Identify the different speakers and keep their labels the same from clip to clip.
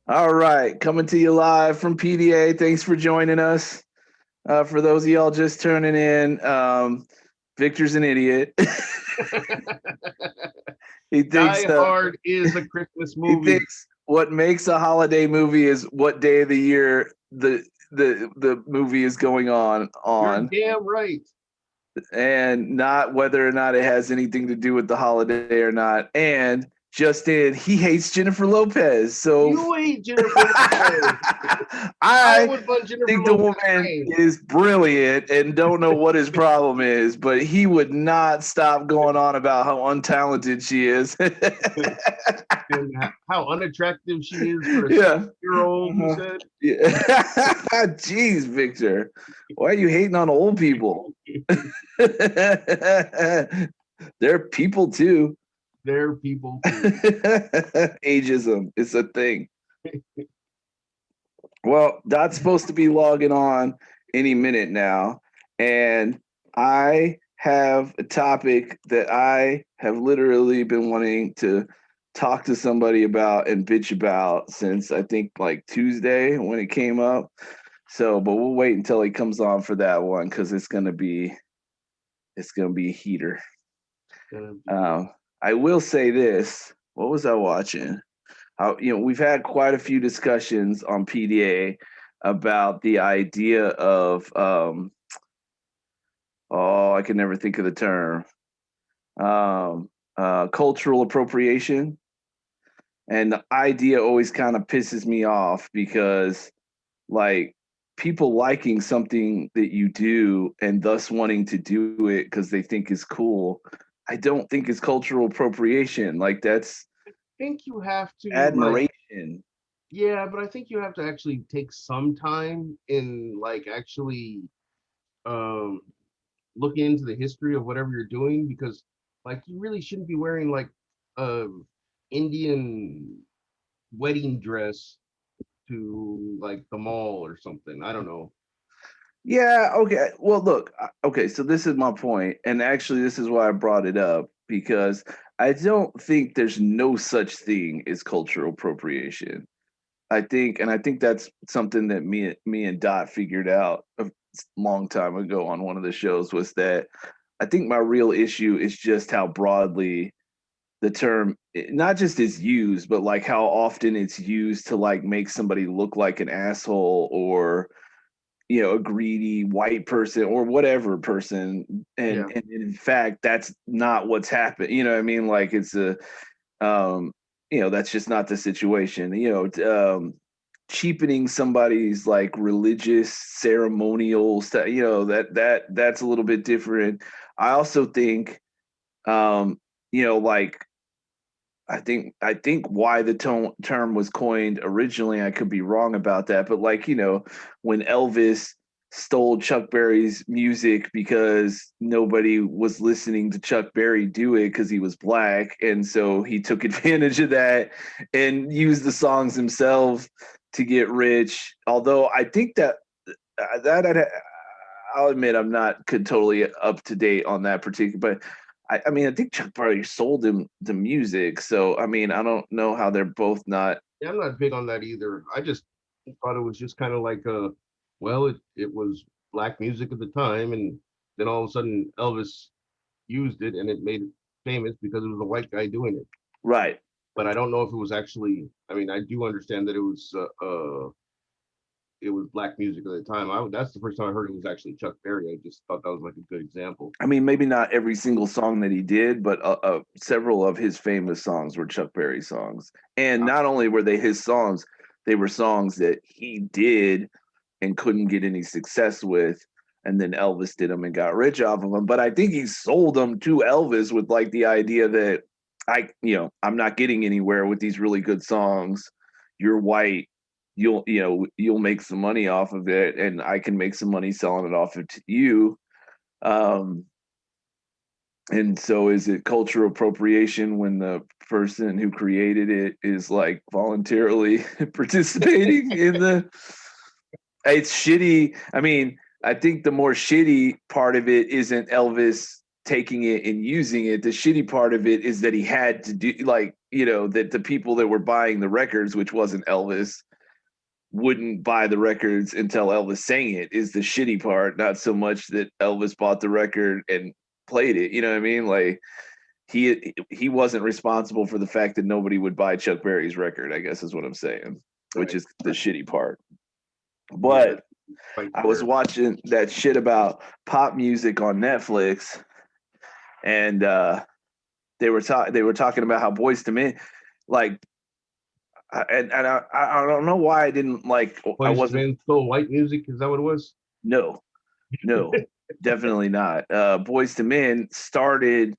Speaker 1: All right, coming to you live from PDA. Thanks for joining us. For those of y'all just turning in, Victor's an idiot. he thinks
Speaker 2: Die Hard is a Christmas
Speaker 1: he
Speaker 2: movie.
Speaker 1: thinks what makes a holiday movie is what day of the year the movie is going
Speaker 2: You're
Speaker 1: on,
Speaker 2: damn right.
Speaker 1: and not whether or not it has anything to do with the holiday or not. And just in, he hates Jennifer Lopez. So
Speaker 2: You hate Jennifer Lopez. I
Speaker 1: I
Speaker 2: would want Jennifer
Speaker 1: think the
Speaker 2: Lopez
Speaker 1: woman
Speaker 2: hang.
Speaker 1: is brilliant and don't know what his problem is, but he would not stop going on about how untalented she is.
Speaker 2: And how unattractive she is for a
Speaker 1: Yeah.
Speaker 2: 60-year-old, you
Speaker 1: Uh-huh.
Speaker 2: said?
Speaker 1: Yeah. Jeez, Victor. Why are you hating on old people? They're people too.
Speaker 2: They're people too.
Speaker 1: Ageism is a thing. Well, Dot's supposed to be logging on any minute now. And I have a topic that I have literally been wanting to talk to somebody about and bitch about since I think like Tuesday when it came up. So, but we'll wait until he comes on for that one because it's gonna be a heater.
Speaker 2: Gonna be
Speaker 1: Um, I will say this. What was I watching? We've had quite a few discussions on PDA about the idea of I can never think of the term, cultural appropriation, and the idea always kind of pisses me off because like people liking something that you do and thus wanting to do it because they think is cool. I don't think is cultural appropriation. Like that's
Speaker 2: think you have to like
Speaker 1: admiration.
Speaker 2: yeah, but I think you have to actually take some time in like actually um looking into the history of whatever you're doing because like you really shouldn't be wearing like a Indian wedding dress to like the mall or something. I don't know.
Speaker 1: Yeah, okay. Well, look, okay, so this is my point, and actually this is why I brought it up because I don't think there's no such thing as cultural appropriation. I think that's something that me and Dot figured out a long time ago on one of the shows was that I think my real issue is just how broadly the term not just is used, but like how often it's used to like make somebody look like an asshole or a greedy white person or whatever person, and
Speaker 2: Yeah.
Speaker 1: in fact that's not what's happened. You know what I mean? Like it's a um that's just not the situation. Cheapening somebody's like religious ceremonial stuff, that's a little bit different. I also think like I think why the term was coined originally, I could be wrong about that, but like, when Elvis stole Chuck Berry's music because nobody was listening to Chuck Berry do it because he was black, and so he took advantage of that and used the songs himself to get rich. Although I think that I'll admit I'm not totally up to date on that particular, but I mean, I think Chuck Berry sold him the music, so I mean, I don't know how they're both not.
Speaker 2: Yeah, I'm not big on that either. I just thought it was just kind of like well, it was black music at the time, and then all of a sudden Elvis used it, and it made it famous because it was a white guy doing it.
Speaker 1: Right.
Speaker 2: But I don't know if it was actually. I mean, I do understand that it was black music at the time. That's the first time I heard it was actually Chuck Berry. I just thought that was like a good example.
Speaker 1: I mean, maybe not every single song that he did, but several of his famous songs were Chuck Berry songs. And
Speaker 2: Uh,
Speaker 1: not only were they his songs, they were songs that he did and couldn't get any success with. And then Elvis did them and got rich off of them. But I think he sold them to Elvis with like the idea that I'm not getting anywhere with these really good songs. You're white. You'll make some money off of it, and I can make some money selling it off of to you. Um, and so is it cultural appropriation when the person who created it is like voluntarily participating in the it's shitty. I mean, I think the more shitty part of it isn't Elvis taking it and using it. The shitty part of it is that he had to do like, that the people that were buying the records, which wasn't Elvis, wouldn't buy the records until Elvis sang it is the shitty part, not so much that Elvis bought the record and played it. You know what I mean? Like he wasn't responsible for the fact that nobody would buy Chuck Berry's record, I guess is what I'm saying, which is the shitty part. But I was watching that shit about pop music on Netflix, and they were talking about how Boyz II Men, like, and I don't know why I didn't like. I wasn't
Speaker 2: still white music. Is that what it was?
Speaker 1: No, definitely not. Boyz II Men started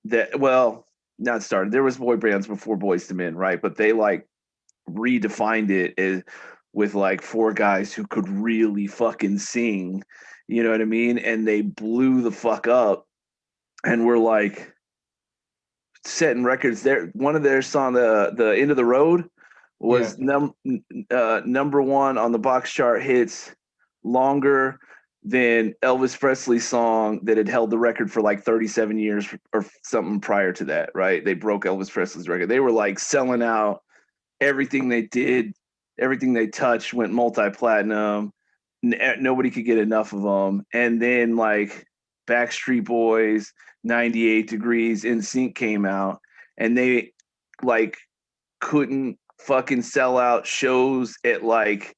Speaker 1: that. Well, not started. There was boy bands before Boyz II Men, right? But they like redefined it as with like four guys who could really fucking sing. You know what I mean? And they blew the fuck up, and were like setting records. There, one of their song, the End of the Road, was number one on the box chart hits, longer than Elvis Presley's song that had held the record for like 37 years or something prior to that, right? They broke Elvis Presley's record. They were like selling out. Everything they did, everything they touched went multi-platinum. Nobody could get enough of them. And then like Backstreet Boys, 98 Degrees, NSYNC came out, and they like couldn't fucking sell out shows at like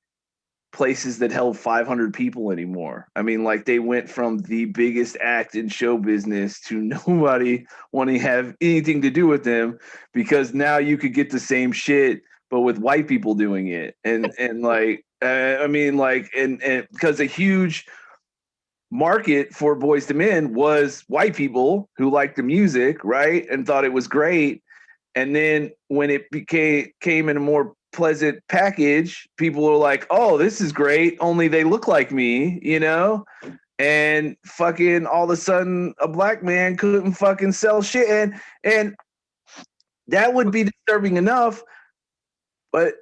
Speaker 1: places that held 500 people anymore. I mean, like they went from the biggest act in show business to nobody wanting to have anything to do with them, because now you could get the same shit but with white people doing it. And like I mean, like and because a huge market for Boyz II Men was white people who liked the music, right, and thought it was great. And then when it came in a more pleasant package, people were like, oh, this is great, only they look like me, and fucking all of a sudden a black man couldn't fucking sell shit. And that would be disturbing enough, but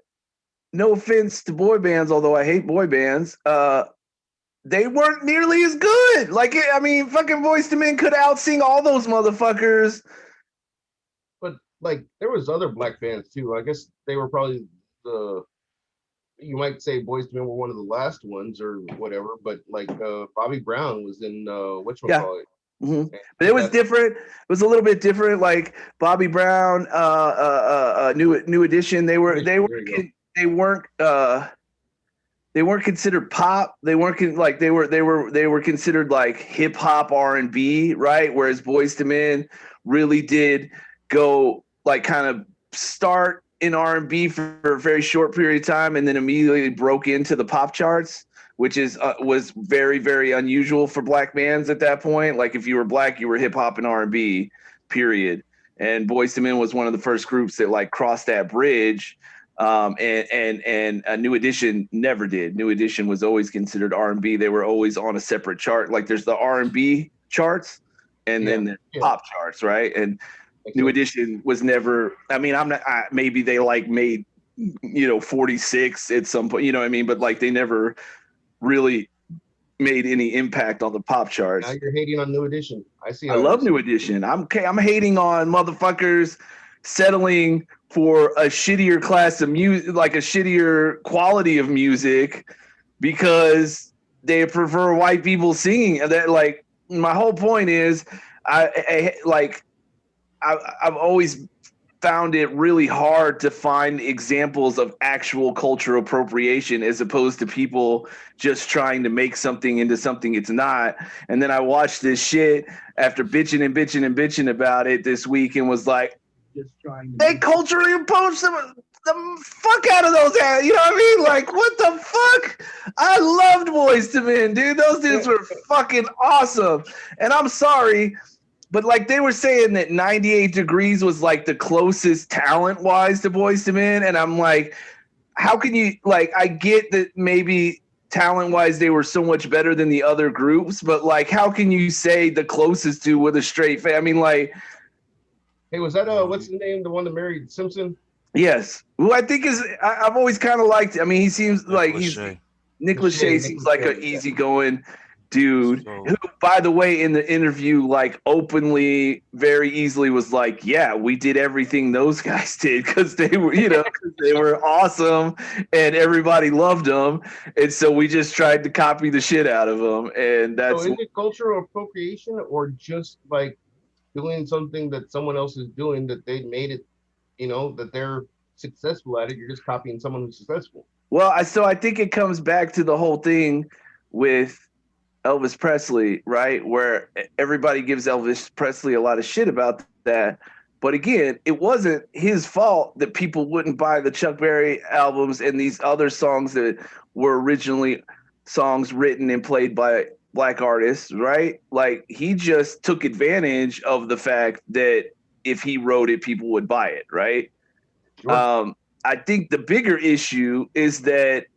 Speaker 1: no offense to boy bands, although I hate boy bands, they weren't nearly as good. Like, I mean, fucking Boyz II Men could out-sing all those motherfuckers.
Speaker 2: But like, there was other black bands too. I guess they were probably you might say Boyz II Men were one of the last ones or whatever. But like, Bobby Brown was in whatchamacallit.
Speaker 1: Mm-hmm. But it was different. It was a little bit different. Like Bobby Brown, New Edition. They weren't considered pop. They weren't like they were considered like hip hop R&B, right? Whereas Boyz II Men really did go like kind of start in R&B for a very short period of time, and then immediately broke into the pop charts, which was very, very unusual for black bands at that point. Like if you were black, you were hip hop and R&B, period. And Boyz II Men was one of the first groups that like crossed that bridge. And New Edition never did. New Edition was always considered R&B. They were always on a separate chart. Like there's the R&B charts and then the pop charts, right? And New Edition was never. I mean, maybe they like made 46 at some point. You know what I mean? But like they never really made any impact on the pop charts.
Speaker 2: Now you're hating on New Edition. I
Speaker 1: love New Edition. I'm hating on motherfuckers settling for a shittier class of music, like a shittier quality of music, because they prefer white people singing. That, like, my whole point is, I've always found it really hard to find examples of actual cultural appropriation as opposed to people just trying to make something into something it's not. And then I watched this shit after bitching about it this week and was like, just trying to they culturally impose the fuck out of those ads. You know what I mean? Like, what the fuck? I loved Boyz II Men, dude. Those dudes were fucking awesome. And I'm sorry, but like they were saying that 98 Degrees was like the closest talent-wise to Boyz II Men, and I'm like, how can you, like, I get that maybe talent-wise they were so much better than the other groups, but like, how can you say the closest to with a straight face? I mean, like,
Speaker 2: hey, was that what's the name? The one that married Simpson?
Speaker 1: Yes, who I think is I've always kind of liked. I mean, he seems like Nick Lachey seems like an easygoing dude,
Speaker 3: So
Speaker 1: who, by the way, in the interview, like openly, very easily was like, yeah, we did everything those guys did because they were, 'cause they were awesome and everybody loved them. And so we just tried to copy the shit out of them. And
Speaker 2: So
Speaker 1: that's,
Speaker 2: is it cultural appropriation or just like doing something that someone else is doing that they made it, that they're successful at it? You're just copying someone who's successful.
Speaker 1: well, I think it comes back to the whole thing with Elvis Presley, right? Where everybody gives Elvis Presley a lot of shit about that. But again, it wasn't his fault that people wouldn't buy the Chuck Berry albums and these other songs that were originally songs written and played by black artists, right? Like he just took advantage of the fact that if he wrote it, people would buy it, right?
Speaker 2: Sure.
Speaker 1: I think the bigger issue is that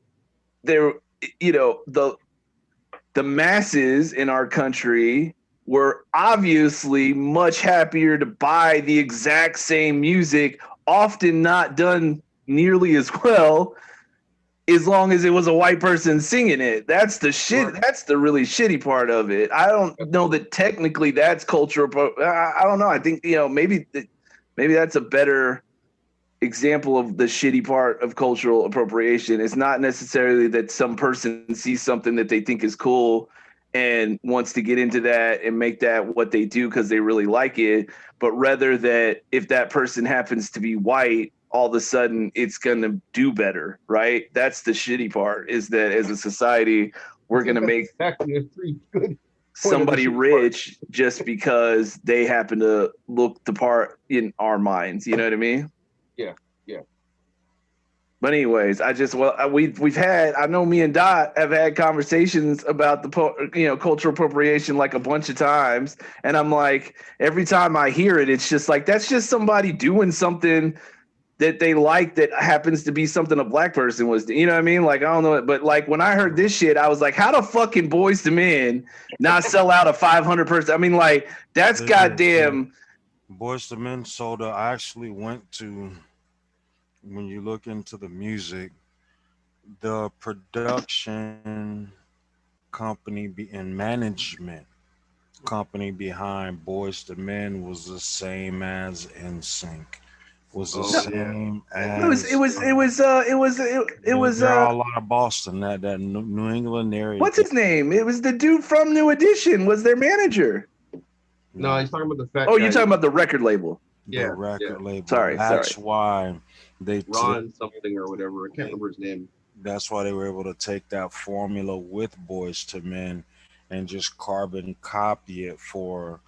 Speaker 1: there, the masses in our country were obviously much happier to buy the exact same music, often not done nearly as well, as long as it was a white person singing it. That's the shit.
Speaker 2: Sure.
Speaker 1: That's the really shitty part of it. I don't know that technically that's cultural. I don't know. I think maybe that's a better example of the shitty part of cultural appropriation. It's not necessarily that some person sees something that they think is cool and wants to get into that and make that what they do because they really like it, but rather that if that person happens to be white, all of a sudden it's going to do better, right? That's the shitty part, is that as a society, we're going to make
Speaker 2: exactly a pretty good
Speaker 1: somebody rich just because they happen to look the part in our minds. You know what I mean?
Speaker 2: Yeah.
Speaker 1: But anyways, we've had, I know me and Dot have had conversations about the cultural appropriation like a bunch of times, and I'm like, every time I hear it, it's just like that's just somebody doing something that they like that happens to be something a black person was, you know what I mean? Like I don't know, but like when I heard this shit, I was like, how the fucking Boys to Men not sell out a 500 person? I mean, like that's goddamn.
Speaker 3: Boys to Men sold. I actually went to, when you look into the music, the production company and management company behind Boys to Men was the same as NSYNC. Was the same as they're all out of Boston, that New England area.
Speaker 1: What's his name? It was the dude from New Edition was their manager.
Speaker 2: No, he's talking about the fact.
Speaker 1: Oh, you're talking about the record label.
Speaker 3: The record label.
Speaker 1: Sorry.
Speaker 3: That's why they
Speaker 2: Ron something or whatever. I can't remember his name.
Speaker 3: That's why they were able to take that formula with Boys to Men and just carbon copy it for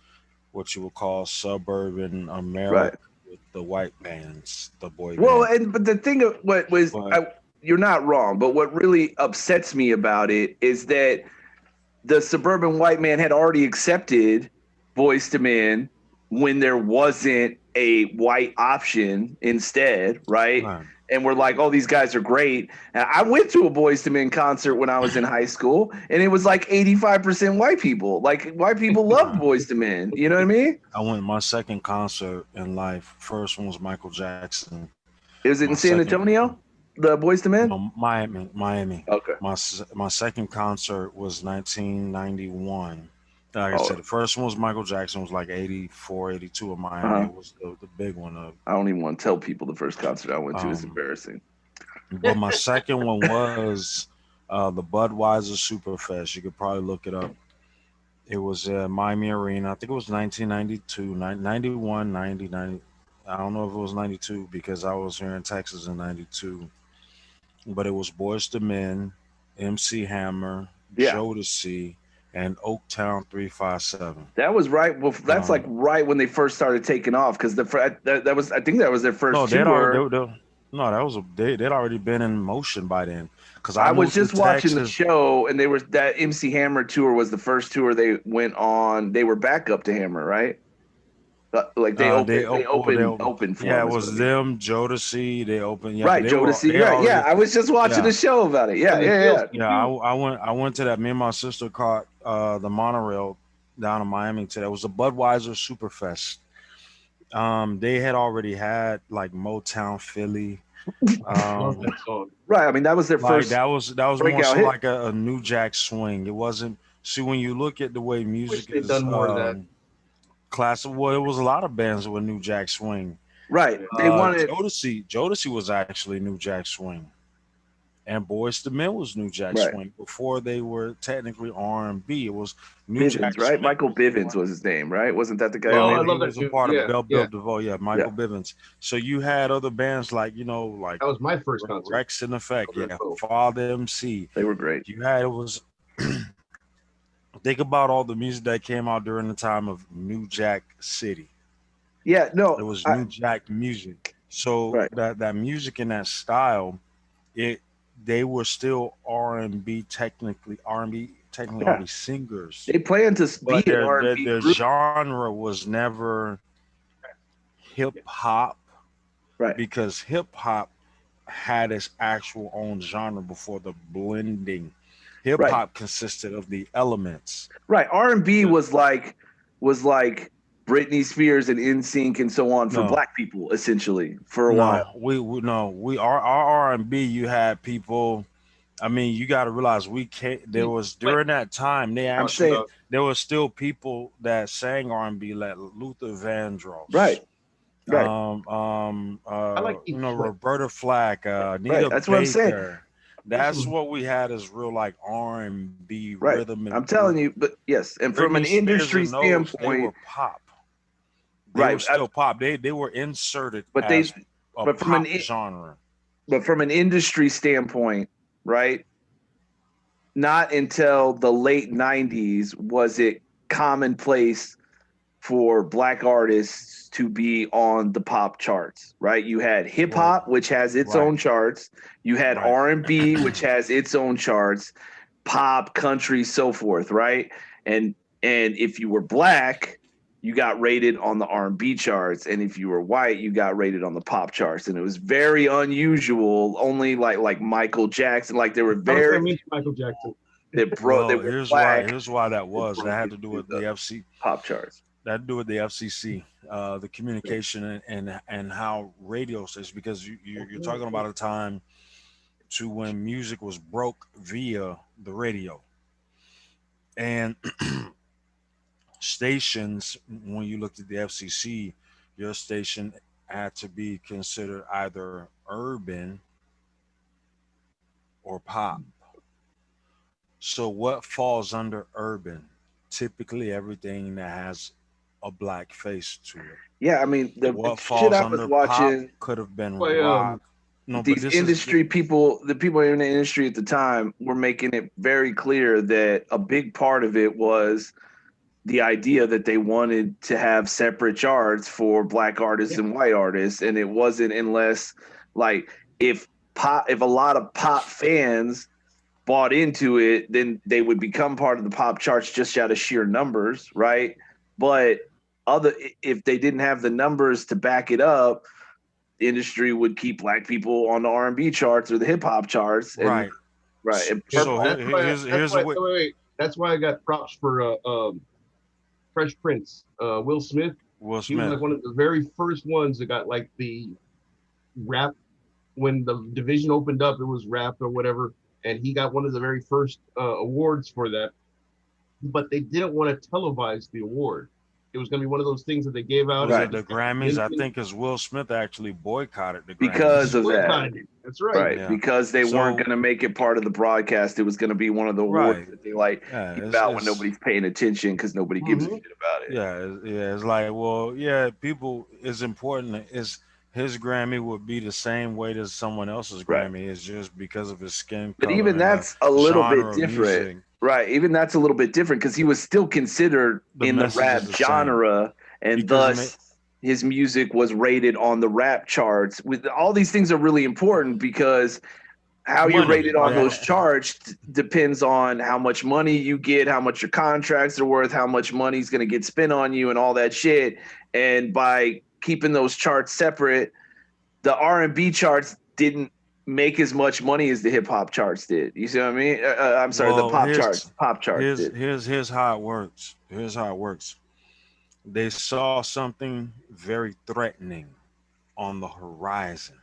Speaker 3: what you would call suburban America with the white bands, the boy bands.
Speaker 1: But the thing of what was, you're not wrong, but what really upsets me about it is that the suburban white man had already accepted Boys to Men when there wasn't a white option instead, right? And we're like, oh, these guys are great. And I went to a Boys to Men concert when I was in high school, and it was like 85% white people. Like white people loved Boys to Men. You know what I mean?
Speaker 3: I went my second concert in life. First one was Michael Jackson.
Speaker 1: Is it in San Antonio? The Boys to Men?
Speaker 3: No, Miami.
Speaker 1: Okay.
Speaker 3: My second concert was 1991. Like I said, the first one was Michael Jackson. It was like 84, 82 in Miami. It was the big one.
Speaker 1: I don't even want to tell people the first concert I went to is embarrassing.
Speaker 3: But my second one was the Budweiser Superfest. You could probably look it up. It was Miami Arena. I think it was 1992, 91, 90, 90. I don't know if it was 92 because I was here in Texas in 92. But it was Boyz II Men, MC Hammer, Jodeci, and Oaktown 357.
Speaker 1: That was right. Well, that's like right when they first started taking off because that was, I think that was their first tour.
Speaker 3: They'd already been in motion by then. Because
Speaker 1: I was just watching the show, and that MC Hammer tour was the first tour they went on. They were backup to Hammer, right? Like they opened for.
Speaker 3: Yeah, it was them, Jodeci. They opened. Yeah,
Speaker 1: right, Jodeci. Yeah, I was just watching the show about it. Yeah.
Speaker 3: I went to that. Me and my sister caught the monorail down in Miami today. It was a Budweiser Superfest. They had already had like Motown Philly.
Speaker 1: Right. I mean, that was their first.
Speaker 3: That was more so like a New Jack Swing. It wasn't See, when you look at the way
Speaker 2: Wish
Speaker 3: music
Speaker 2: they'd
Speaker 3: is
Speaker 2: done more of that.
Speaker 3: classic, well, it was a lot of bands with New Jack Swing.
Speaker 1: Right. They wanted
Speaker 3: Jodeci was actually New Jack Swing, and Boyz II Men was New Jack
Speaker 1: right.
Speaker 3: Swing before they were technically R&B. It was New
Speaker 1: Bivens,
Speaker 3: Jack
Speaker 1: right?
Speaker 3: Swing.
Speaker 1: Michael Bivens was his name, right? Wasn't that the guy who
Speaker 2: Oh,
Speaker 1: made
Speaker 2: I
Speaker 1: it?
Speaker 3: He
Speaker 2: love that
Speaker 3: was a
Speaker 2: dude.
Speaker 3: part of
Speaker 2: Yeah,
Speaker 3: Bell
Speaker 2: yeah.
Speaker 3: Biv DeVoe. Yeah,
Speaker 1: Yeah.
Speaker 3: Michael Bivens. So you had other bands like like
Speaker 2: That was my first concert.
Speaker 3: Rex in Effect.
Speaker 2: Over in
Speaker 3: Yeah,
Speaker 2: Bo.
Speaker 3: Father MC.
Speaker 1: They were great.
Speaker 3: You had it was. Think about all the music that came out during the time of New Jack City.
Speaker 1: Yeah,
Speaker 3: It
Speaker 1: no,
Speaker 3: was New Jack music. So
Speaker 1: right.
Speaker 3: that music and that style, it they were still R&B technically
Speaker 1: Yeah.
Speaker 3: R&B singers,
Speaker 1: They planned to be
Speaker 3: but
Speaker 1: an R&B
Speaker 3: their
Speaker 1: group.
Speaker 3: genre was never hip hop
Speaker 1: Right.
Speaker 3: because hip hop had its actual own genre before the blending. Hip
Speaker 1: Right.
Speaker 3: hop consisted of the elements.
Speaker 1: Right. R&B was like Britney Spears and NSYNC and so on for
Speaker 3: No,
Speaker 1: black people essentially for a while.
Speaker 3: no, we our R&B. You had people. I mean, you got to realize we can't. There was
Speaker 2: But
Speaker 3: during that time they
Speaker 1: I'm
Speaker 3: actually
Speaker 1: saying
Speaker 3: there was still people that sang R&B like Luther Vandross,
Speaker 1: right. Right.
Speaker 2: I like like
Speaker 3: Roberta Flack,
Speaker 1: Right.
Speaker 3: Anita
Speaker 1: That's what I'm saying.
Speaker 3: Baker.
Speaker 2: there's
Speaker 3: That's
Speaker 2: some
Speaker 3: what we had as real like R&B
Speaker 1: Right.
Speaker 3: rhythm and
Speaker 1: I'm telling you, but yes, and from an
Speaker 3: Britney Spears
Speaker 1: industry
Speaker 3: and those they were
Speaker 1: standpoint,
Speaker 3: pop. They were
Speaker 1: right.
Speaker 3: still pop. They were inserted
Speaker 1: But
Speaker 3: as a
Speaker 1: but from
Speaker 3: pop genre.
Speaker 1: an industry standpoint, right? Not until the late 90s was it commonplace for black artists to be on the pop charts, right? You had hip
Speaker 3: Well,
Speaker 1: hop, which has its
Speaker 3: right,
Speaker 1: own charts. You had
Speaker 3: right.
Speaker 1: R&B, which has its own charts, pop, country, so forth, right? And if you were black, you got rated on the R&B charts, and if you were white, you got rated on the pop charts. And it was very unusual. Only like Michael Jackson, like there were
Speaker 2: I
Speaker 1: very
Speaker 2: mean Michael Jackson.
Speaker 1: they
Speaker 3: Well,
Speaker 1: were black
Speaker 3: here's why that
Speaker 1: and
Speaker 3: was. That
Speaker 1: broke
Speaker 3: had to do
Speaker 1: into
Speaker 3: with
Speaker 1: the
Speaker 3: the FC.
Speaker 1: pop charts.
Speaker 3: That had to do with the FCC, the communication and how radio stations. Because you're talking about a time to when music was broke via the radio and stations. When you looked at the FCC, your station had to be considered either urban or pop. So what falls under urban? Typically everything that has a black face to it.
Speaker 1: Yeah, I mean the
Speaker 3: What
Speaker 1: shit
Speaker 3: falls
Speaker 1: I was
Speaker 3: under pop
Speaker 1: watching,
Speaker 3: could have been
Speaker 2: Why,
Speaker 3: rock. No, but
Speaker 1: these
Speaker 3: this is
Speaker 1: industry people, the people in the industry at the time were making it very clear that a big part of it was the idea that they wanted to have separate charts for black artists
Speaker 2: Yeah.
Speaker 1: and white artists, and it wasn't unless like if if a lot of pop fans bought into it, then they would become part of the pop charts just out of sheer numbers, right? But other if they didn't have the numbers to back it up, the industry would keep black people on the R&B charts or the hip hop charts, and
Speaker 3: right.
Speaker 1: right, and
Speaker 3: So
Speaker 2: That's why.
Speaker 3: here's a way.
Speaker 2: Wait. That's why I got props for Fresh Prince. Will Smith.
Speaker 3: Will
Speaker 2: He was
Speaker 3: Smith.
Speaker 2: like one of the very first ones that got like the rap when the division opened up. It was rap or whatever, and he got one of the very first awards for that. But they didn't want to televise the award. It was going to be one of those things that they gave out.
Speaker 3: Was
Speaker 1: right,
Speaker 3: it the Grammys? I think as Will Smith actually boycotted the
Speaker 1: because
Speaker 3: Grammys.
Speaker 1: of that.
Speaker 2: That's right.
Speaker 1: Right,
Speaker 3: Yeah.
Speaker 1: because they weren't
Speaker 3: So
Speaker 1: going to make it part of the broadcast. It was going to be one of the awards
Speaker 3: right.
Speaker 1: that they like
Speaker 3: Yeah.
Speaker 1: give out when nobody's paying attention because nobody gives a
Speaker 2: Mhm.
Speaker 1: shit about it.
Speaker 3: Yeah. It's like, well, yeah, people is important. Is his Grammy would be the same weight as someone else's
Speaker 1: Right.
Speaker 3: Grammy. It's just because of his skin
Speaker 1: But
Speaker 3: color
Speaker 1: even
Speaker 3: and the
Speaker 1: that's a little bit
Speaker 3: genre of
Speaker 1: different.
Speaker 3: music.
Speaker 1: Right. Even that's a little bit different because he was still considered
Speaker 3: The
Speaker 1: in the
Speaker 3: message is
Speaker 1: rap
Speaker 3: the same
Speaker 1: genre, and
Speaker 3: because
Speaker 1: thus his music was rated on the rap charts. With all these things are really important because how you're
Speaker 3: money.
Speaker 1: rated on those
Speaker 3: That
Speaker 1: charts depends on how much money you get, how much your contracts are worth, how much money's going to get spent on you, and all that shit. And by keeping those charts separate, the R&B charts didn't make as much money as the hip hop charts did. You see what I mean? I'm sorry, the
Speaker 3: well,
Speaker 1: pop charts did.
Speaker 3: here's how it works. Here's how it works. They saw something very threatening on the horizon,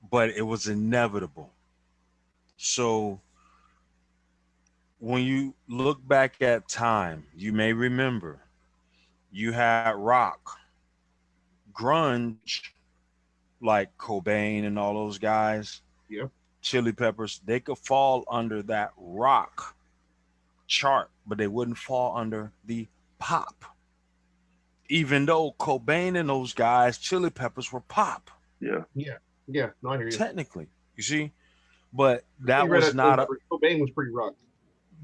Speaker 3: but it was inevitable. So when you look back at time, you may remember you had rock, grunge, like Cobain and all those guys,
Speaker 2: Yeah.
Speaker 3: Chili Peppers. They could fall under that rock chart, but they wouldn't fall under the pop. Even though Cobain and those guys, Chili Peppers, were pop
Speaker 1: Yeah.
Speaker 2: Yeah. Yeah. No, I hear you.
Speaker 3: technically. You see, but
Speaker 2: I
Speaker 3: that
Speaker 2: read
Speaker 3: was
Speaker 2: that
Speaker 3: not a.
Speaker 2: Cobain was pretty rock.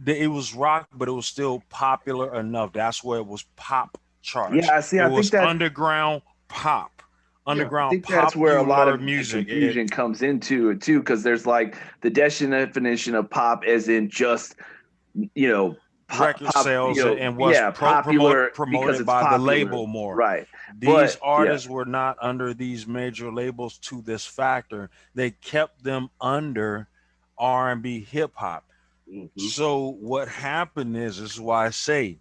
Speaker 3: It was rock, but it was still popular enough. That's where it was pop charts.
Speaker 1: Yeah. See,
Speaker 3: It
Speaker 1: I think
Speaker 3: was
Speaker 1: that's
Speaker 3: underground pop,
Speaker 2: Yeah.
Speaker 1: I
Speaker 3: underground
Speaker 1: think that's where a lot
Speaker 3: popular
Speaker 1: of the
Speaker 3: music.
Speaker 1: confusion comes into it too, because there's like the definition of pop as in just
Speaker 3: Record
Speaker 1: pop,
Speaker 3: sales and was
Speaker 1: yeah, popular because
Speaker 3: promoted
Speaker 1: it's
Speaker 3: by the
Speaker 1: popular,
Speaker 3: label more.
Speaker 1: right?
Speaker 3: These
Speaker 1: But yeah,
Speaker 3: artists were not under these major labels to this factor. They kept them under R&B hip hop.
Speaker 2: Mm-hmm.
Speaker 3: So what happened is this is why I say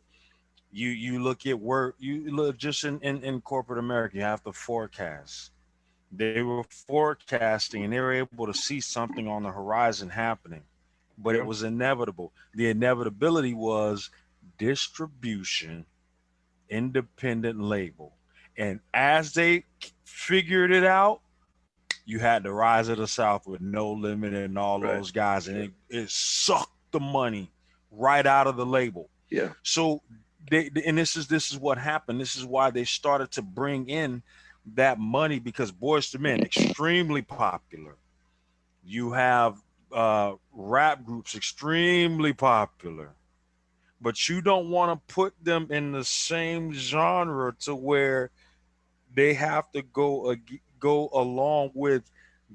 Speaker 3: you look at work, you look just in corporate America, you have to forecast. They were forecasting and they were able to see something on the horizon happening, but it
Speaker 2: Yeah.
Speaker 3: was inevitable. The inevitability was distribution, independent label. And as they figured it out, you had the Rise of the South with No Limit and all
Speaker 1: right,
Speaker 3: those guys, and it sucked the money right out of the label.
Speaker 1: yeah,
Speaker 3: So and this is what happened. This is why they started to bring in that money because Boyz II Men extremely popular. You have rap groups extremely popular, but you don't want to put them in the same genre to where they have to go along with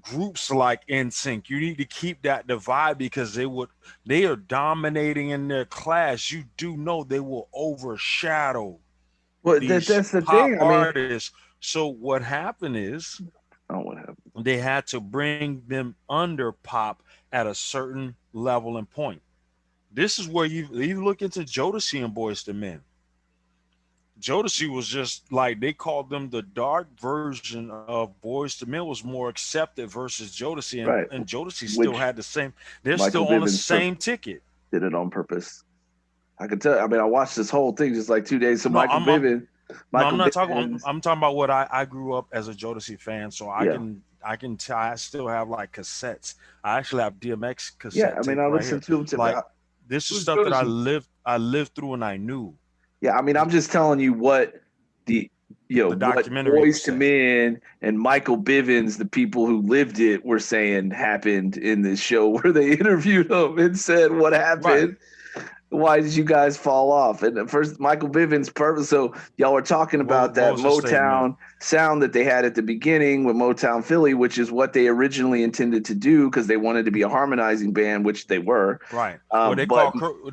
Speaker 3: groups like NSYNC. You need to keep that divide because they are dominating in their class. You do know they will overshadow
Speaker 1: well,
Speaker 3: these
Speaker 1: that's the
Speaker 3: pop
Speaker 1: thing. I mean,
Speaker 3: artists. So what happened is
Speaker 1: I don't want to have.
Speaker 3: they had to bring them under pop at a certain level and point. This is where you look into Jodeci and Boyz II Men. Jodeci was just like they called them the dark version of Boyz II Men was more accepted versus Jodeci,
Speaker 1: Right,
Speaker 3: and Jodeci still
Speaker 1: which
Speaker 3: had the same. They're
Speaker 1: Michael
Speaker 3: still on the
Speaker 1: Bivins
Speaker 3: same ticket.
Speaker 1: did it on purpose. I could tell. I mean, I watched this whole thing just like 2 days. So
Speaker 3: No, I'm
Speaker 1: Michael
Speaker 3: not talking.
Speaker 1: Bivins,
Speaker 3: I'm talking about what I grew up as a Jodeci fan, so
Speaker 1: yeah,
Speaker 3: I can tell. I still have like cassettes. I actually have DMX
Speaker 1: yeah.
Speaker 3: cassette
Speaker 1: I mean,
Speaker 3: tape
Speaker 1: I
Speaker 3: right
Speaker 1: listened
Speaker 3: here.
Speaker 1: to him.
Speaker 3: Like this is
Speaker 2: Who's
Speaker 3: stuff that
Speaker 2: Jodeci?
Speaker 3: I lived through and I knew.
Speaker 1: Yeah, I mean, I'm just telling you what the
Speaker 3: The
Speaker 1: what
Speaker 3: documentary
Speaker 1: Boys to
Speaker 3: said.
Speaker 1: Men and Michael Bivins, the people who lived it, were saying happened in this show where they interviewed him and said what
Speaker 3: Right.
Speaker 1: happened. Why did you guys fall off? And at first, Michael Bivins' purpose. So y'all were talking about
Speaker 3: What
Speaker 1: that
Speaker 3: was the statement?
Speaker 1: Motown sound that they had at the beginning with Motown Philly, which is what they originally intended to do because they wanted to be a harmonizing band, which they were.
Speaker 3: Right. Well,
Speaker 1: But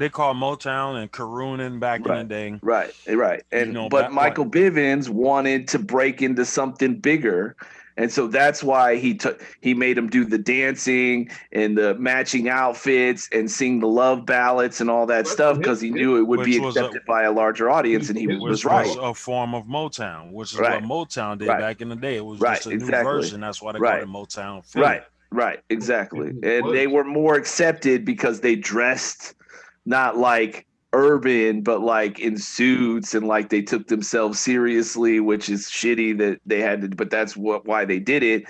Speaker 3: they call Motown and Carooning back in the
Speaker 1: right,
Speaker 3: day.
Speaker 1: right.
Speaker 3: You
Speaker 1: And
Speaker 3: know,
Speaker 1: but
Speaker 3: back right.
Speaker 1: Michael Bivins wanted to break into something bigger. And so that's why he made him do the dancing and the matching outfits and sing the love ballads and all that
Speaker 2: That's
Speaker 1: stuff
Speaker 2: what
Speaker 1: because he knew it would be
Speaker 3: Which was a
Speaker 1: accepted by a larger audience, and he
Speaker 2: his
Speaker 1: was
Speaker 3: which
Speaker 1: right.
Speaker 3: was a form of Motown, which is what
Speaker 1: Right,
Speaker 3: Motown did
Speaker 1: right,
Speaker 3: back in the day. It was
Speaker 1: right,
Speaker 3: just a new
Speaker 1: exactly.
Speaker 3: version. That's why they called
Speaker 1: Right,
Speaker 3: it Motown
Speaker 1: right,
Speaker 3: Philly.
Speaker 1: right, exactly.
Speaker 2: It
Speaker 1: And they
Speaker 2: was.
Speaker 1: were more accepted because they dressed not like urban, but like in suits, and like they took themselves seriously, which is shitty that they had to, but that's why they did it.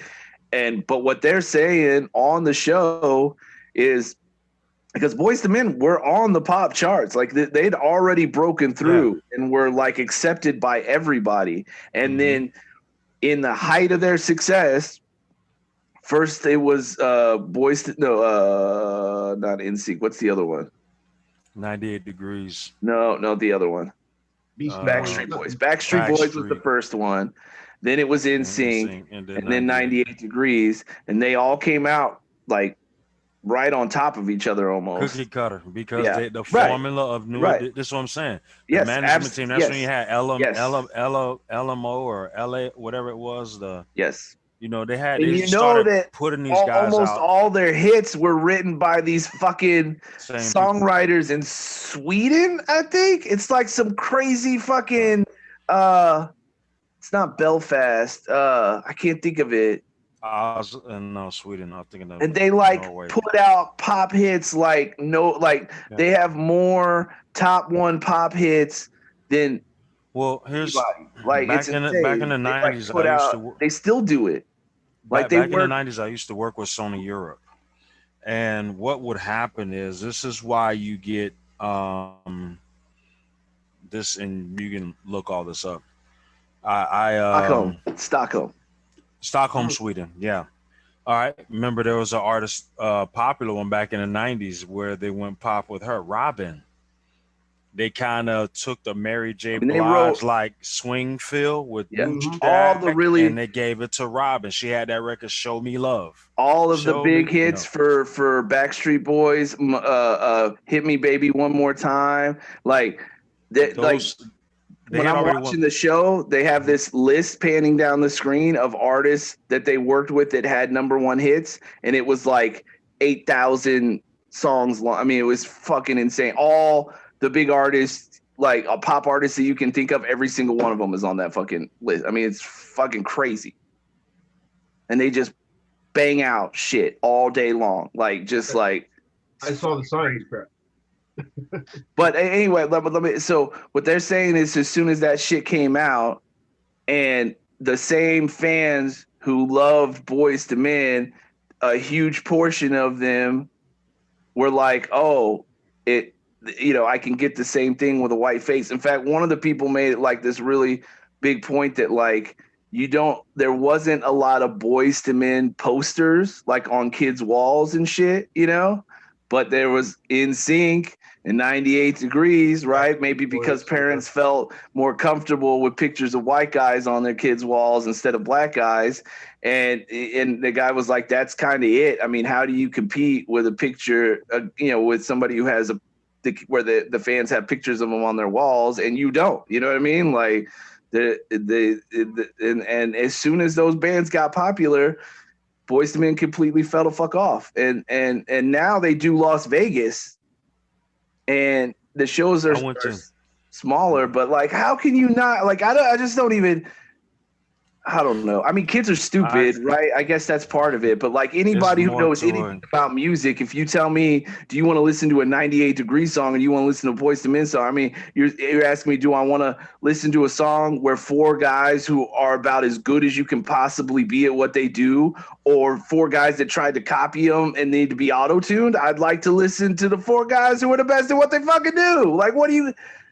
Speaker 1: But what they're saying on the show is because Boyz II Men were on the pop charts, like they'd already broken
Speaker 3: Yeah.
Speaker 1: through and were like accepted by everybody. And
Speaker 3: Hmm.
Speaker 1: then in the height of their success, first it was not NSYNC. What's the other one?
Speaker 3: 98 Degrees.
Speaker 1: No, the other one.
Speaker 2: Beastie Boys.
Speaker 1: Backstreet Boys. Backstreet Boys was the
Speaker 3: Backstreet
Speaker 1: first one. Then it was
Speaker 3: and
Speaker 1: NSYNC,
Speaker 3: Sing, and then
Speaker 1: and then
Speaker 3: 98.
Speaker 1: 98 Degrees, and they all came out like right on top of each other
Speaker 3: Cookie
Speaker 1: almost.
Speaker 3: cutter because
Speaker 1: Yeah.
Speaker 3: the
Speaker 1: Right.
Speaker 3: formula of new.
Speaker 1: Right.
Speaker 3: This is what I'm saying. The
Speaker 1: Yes.
Speaker 3: management team. That's when you
Speaker 1: Yes.
Speaker 3: had
Speaker 1: Yes.
Speaker 3: LMO or LA, whatever it was.
Speaker 1: Yes.
Speaker 3: They
Speaker 1: And you know
Speaker 3: started
Speaker 1: that
Speaker 3: putting these guys
Speaker 1: almost
Speaker 3: out.
Speaker 1: all their hits were written by these fucking
Speaker 3: Same people.
Speaker 1: songwriters in Sweden, I think. It's like some crazy fucking it's not Belfast. I can't think of it.
Speaker 3: No, Sweden. I'm thinking of
Speaker 1: And they like
Speaker 3: Norway.
Speaker 1: put out pop hits like no, like
Speaker 3: Yeah.
Speaker 1: they have more top one pop hits than
Speaker 3: Well, here's
Speaker 1: anybody. Like it's
Speaker 3: back in
Speaker 1: insane.
Speaker 3: the
Speaker 1: They like
Speaker 3: '90s. I
Speaker 1: put
Speaker 3: used
Speaker 1: out.
Speaker 3: to
Speaker 1: They still do it. Like they
Speaker 3: back in the
Speaker 1: work.
Speaker 3: '90s. I used to work with Sony Europe, and what would happen is this is why you get this, and you can look all this up. I
Speaker 1: Stockholm.
Speaker 3: Stockholm, Sweden. Yeah. All right. Remember, there was an artist, popular one back in the '90s, where they went pop with her, Robin. They kind of took the Mary J.
Speaker 1: I mean, they wrote
Speaker 3: Blige like swing feel with
Speaker 1: yeah
Speaker 3: New
Speaker 1: all the
Speaker 3: Jack, and
Speaker 1: really
Speaker 3: they gave it to Robin. She had that record, "Show Me Love."
Speaker 1: all of the
Speaker 3: Show me,
Speaker 1: big hits for Backstreet Boys. Hit Me Baby One More Time. Like that. Like
Speaker 3: those they
Speaker 1: when
Speaker 3: had
Speaker 1: I'm
Speaker 3: already
Speaker 1: watching
Speaker 3: won.
Speaker 1: the show, they have this list panning down the screen of artists that they worked with that had number one hits, and it was like 8,000 songs long. I mean, it was fucking insane. All the big artists, like a pop artist that you can think of, every single one of them is on that fucking list. I mean, it's fucking crazy. And they just bang out shit all day long, like just like.
Speaker 2: I saw the science crap.
Speaker 1: But anyway, let me. So what they're saying is, as soon as that shit came out, and the same fans who loved Boys to Men, a huge portion of them were like, "Oh, it, I can get the same thing with a white face." In fact, one of the people made it like this really big point that like there wasn't a lot of Boys to Men posters like on kids' walls and shit, but there was In Sync and 98 Degrees, right? Maybe because parents felt more comfortable with pictures of white guys on their kids' walls instead of black guys. And the guy was like, that's kind of it. I mean, how do you compete with a picture, with somebody who has where the fans have pictures of them on their walls and you don't, you know what I mean? Like and as soon as those bands got popular, Boyz II Men completely fell the fuck off. And now they do Las Vegas, and the shows are smaller, but like, how can you not, like, I just don't even, I don't know. I mean, kids are stupid, right? I guess that's part of it. But like anybody who knows anything about music, if you tell me, do you want to listen to a 98 Degree song or you want to listen to a Boyz II Men song? I mean, you're asking me, do I want to listen to a song where four guys who are about as good as you can possibly be at what they do, or four guys that tried to copy them and need to be auto-tuned? I'd like to listen to the four guys who are the best at what they fucking do. Like,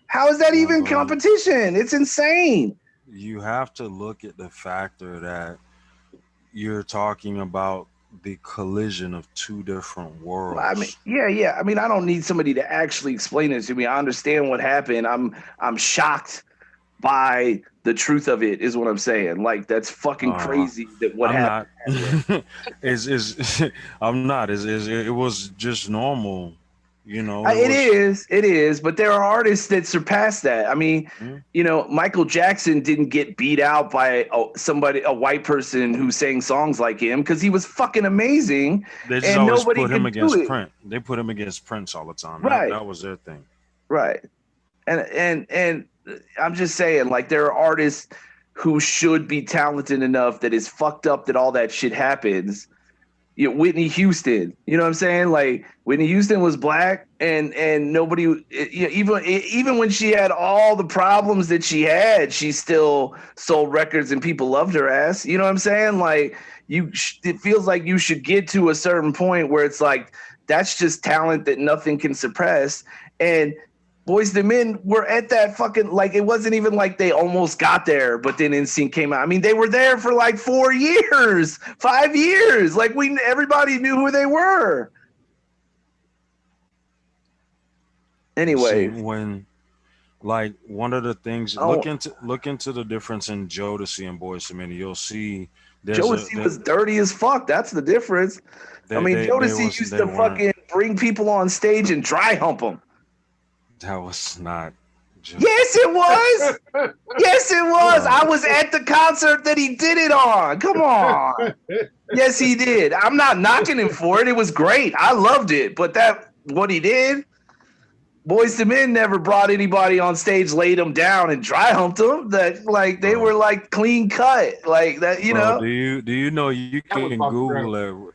Speaker 1: how is that even competition? It's insane.
Speaker 3: You have to look at the factor that you're talking about the collision of two different worlds.
Speaker 1: I mean, yeah. I mean, I don't need somebody to actually explain it to me. I understand what happened. I'm shocked by the truth of it, is what I'm saying. Like, that's fucking crazy that what happened.
Speaker 3: I'm not. It was just normal.
Speaker 1: It is, but there are artists that surpass that. I mean, Michael Jackson didn't get beat out by a white person who sang songs like him because he was fucking amazing.
Speaker 3: They just always put him against Prince. They put him against Prince all the time. Right. That was their thing.
Speaker 1: Right. And I'm just saying, like, there are artists who should be talented enough that is fucked up that all that shit happens. Whitney Houston, you know what I'm saying? Like, Whitney Houston was black, and nobody, even when she had all the problems that she had, she still sold records and people loved her ass. You know what I'm saying? Like, it feels like you should get to a certain point where it's like, that's just talent that nothing can suppress. And Boyz II Men were at that fucking, like, it wasn't even like they almost got there, but then NSYNC came out. I mean, they were there for like 4 years, 5 years. Like, everybody knew who they were. Anyway,
Speaker 3: when, like, one of the things, look into the difference in Jodeci and Boyz II Men. You'll see
Speaker 1: Jodeci was dirty as fuck. That's the difference. Jodeci used to fucking bring people on stage and dry hump them.
Speaker 3: That was not.
Speaker 1: Yes, it was. Yes, it was. I was at the concert that he did it on. Come on. Yes, he did. I'm not knocking him for it. It was great. I loved it. But what he did, Boys to Men never brought anybody on stage, laid them down, and dry humped them. That like they were like clean cut, like that. You
Speaker 3: Bro,
Speaker 1: know.
Speaker 3: do you know you
Speaker 2: That was
Speaker 3: can
Speaker 2: Bobby
Speaker 3: Google
Speaker 2: Brown.
Speaker 3: it,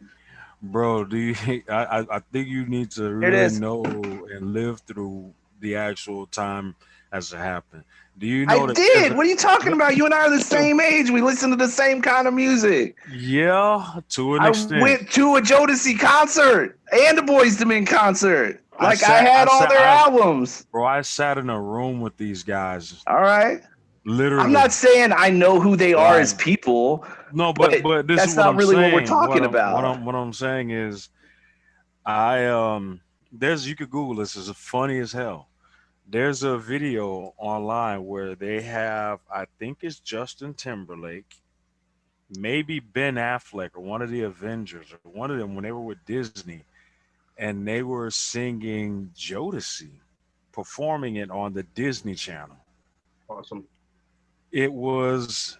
Speaker 3: bro? Do you? I think you need to
Speaker 1: Here it
Speaker 3: really
Speaker 1: is.
Speaker 3: know and live through the actual time as it happened. Do you
Speaker 1: I
Speaker 3: know that there's
Speaker 1: did. What are you talking about? You and I are the same age. We listen to the same kind of music.
Speaker 3: yeah, to an
Speaker 1: I
Speaker 3: extent.
Speaker 1: went to a Jodeci concert and a Boys to Men concert.
Speaker 3: I
Speaker 1: Like I
Speaker 3: sat, I
Speaker 1: had all
Speaker 3: sat,
Speaker 1: their
Speaker 3: I
Speaker 1: albums.
Speaker 3: bro, I sat in a room with these guys,
Speaker 1: All right. I'm
Speaker 3: literally.
Speaker 1: not saying I know who they are as
Speaker 3: Like,
Speaker 1: people,
Speaker 3: no,
Speaker 1: but
Speaker 3: but this is
Speaker 1: that's
Speaker 3: what
Speaker 1: not
Speaker 3: I'm
Speaker 1: really what we're
Speaker 3: saying.
Speaker 1: talking about.
Speaker 3: What I'm saying is, I there's you could Google this. It's funny as hell. There's a video online where they have, I think it's Justin Timberlake, maybe Ben Affleck, or one of the Avengers, or one of them when they were with Disney, and they were singing Jodeci, performing it on the Disney Channel.
Speaker 2: Awesome.
Speaker 3: It was,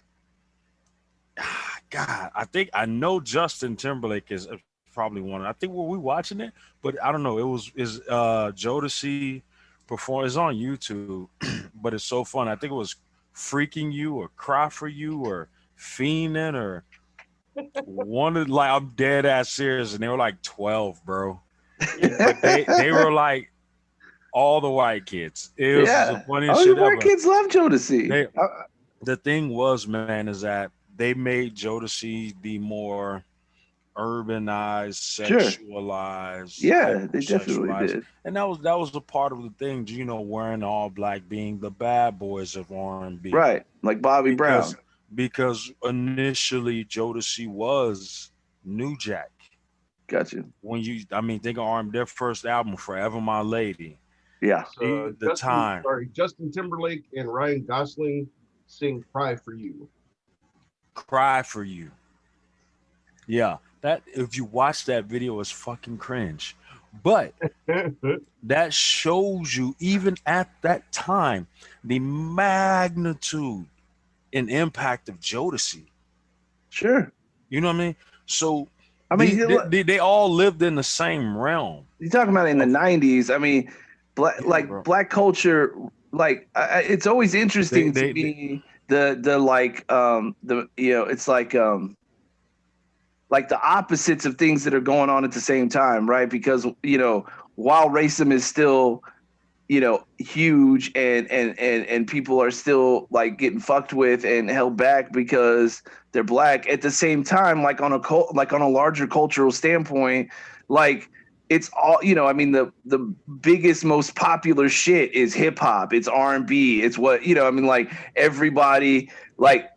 Speaker 3: God, I know Justin Timberlake is probably one. I think were we watching it, but I don't know. It was is Jodeci perform. It's on YouTube, but it's so fun. I think it was "Freaking You" or "Cry for You" or "Fiending" or one of like I'm dead ass serious, and they were like 12, bro. But they were like all the white kids. It was the
Speaker 1: Yeah.
Speaker 3: funniest
Speaker 1: Oh, the
Speaker 3: shit
Speaker 1: white
Speaker 3: ever.
Speaker 1: kids love Jodeci.
Speaker 3: They the thing was, man, is that they made Jodeci the more urbanized,
Speaker 1: Sure.
Speaker 3: sexualized,
Speaker 1: Yeah, they definitely
Speaker 3: hypersexualized,
Speaker 1: did.
Speaker 3: and that was a part of the thing. You know, wearing all black, being the bad boys of R&B,
Speaker 1: Right. Like Bobby
Speaker 3: because
Speaker 1: Brown.
Speaker 3: initially Jodeci was New Jack.
Speaker 1: Got you.
Speaker 3: When you, I mean, think of R&B, their first album, "Forever My Lady."
Speaker 1: Yeah.
Speaker 3: The time,
Speaker 2: Justin Timberlake and Ryan Gosling sing "Cry for You."
Speaker 3: "Cry for You." Yeah, that if you watch that video, it's fucking cringe. But that shows you, even at that time, the magnitude and impact of Jodeci.
Speaker 1: Sure.
Speaker 3: You know what I mean? So
Speaker 1: I mean,
Speaker 3: they all lived in the same realm.
Speaker 1: you're talking about in the
Speaker 3: Of,
Speaker 1: '90s. I mean,
Speaker 3: yeah,
Speaker 1: like
Speaker 3: bro.
Speaker 1: black culture. Like it's always
Speaker 3: They,
Speaker 1: interesting to
Speaker 3: they, they,
Speaker 1: me the like the it's like the opposites of things that are going on at the same time, right? Because while racism is still huge and people are still like getting fucked with and held back because they're black, at the same time, like on a larger cultural standpoint, like it's all I mean, the biggest most popular shit is hip hop, it's R&B, it's what I mean, like everybody, like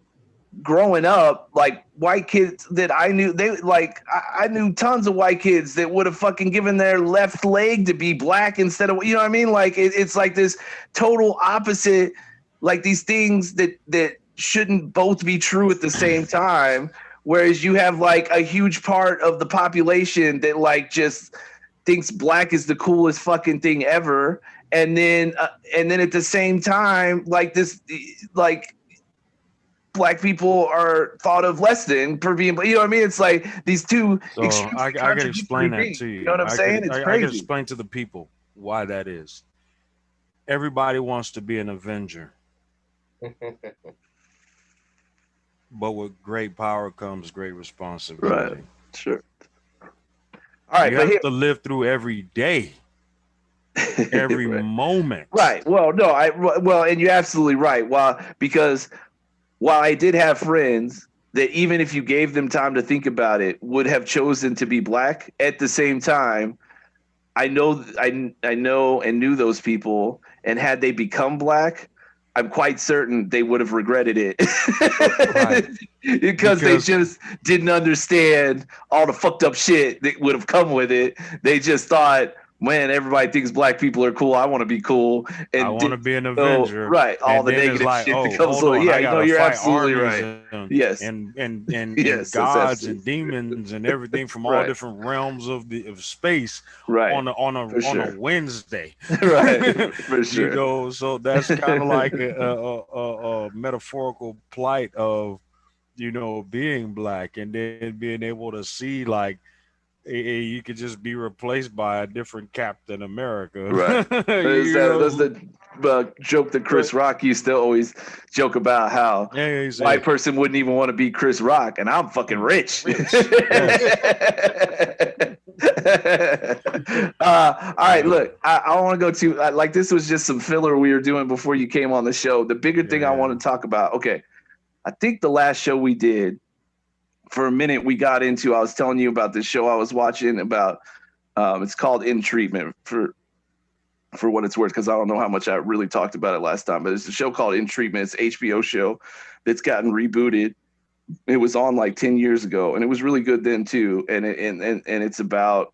Speaker 1: growing up, like white kids that I knew, they like I knew tons of white kids that would have fucking given their left leg to be black instead of what I mean. Like it's like this total opposite, like these things that shouldn't both be true at the same time. Whereas you have like a huge part of the population that like just thinks black is the coolest fucking thing ever, and then at the same time, like this, like black people are thought of less than for being, what I mean? It's like these two
Speaker 3: so
Speaker 1: extremely
Speaker 3: I could
Speaker 1: contradictory
Speaker 3: explain that
Speaker 1: things.
Speaker 3: to
Speaker 1: You know
Speaker 3: you.
Speaker 1: what I'm saying? It's
Speaker 3: I could
Speaker 1: crazy.
Speaker 3: explain to the people why that is. Everybody wants to be an Avenger, but with great power comes great
Speaker 1: Right.
Speaker 3: responsibility.
Speaker 1: Sure. All right,
Speaker 3: You
Speaker 1: but
Speaker 3: have
Speaker 1: here,
Speaker 3: to live through every day, every
Speaker 1: right.
Speaker 3: moment.
Speaker 1: Right. Well, no, and you're absolutely right. Because while I did have friends that even if you gave them time to think about it, would have chosen to be black, at the same time, I know and knew those people, and had they become black, I'm quite certain they would have regretted it
Speaker 3: Right.
Speaker 1: because they
Speaker 3: Because
Speaker 1: just didn't understand all the fucked up shit that would have come with it. They just thought, man, everybody thinks black people are cool. I want to be cool,
Speaker 3: I
Speaker 1: and
Speaker 3: want to
Speaker 1: didn't
Speaker 3: be an
Speaker 1: know,
Speaker 3: Avenger,
Speaker 1: right, all
Speaker 3: and
Speaker 1: the
Speaker 3: then it's
Speaker 1: negative
Speaker 3: like,
Speaker 1: shit that
Speaker 3: oh,
Speaker 1: comes
Speaker 3: hold
Speaker 1: with.
Speaker 3: on, I
Speaker 1: Yeah, no,
Speaker 3: gotta
Speaker 1: you're
Speaker 3: fight
Speaker 1: absolutely
Speaker 3: armies
Speaker 1: right. Yes,
Speaker 3: and
Speaker 1: yes, that's
Speaker 3: gods
Speaker 1: absolutely
Speaker 3: and demons and everything from all
Speaker 1: right,
Speaker 3: different realms of space
Speaker 1: right, for
Speaker 3: on a
Speaker 1: sure,
Speaker 3: Wednesday.
Speaker 1: right, for
Speaker 3: You
Speaker 1: sure.
Speaker 3: know, so that's kind of like a metaphorical plight of being black, and then being able to see like You could just be replaced by a different Captain America.
Speaker 1: Right. That's
Speaker 3: You know?
Speaker 1: the joke that Chris
Speaker 2: But-
Speaker 1: Rock used to always joke about, how
Speaker 3: Yeah, he
Speaker 1: white
Speaker 3: said,
Speaker 1: person wouldn't even want to be Chris Rock, and I'm fucking rich. All right, look, I want to go to like, this was just some filler we were doing before you came on the show. The bigger thing I want to talk about. Okay, I think the last show we did, for a minute, we got into. I was telling you about this show I was watching about. It's called In Treatment, for what it's worth, because I don't know how much I really talked about it last time, but it's a show called In Treatment. It's an HBO show that's gotten rebooted. It was on like 10 years ago, and it was really good then too. And it's about,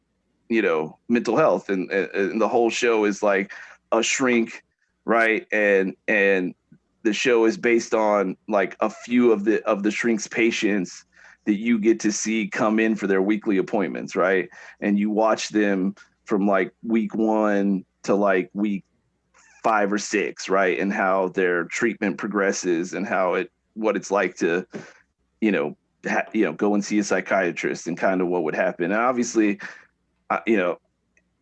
Speaker 1: mental health, and the whole show is like a shrink, right? And the show is based on like a few of the shrink's patients that you get to see come in for their weekly appointments, right? And you watch them from like week 1 to like week 5 or 6, right? And how their treatment progresses, and what it's like to, go and see a psychiatrist, and kind of what would happen. And obviously,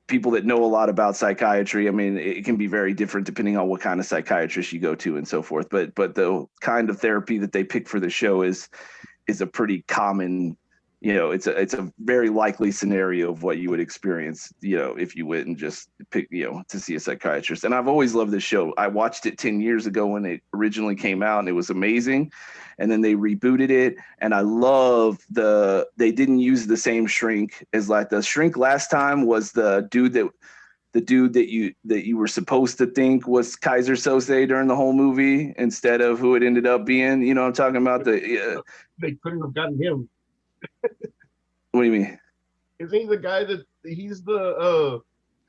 Speaker 1: people that know a lot about psychiatry, I mean, it can be very different depending on what kind of psychiatrist you go to and so forth. But the kind of therapy that they pick for the show is a pretty common, it's a very likely scenario of what you would experience, if you went and just pick, to see a psychiatrist. And I've always loved this show. I watched it 10 years ago when it originally came out, and it was amazing. And then they rebooted it, and I love they didn't use the same shrink as, like, the shrink last time was the dude that you were supposed to think was Kaiser Sose during the whole movie, instead of who it ended up being. You know what I'm talking about?
Speaker 2: They couldn't have gotten him.
Speaker 1: What do you mean?
Speaker 2: Is he the guy he's the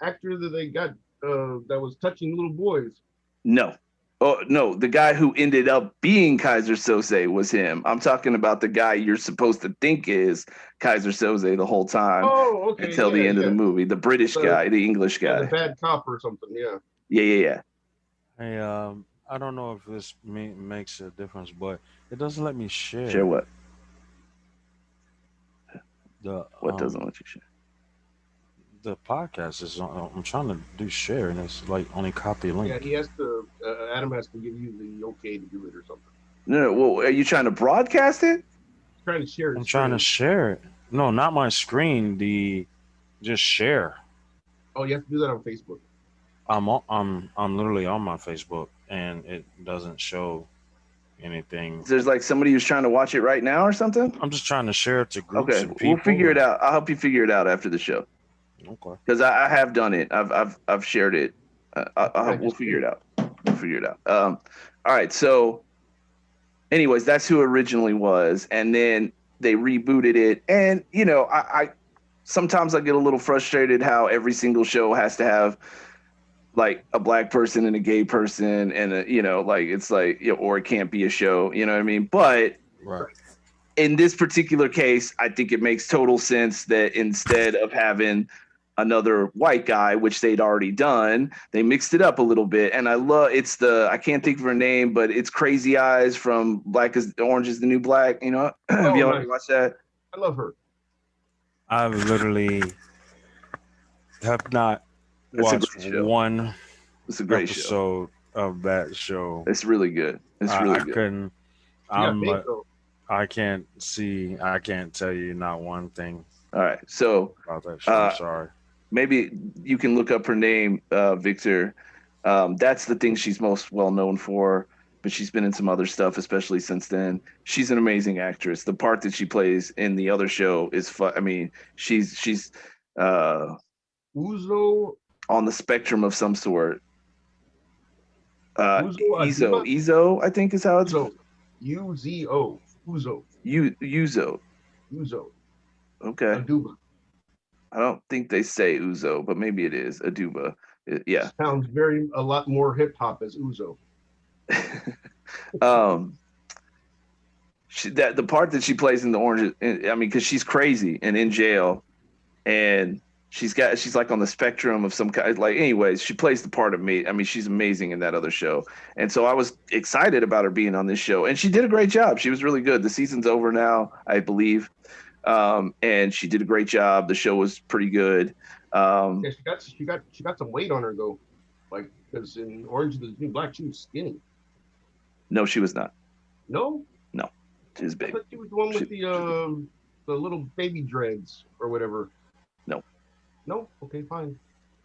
Speaker 2: actor that they got that was touching little boys?
Speaker 1: No. Oh, no, the guy who ended up being Kaiser Sose was him. I'm talking about the guy you're supposed to think is Kaiser Sose the whole time.
Speaker 2: Oh, okay.
Speaker 1: Until the end of the movie. The British guy, the English guy.
Speaker 2: The bad cop or something, yeah.
Speaker 1: Yeah.
Speaker 3: hey, I don't know if this makes a difference, but it doesn't let me share.
Speaker 1: Share what?
Speaker 3: What
Speaker 1: doesn't let you share?
Speaker 3: The podcast is on. I'm trying to do share, and it's like only copy link.
Speaker 2: Yeah, he has to. Adam has to give you the okay to do it or something.
Speaker 1: No. Well, are you trying to broadcast it?
Speaker 2: He's trying to share.
Speaker 3: I'm trying to share it. No, not my screen. Just share.
Speaker 2: Oh, you have to do that on Facebook.
Speaker 3: I'm literally on my Facebook, and it doesn't show anything.
Speaker 1: There's like somebody who's trying to watch it right now or something.
Speaker 3: I'm just trying to share it to groups
Speaker 1: Okay,
Speaker 3: of people.
Speaker 1: we'll figure it out. I'll help you figure it out after the show.
Speaker 3: Okay.
Speaker 1: Because I have done it. I've shared it. We'll figure it out. We'll figure it out. All right. So, anyways, that's who originally was, and then they rebooted it. And I sometimes I get a little frustrated how every single show has to have like a black person and a gay person, and like it's like, or it can't be a show. You know what I mean? But
Speaker 3: right.
Speaker 1: In this particular case, I think it makes total sense that instead of having another white guy, which they'd already done, they mixed it up a little bit. And I can't think of her name, but it's Crazy Eyes from Orange is the New Black. Have you already watched that?
Speaker 2: I love her.
Speaker 3: I've literally have not watched one
Speaker 1: It's a great
Speaker 3: episode of that show.
Speaker 1: It's really good. It's really good.
Speaker 3: Couldn't. I can't tell you not one thing.
Speaker 1: All right. So
Speaker 3: about that show. I'm sorry.
Speaker 1: Maybe you can look up her name, Victor. That's the thing she's most well known for, but she's been in some other stuff, especially since then. She's an amazing actress. The part that she plays in the other show is fun. I mean, she's
Speaker 2: Uzo
Speaker 1: on the spectrum of some sort.
Speaker 2: Uzo,
Speaker 1: Izo, I think is how it's.
Speaker 2: Uzo. Uzo.
Speaker 1: Okay.
Speaker 2: Aduba.
Speaker 1: I don't think they say Uzo, but maybe it is Aduba. Yeah.
Speaker 2: Sounds a lot more hip hop as Uzo.
Speaker 1: The part that she plays in the Orange, I mean, because she's crazy and in jail, and she's like on the spectrum of some kind. Like, anyways, she plays the part of me. I mean, she's amazing in that other show, and so I was excited about her being on this show, and she did a great job. She was really good. The season's over now, I believe. And she did a great job. The show was pretty good.
Speaker 2: Yeah, she got some weight on her though, like because in Orange is the New Black she was skinny.
Speaker 1: No, she was not.
Speaker 2: No,
Speaker 1: No, she was
Speaker 2: I
Speaker 1: big.
Speaker 2: thought she was the one with the little baby dreads or whatever.
Speaker 1: No.
Speaker 2: No, okay, fine.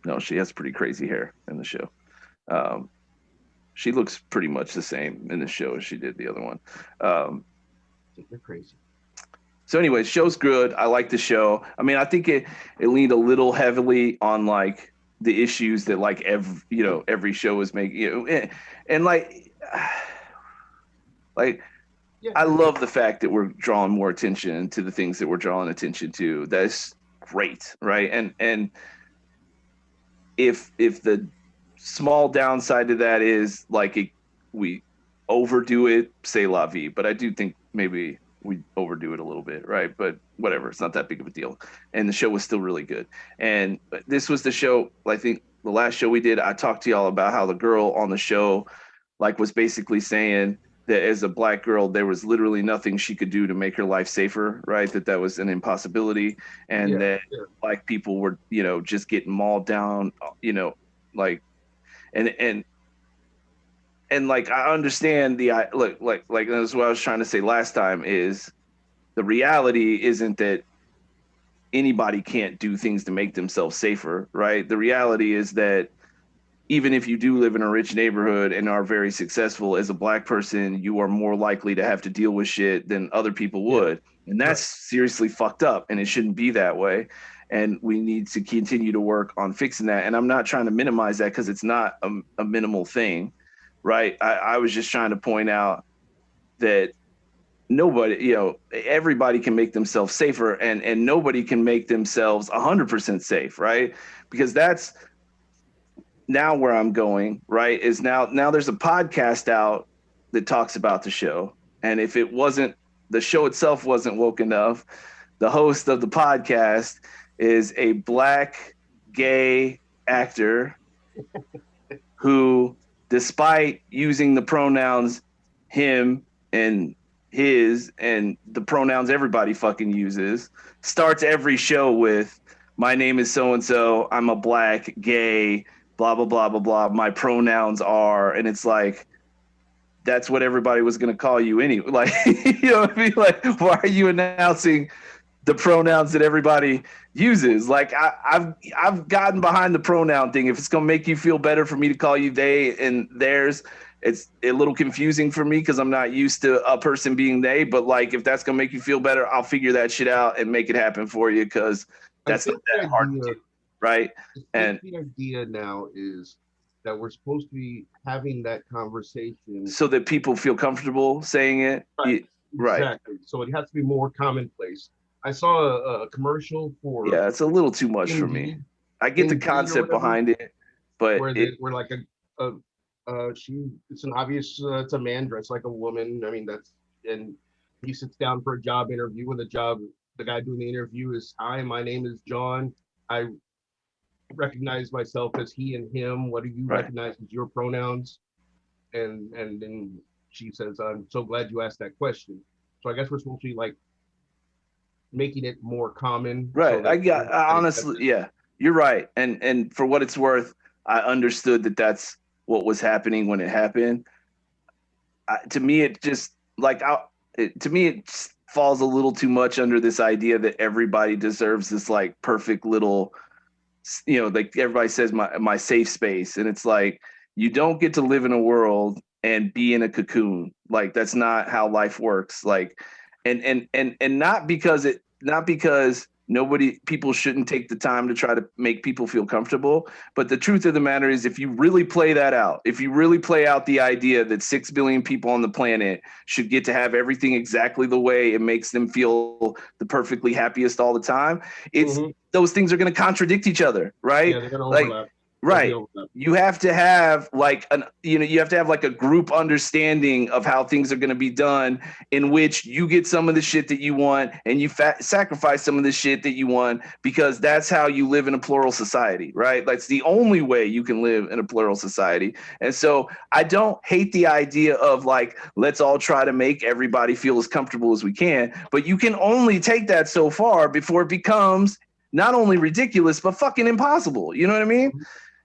Speaker 1: No, she has pretty crazy hair in the show. She looks pretty much the same in the show as she did the other one.
Speaker 2: You're crazy.
Speaker 1: So anyway, show's good. I like the show. I mean, I think it leaned a little heavily on like the issues that like every show is making, and like
Speaker 2: Yeah,
Speaker 1: I love the fact that we're drawing more attention to the things that we're drawing attention to. That's great, right? And if the small downside to that is like we overdo it, say la vie. But I do think maybe we overdo it a little bit, right? But whatever, it's not that big of a deal. And the show was still really good. And this was the show, I think the last show we did, I talked to y'all about how the girl on the show like was basically saying that as a black girl, there was literally nothing she could do to make her life safer, right? That was an impossibility. And that black people were, just getting mauled down, like, and like I understand look like that's what I was trying to say last time is the reality isn't that anybody can't do things to make themselves safer, right? The reality is that even if you do live in a rich neighborhood and are very successful as a black person, you are more likely to have to deal with shit than other people would. And that's seriously fucked up, and it shouldn't be that way. And we need to continue to work on fixing that. And I'm not trying to minimize that because it's not a minimal thing, right? I was just trying to point out that nobody, everybody can make themselves safer, and nobody can make themselves 100% safe, right? Because that's now where I'm going, right, is now there's a podcast out that talks about the show. And if the show itself wasn't woke enough, the host of the podcast is a black gay actor who, despite using the pronouns him and his and the pronouns everybody fucking uses, starts every show with, my name is so-and-so, I'm a black gay, blah, blah, blah, blah, blah, my pronouns are, and it's like, that's what everybody was going to call you anyway. Like, you know what I mean? Like, why are you announcing the pronouns that everybody uses? Like, I've gotten behind the pronoun thing. If it's going to make you feel better for me to call you they and theirs, it's a little confusing for me because I'm not used to a person being they. But like, if that's going to make you feel better, I'll figure that shit out and make it happen for you, because that's not that hard to do, right? And
Speaker 2: the idea now is that we're supposed to be having that conversation
Speaker 1: so that people feel comfortable saying it. Right.
Speaker 2: Exactly. So it has to be more commonplace. I saw a commercial for.
Speaker 1: Yeah, it's a little too much for me. I get the concept behind it, but
Speaker 2: we're like it's an obvious, it's a man dressed like a woman. I mean, and he sits down for a job interview, and the guy doing the interview is, hi, my name is John. I recognize myself as he and him. What do you recognize as your pronouns? And then she says, I'm so glad you asked that question. So I guess we're supposed to be like making it more common.
Speaker 1: Right. So honestly, yeah, you're right. And for what it's worth, I understood that that's what was happening when it happened. To me, it just it falls a little too much under this idea that everybody deserves this like perfect little, like everybody says my safe space. And it's like, you don't get to live in a world and be in a cocoon. Like, that's not how life works. Like, and not because people shouldn't take the time to try to make people feel comfortable. But the truth of the matter is, if you really play that out, if you really play out the idea that 6 billion people on the planet should get to have everything exactly the way it makes them feel the perfectly happiest all the time, those things are going to contradict each other, right?
Speaker 2: Yeah, they're going to overlap.
Speaker 1: Right. You have to have like you have to have like a group understanding of how things are going to be done, in which you get some of the shit that you want and you sacrifice some of the shit that you want, because that's how you live in a plural society, right? That's the only way you can live in a plural society. And so I don't hate the idea of like, let's all try to make everybody feel as comfortable as we can, but you can only take that so far before it becomes not only ridiculous, but fucking impossible. You know what I mean?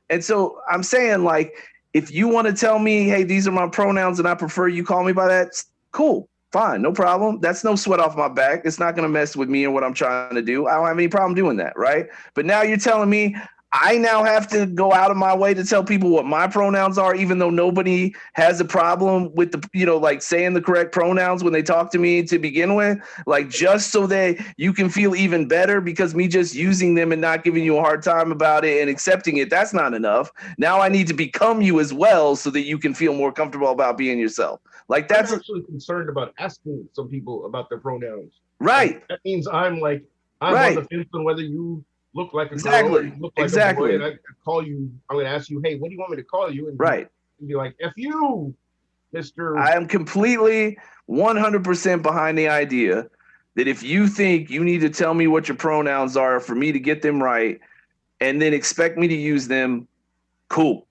Speaker 1: And so I'm saying, like, if you want to tell me, hey, these are my pronouns and I prefer you call me by that, cool, fine, no problem. That's no sweat off my back. It's not going to mess with me and what I'm trying to do. I don't have any problem doing that, right? But now you're telling me I now have to go out of my way to tell people what my pronouns are, even though nobody has a problem with the, like saying the correct pronouns when they talk to me to begin with, like just so that you can feel even better, because me just using them and not giving you a hard time about it and accepting it, that's not enough. Now I need to become you as well so that you can feel more comfortable about being yourself. Like that's
Speaker 2: I'm actually concerned about asking some people about their pronouns.
Speaker 1: Right.
Speaker 2: And that means I'm
Speaker 1: right.
Speaker 2: on the fence on whether you look like a girl or you look like a boy, and I call you, I'm going to ask you, hey, what do you want me to call you? And
Speaker 1: right.
Speaker 2: Be like, F you, Mr.
Speaker 1: I am completely 100% behind the idea that if you think you need to tell me what your pronouns are for me to get them right and then expect me to use them, cool.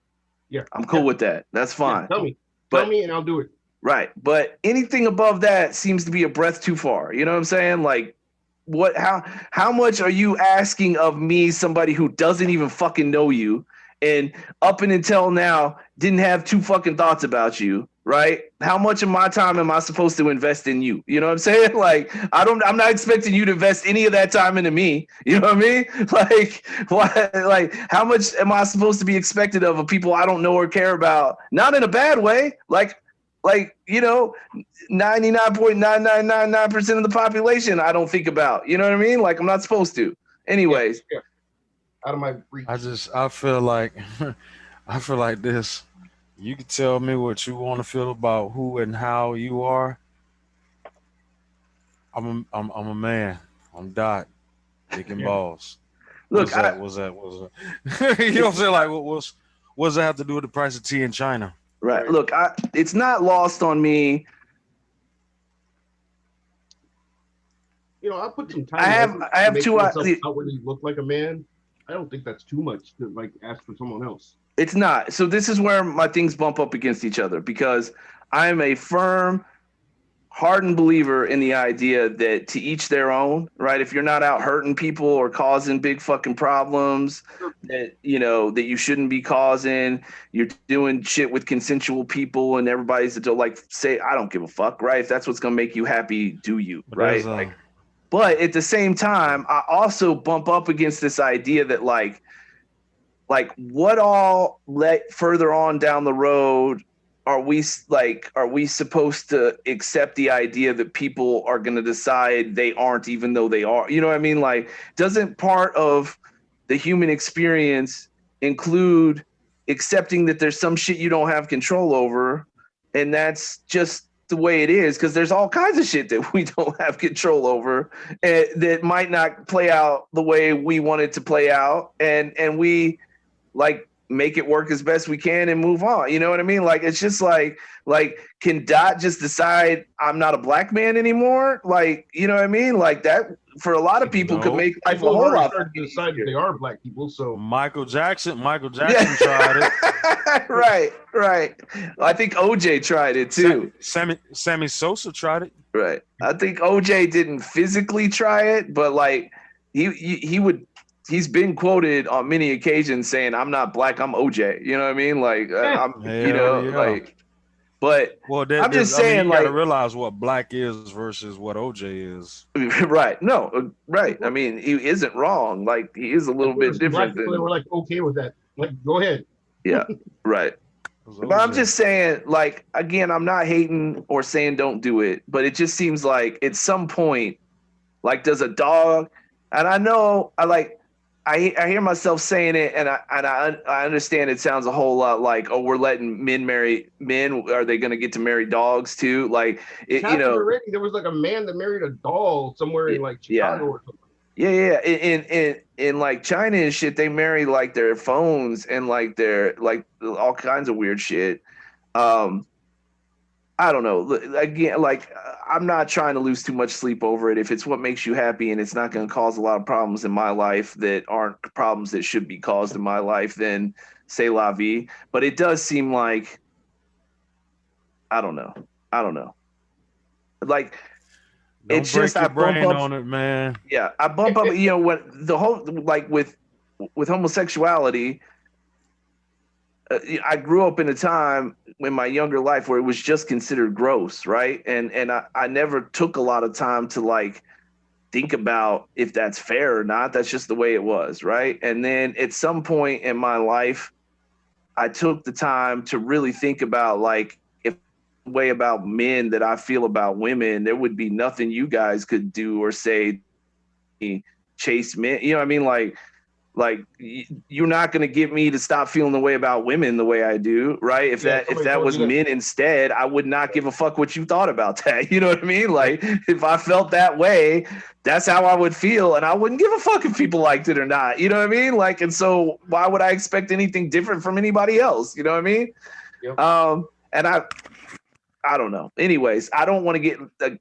Speaker 2: Yeah.
Speaker 1: I'm cool with that. That's fine.
Speaker 2: Yeah, tell me and I'll do it.
Speaker 1: Right. But anything above that seems to be a breath too far. You know what I'm saying? Like, how much are you asking of me, somebody who doesn't even fucking know you, and up and until now didn't have two fucking thoughts about you, right? How much of my time am I supposed to invest in you? You know what I'm saying? Like, I'm not expecting you to invest any of that time into me. You know what I mean? Like, what? Like, how much am I supposed to be expected of people I don't know or care about? Not in a bad way. Like 99.9999% of the population I don't think about. You know what I mean? Like, I'm not supposed to. Anyways.
Speaker 2: Yeah. Out of my reach.
Speaker 3: I feel like this. You can tell me what you want to feel about who and how you are. I'm a man. I'm Dot. Dick and balls.
Speaker 1: Look,
Speaker 3: what's that? You know what I'm saying? Like, what's that have to do with the price of tea in China?
Speaker 1: Right. Look, it's not lost on me.
Speaker 2: I put some time.
Speaker 1: I have two.
Speaker 2: Outwardly look like a man. I don't think that's too much to like ask for someone else.
Speaker 1: It's not. So this is where my things bump up against each other, because I'm a firm, hardened believer in the idea that to each their own, right? If you're not out hurting people or causing big fucking problems that you shouldn't be causing, you're doing shit with consensual people and everybody's to like say, I don't give a fuck, right? If that's what's gonna make you happy, do you, right? But at the same time, I also bump up against this idea that like what all further on down the road are we supposed to accept the idea that people are going to decide they aren't, even though they are? You know what I mean? Like, doesn't part of the human experience include accepting that there's some shit you don't have control over, and that's just the way it is? Because there's all kinds of shit that we don't have control over, and that might not play out the way we want it to play out, and we like make it work as best we can and move on. You know what I mean? Like, it's just like can Dot just decide I'm not a black man anymore? Like, you know what I mean? Like, that for a lot of people could make life a whole lot
Speaker 2: to decide that they are black people. So
Speaker 3: Michael Jackson tried it.
Speaker 1: Right. I think OJ tried it too.
Speaker 3: Sammy Sosa tried it.
Speaker 1: Right. I think OJ didn't physically try it, but like he's been quoted on many occasions saying, I'm not black, I'm OJ. You know what I mean? Like, like, but I'm just saying,
Speaker 3: you gotta realize what black is versus what OJ is.
Speaker 1: Right. No, right. I mean, he isn't wrong. Like, he is a little bit different.
Speaker 2: They were like, okay with that. Like, go ahead.
Speaker 1: Yeah, right. But I'm just saying, like, again, I'm not hating or saying don't do it, but it just seems like at some point, like, does a dog, and I know I hear myself saying it, and I understand it sounds a whole lot like, oh, we're letting men marry men. Are they going to get to marry dogs too? Like,
Speaker 2: already, there was like a man that married a doll somewhere in like Chicago or something.
Speaker 1: Yeah. In like China and shit, they marry like their phones and like their like all kinds of weird shit. Um, I don't know. Again, like I'm not trying to lose too much sleep over it. If it's what makes you happy and it's not going to cause a lot of problems in my life that aren't problems that should be caused in my life, then say la vie. But it does seem like I don't know. I don't know. Like
Speaker 3: Don't
Speaker 1: it's just
Speaker 3: break
Speaker 1: I
Speaker 3: your
Speaker 1: bump
Speaker 3: brain
Speaker 1: up.
Speaker 3: on it, man.
Speaker 1: Yeah, I bump up. You know, when the whole like with homosexuality, I grew up in a time in my younger life where it was just considered gross, right? And I never took a lot of time to like think about if that's fair or not. That's just the way it was, right? And then at some point in my life, I took the time to really think about like if the way about men that I feel about women, there would be nothing you guys could do or say chase men. You know what I mean? Like you're not going to get me to stop feeling the way about women the way I do, right? If
Speaker 2: Yeah,
Speaker 1: if
Speaker 2: somebody
Speaker 1: that
Speaker 2: told
Speaker 1: was
Speaker 2: you that.
Speaker 1: men instead, I would not give a fuck what you thought about that. You know what I mean? Like if I felt that way, that's how I would feel, and I wouldn't give a fuck if people liked it or not. You know what I mean? Like, and so why would I expect anything different from anybody else? You know what I mean?
Speaker 2: Yep.
Speaker 1: And I don't know. Anyways, I don't want to get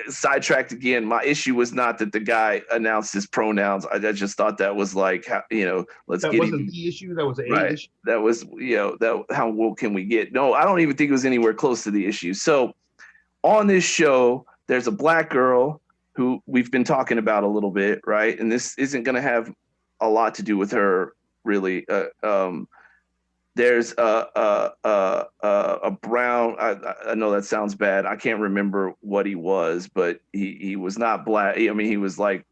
Speaker 1: sidetracked again. My issue was not that the guy announced his pronouns. I just thought that was like, let's
Speaker 2: That
Speaker 1: get
Speaker 2: wasn't
Speaker 1: him
Speaker 2: the issue. That was a
Speaker 1: right.
Speaker 2: issue.
Speaker 1: That was, that how woke can we get? No, I don't even think it was anywhere close to the issue. So on this show, there's a black girl who we've been talking about a little bit, right? And this isn't going to have a lot to do with her, really. There's a brown. I know that sounds bad. I can't remember what he was, but he was not black. I mean, he was like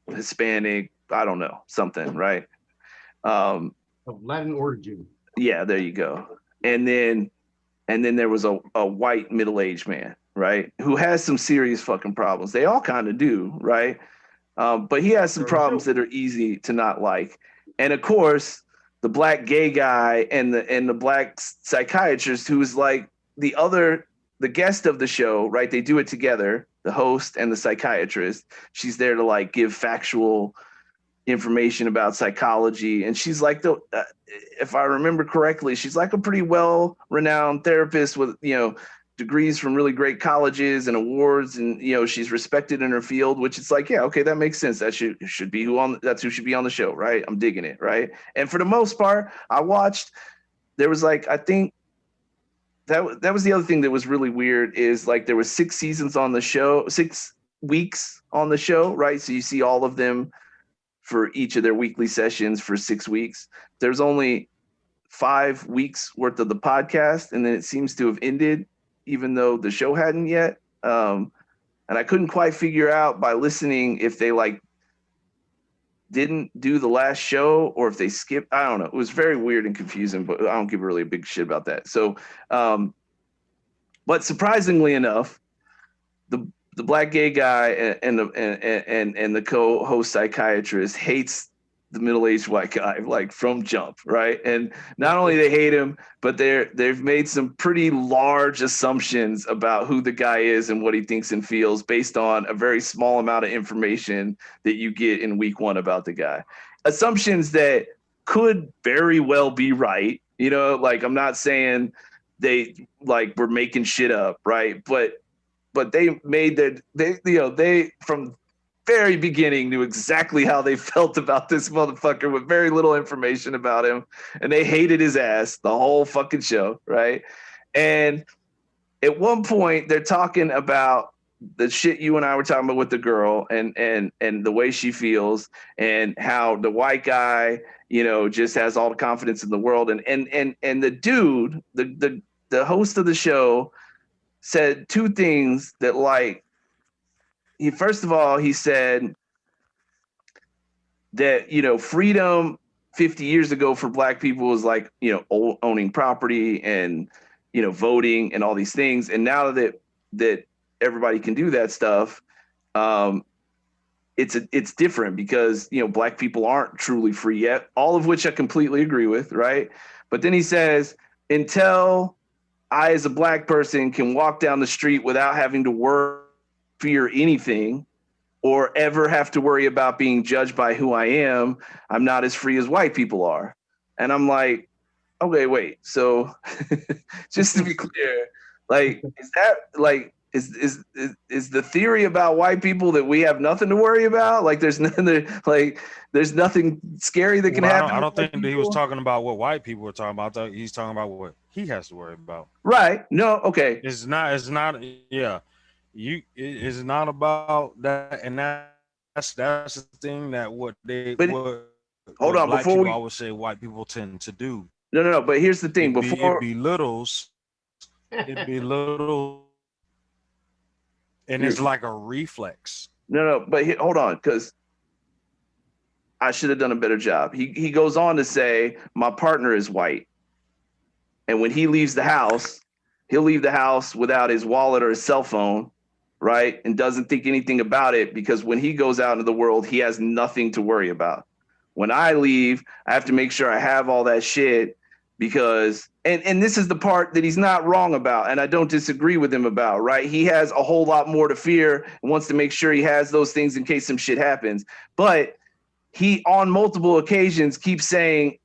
Speaker 1: Hispanic. I don't know, something, right? Um,
Speaker 2: Of Latin origin.
Speaker 1: yeah, there you go. And then there was a white middle aged man, right, who has some serious fucking problems. They all kind of do, right? But he has some problems that are easy to not like. And of course, the black gay guy and the black psychiatrist who is like the guest of the show, right? They do it together, the host and the psychiatrist. She's there to like give factual information about psychology, and she's like if I remember correctly, she's like a pretty well renowned therapist with degrees from really great colleges and awards, and she's respected in her field, which it's like, yeah, okay, that makes sense. That should be that's who should be on the show, right? I'm digging it, right? And for the most part, I watched. There was like, I think that was the other thing that was really weird is like there was 6 seasons on the show, 6 weeks on the show, right? So you see all of them for each of their weekly sessions for 6 weeks. There's only 5 weeks worth of the podcast, and then it seems to have ended, even though the show hadn't yet. And I couldn't quite figure out by listening if they like didn't do the last show or if they skipped. I don't know. It was very weird and confusing, but I don't give really a big shit about that. So, but surprisingly enough, the black gay guy and the co-host psychiatrist hates the middle-aged white guy like from jump, right? And not only they hate him, but they've made some pretty large assumptions about who the guy is and what he thinks and feels based on a very small amount of information that you get in week 1 about the guy. Assumptions that could very well be right. Like I'm not saying they like were making shit up, right? But they made that they from very beginning knew exactly how they felt about this motherfucker with very little information about him, and they hated his ass the whole fucking show, right? And at one point they're talking about the shit you and I were talking about with the girl and the way she feels and how the white guy just has all the confidence in the world, and the dude, the host of the show, said 2 things that like first of all, he said that, freedom 50 years ago for black people was like, owning property and, voting and all these things. And now that everybody can do that stuff, it's different because, black people aren't truly free yet, all of which I completely agree with. Right. But then he says, until I, as a black person, can walk down the street without having to fear anything, or ever have to worry about being judged by who I am. I'm not as free as white people are. And I'm like, okay, wait. So just to be clear, like, is that like, is the theory about white people that we have nothing to worry about? Like there's nothing like there's nothing scary that can happen.
Speaker 3: I don't think that he was talking about what white people were talking about. He's talking about what he has to worry about.
Speaker 1: Right. No, okay.
Speaker 3: It's not yeah. It's not about that, and that's the thing that what
Speaker 1: hold on,
Speaker 3: black
Speaker 1: before
Speaker 3: people
Speaker 1: we
Speaker 3: always say white people tend to do.
Speaker 1: no, but here's the thing.
Speaker 3: It belittles, and it's like a reflex.
Speaker 1: No, but hold on, because I should have done a better job. He goes on to say, my partner is white. And when he leaves the house, he'll leave the house without his wallet or his cell phone, right? And doesn't think anything about it because when he goes out into the world, he has nothing to worry about. When I leave, I have to make sure I have all that shit because, and this is the part that he's not wrong about, and I don't disagree with him about, right? He has a whole lot more to fear and wants to make sure he has those things in case some shit happens. But he, on multiple occasions, keeps saying,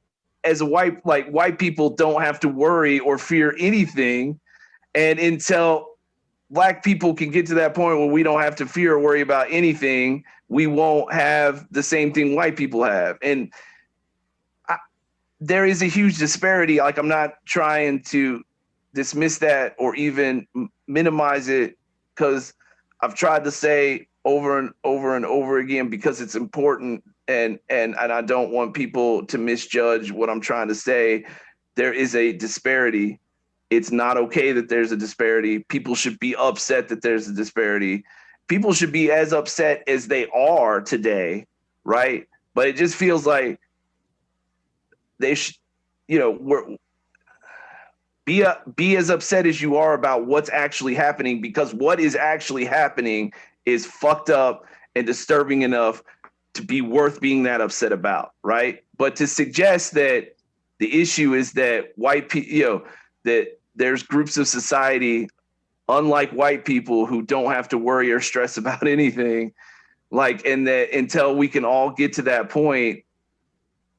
Speaker 1: as a white people don't have to worry or fear anything. And until black people can get to that point where we don't have to fear or worry about anything, we won't have the same thing white people have. And there is a huge disparity. Like, I'm not trying to dismiss that or even minimize it, because I've tried to say over and over and over again, because it's important, and I don't want people to misjudge what I'm trying to say. There is a disparity. It's not okay that there's a disparity. People should be upset that there's a disparity. People should be as upset as they are today, right? But it just feels like they should, be as upset as you are about what's actually happening, because what is actually happening is fucked up and disturbing enough to be worth being that upset about, right? But to suggest that the issue is that white people, that there's groups of society, unlike white people, who don't have to worry or stress about anything, like, and that until we can all get to that point,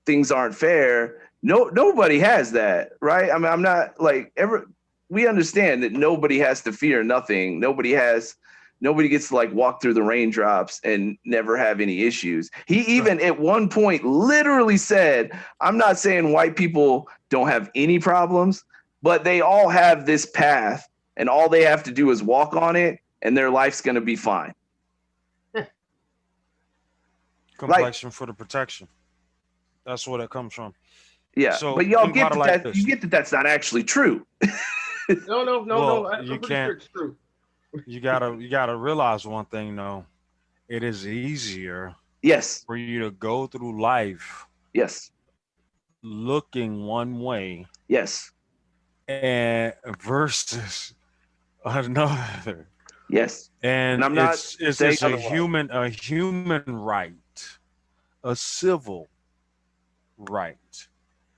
Speaker 1: things aren't fair. Nobody has that, right? I mean, I'm not like we understand that nobody has to fear nothing. Nobody gets to like walk through the raindrops and never have any issues. He even at one point literally said, I'm not saying white people don't have any problems, but they all have this path and all they have to do is walk on it and their life's going to be fine.
Speaker 3: Complexion for the protection. That's where that comes from.
Speaker 1: Yeah,
Speaker 3: so
Speaker 1: but y'all get that. You get that that's not actually true.
Speaker 2: No.
Speaker 3: You can't. It's true. You gotta realize one thing though. It is easier.
Speaker 1: Yes.
Speaker 3: For you to go through life.
Speaker 1: Yes.
Speaker 3: Looking one way.
Speaker 1: Yes.
Speaker 3: And versus another.
Speaker 1: Yes.
Speaker 3: And
Speaker 1: I'm not
Speaker 3: it's a human right, a civil right.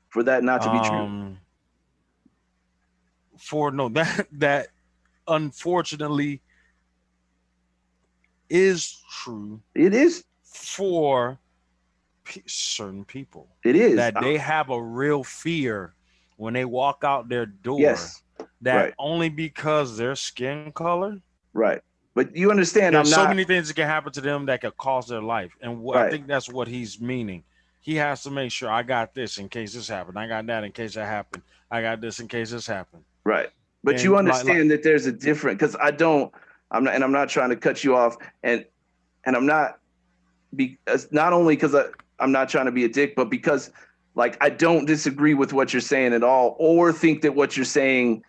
Speaker 1: For that not to be true.
Speaker 3: That unfortunately is true.
Speaker 1: It is
Speaker 3: for certain people.
Speaker 1: It is
Speaker 3: that they have a real fear when they walk out their door.
Speaker 1: Yes.
Speaker 3: That
Speaker 1: right.
Speaker 3: Only because their skin color.
Speaker 1: Right. But you understand,
Speaker 3: there's so many things that can happen to them that could cause their life, and
Speaker 1: right.
Speaker 3: I think that's what he's meaning. He has to make sure I got this in case this happened. I got that in case that happened. I got this in case this happened.
Speaker 1: Right. But and you understand that there's a different, because I'm not trying to cut you off, and I'm not only because I'm not trying to be a dick, but because like I don't disagree with what you're saying at all, or think that what you're saying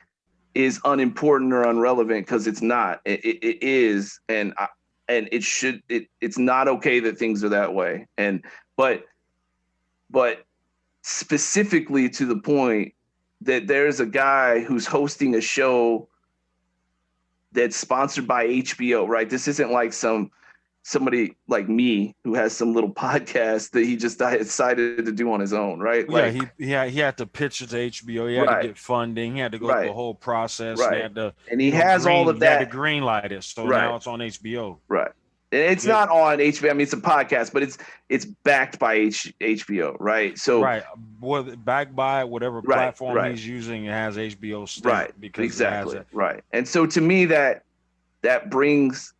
Speaker 1: is unimportant or irrelevant, because it's not. It is, and it should. It's not okay that things are that way, but specifically to the point that there's a guy who's hosting a show that's sponsored by HBO, right? This isn't like somebody like me who has some little podcast that he just decided to do on his own, right?
Speaker 3: Yeah, he had to pitch it to HBO. He had to get funding. He had to go through the whole process.
Speaker 1: Right.
Speaker 3: And he
Speaker 1: has all of that.
Speaker 3: He had to green light it, so now it's on HBO.
Speaker 1: Right. It's not on HBO. I mean, it's a podcast, but it's backed by HBO, right? So
Speaker 3: Right. Well, backed by whatever
Speaker 1: right,
Speaker 3: platform
Speaker 1: right,
Speaker 3: he's using, it has HBO stamp
Speaker 1: right,
Speaker 3: because it has
Speaker 1: exactly,
Speaker 3: it.
Speaker 1: right. And so to me, that brings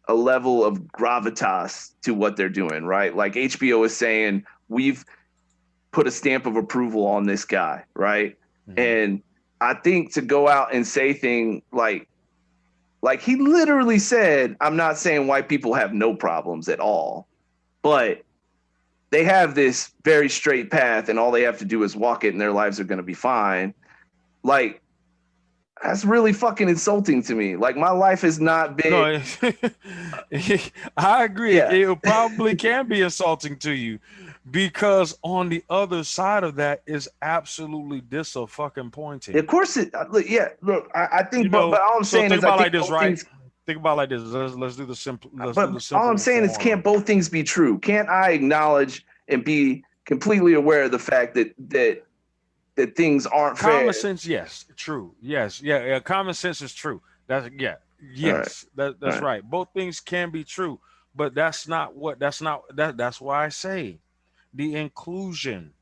Speaker 1: a level of gravitas to what they're doing, right? Like HBO is saying, we've put a stamp of approval on this guy, right?
Speaker 3: Mhm.
Speaker 1: And I think to go out and say things like he literally said, I'm not saying white people have no problems at all, but they have this very straight path and all they have to do is walk it and their lives are going to be fine. Like, that's really fucking insulting to me. Like, my life has not been,
Speaker 3: No, I agree.
Speaker 1: yeah.
Speaker 3: It probably can be insulting to you because on the other side of that is absolutely disappointing.
Speaker 1: Of course, yeah. Look, I
Speaker 3: You
Speaker 1: think, but
Speaker 3: know,
Speaker 1: all I'm
Speaker 3: so
Speaker 1: saying
Speaker 3: think
Speaker 1: is, I
Speaker 3: about it
Speaker 1: think
Speaker 3: like this,
Speaker 1: both
Speaker 3: right?
Speaker 1: things.
Speaker 3: Think about it like this. Let's do the simple. Let's do the
Speaker 1: But all I'm
Speaker 3: simple
Speaker 1: saying is,
Speaker 3: form.
Speaker 1: can't both things be true? Can't I acknowledge and be completely aware of the fact that things aren't
Speaker 3: Common
Speaker 1: fair?
Speaker 3: sense, yes, true, yes, yeah. Common sense is true. That's yeah,
Speaker 1: All right,
Speaker 3: yes,
Speaker 1: all
Speaker 3: that's
Speaker 1: right.
Speaker 3: right. Both things can be true, but that's not what. That's not that. That's why I say the inclusion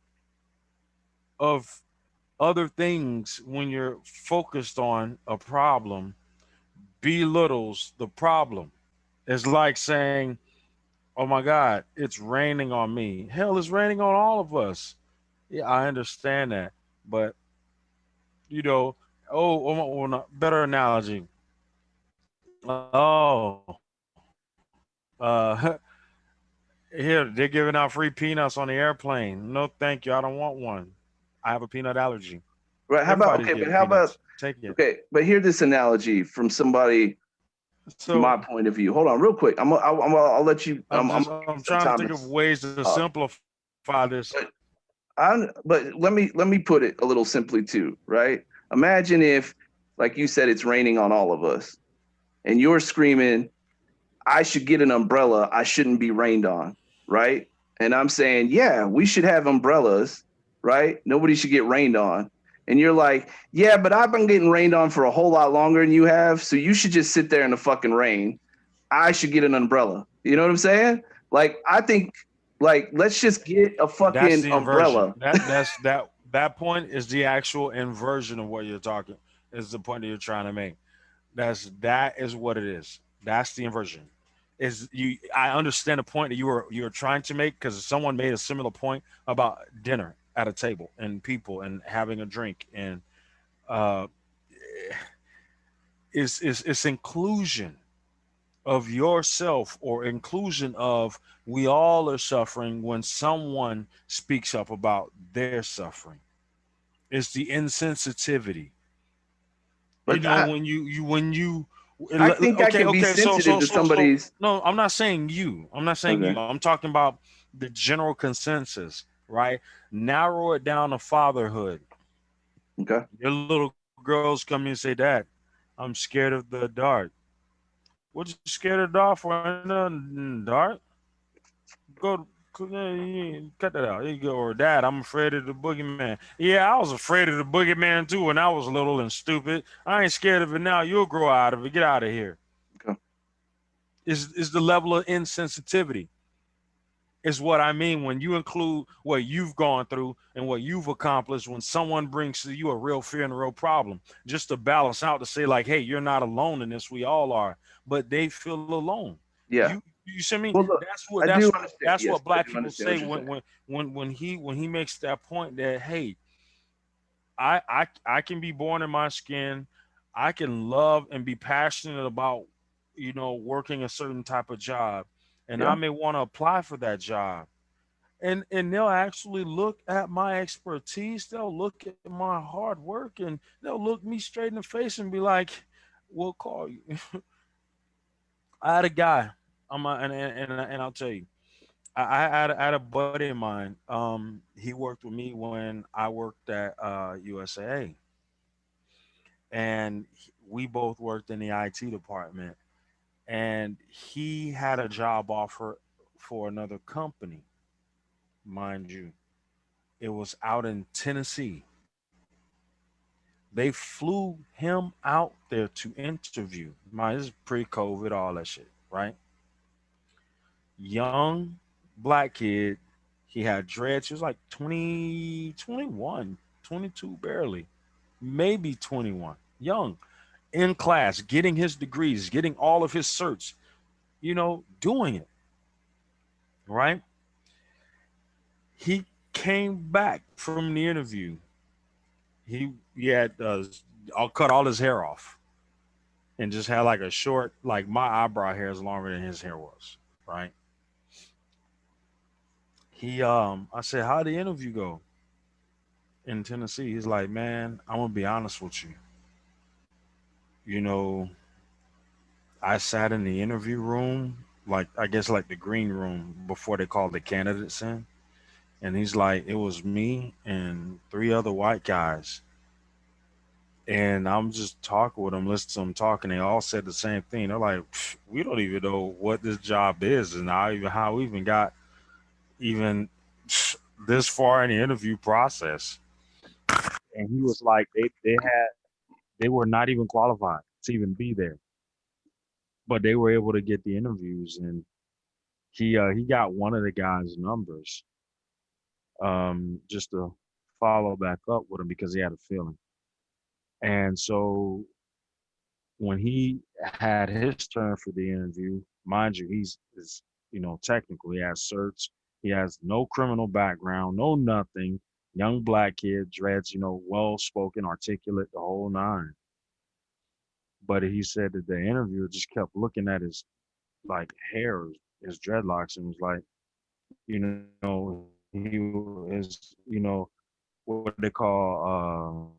Speaker 3: of other things when you're focused on a problem belittles the problem. It's like saying, "Oh my God, it's raining on me." Hell, it's raining on all of us. Yeah, I understand that, but you know, better analogy. Oh, here they're giving out free peanuts on the airplane. No, thank you. I don't want one. I have a peanut allergy.
Speaker 1: Right? How about
Speaker 3: Everybody's
Speaker 1: okay? But
Speaker 3: getting
Speaker 1: how about
Speaker 3: peanuts. Take it.
Speaker 1: okay? But hear this analogy from somebody from
Speaker 3: So
Speaker 1: my point of view. Hold on, real quick. I'll let you. I'm gonna give
Speaker 3: I'm
Speaker 1: you some
Speaker 3: trying to
Speaker 1: time
Speaker 3: think
Speaker 1: to
Speaker 3: of ways to
Speaker 1: talk.
Speaker 3: simplify this.
Speaker 1: But but let me put it a little simply too. Right? Imagine if, like you said, it's raining on all of us, and you're screaming, I should get an umbrella. I shouldn't be rained on, right? And I'm saying, yeah, we should have umbrellas, right? Nobody should get rained on. And you're like, yeah, but I've been getting rained on for a whole lot longer than you have. So you should just sit there in the fucking rain. I should get an umbrella. You know what I'm saying? Like, I think, like, let's just get a
Speaker 3: That's
Speaker 1: fucking
Speaker 3: the inversion.
Speaker 1: umbrella.
Speaker 3: That point is the actual inversion of what you're talking. Is the point that you're trying to make. That is what it is. That's the inversion. Is you? I understand the point that you were trying to make because someone made a similar point about dinner at a table and people and having a drink and uh, is inclusion of yourself or inclusion of we all are suffering when someone speaks up about their suffering. It's the insensitivity. You
Speaker 1: But
Speaker 3: know when you
Speaker 1: I think I
Speaker 3: okay
Speaker 1: can be
Speaker 3: okay so
Speaker 1: sensitive
Speaker 3: so
Speaker 1: to
Speaker 3: so so
Speaker 1: somebody's.
Speaker 3: no, I'm not saying you. I'm not saying
Speaker 1: Okay.
Speaker 3: you. I'm talking about the general consensus, right? Narrow it down to fatherhood.
Speaker 1: Okay.
Speaker 3: Your little girls come in and say, Dad, I'm scared of the dark. What you scared of the dark for? Ain't nothing dark. Go cut that out. There you go. Or Dad, I'm afraid of the boogeyman. Yeah, I was afraid of the boogeyman too when I was little and stupid. I ain't scared of it now. You'll grow out of it. Get out of here.
Speaker 1: Okay.
Speaker 3: Is the level of insensitivity. Is what I mean when you include what you've gone through and what you've accomplished when someone brings to you a real fear and a real problem, just to balance out to say, like, hey, you're not alone in this. We all are, but they feel alone.
Speaker 1: Yeah.
Speaker 3: You see me?
Speaker 1: Well, look,
Speaker 3: That's what
Speaker 1: I do understand.
Speaker 3: that's
Speaker 1: Yes,
Speaker 3: what
Speaker 1: I
Speaker 3: black
Speaker 1: do
Speaker 3: people
Speaker 1: understand
Speaker 3: say
Speaker 1: what you're saying.
Speaker 3: when he makes that point that hey, I can be born in my skin. I can love and be passionate about, working a certain type of job. And I
Speaker 1: Yeah.
Speaker 3: may want to apply for that job. And they'll actually look at my expertise. They'll look at my hard work and they'll look me straight in the face and be like, we'll call you. I had a guy, and I'll tell you, I had a buddy of mine. He worked with me when I worked at USAA, and we both worked in the IT department. And he had a job offer for another company, mind you. It was out in Tennessee. They flew him out there to interview. Mind, this is pre-COVID, all that shit, right? young black kid. He had dreads. He was like 20, 21, 22 barely, maybe 21. Young, in class, getting his degrees, getting all of his certs, doing it, right? He came back from the interview. He had I'll cut all his hair off and just had like a short, like my eyebrow hair is longer than his hair was, right? I said, how'd the interview go in Tennessee? He's like, man, I'm gonna be honest with you. You know, I sat in the interview room, like I guess like the green room before they called the candidates in. And he's like, it was me and three other white guys. And I'm just talking with them, listening to them talking. They all said the same thing. They're like, we don't even know what this job is, and how we even got even this far in the interview process. And he was like, they were not even qualified to even be there, but they were able to get the interviews. And he got one of the guys' numbers, just to follow back up with him because he had a feeling. And so when he had his turn for the interview, mind you, is technical. He has certs. He has no criminal background, no nothing. Young black kid, dreads, well spoken, articulate, the whole nine. But he said that the interviewer just kept looking at his like hair, his dreadlocks, and was like, he is, what they call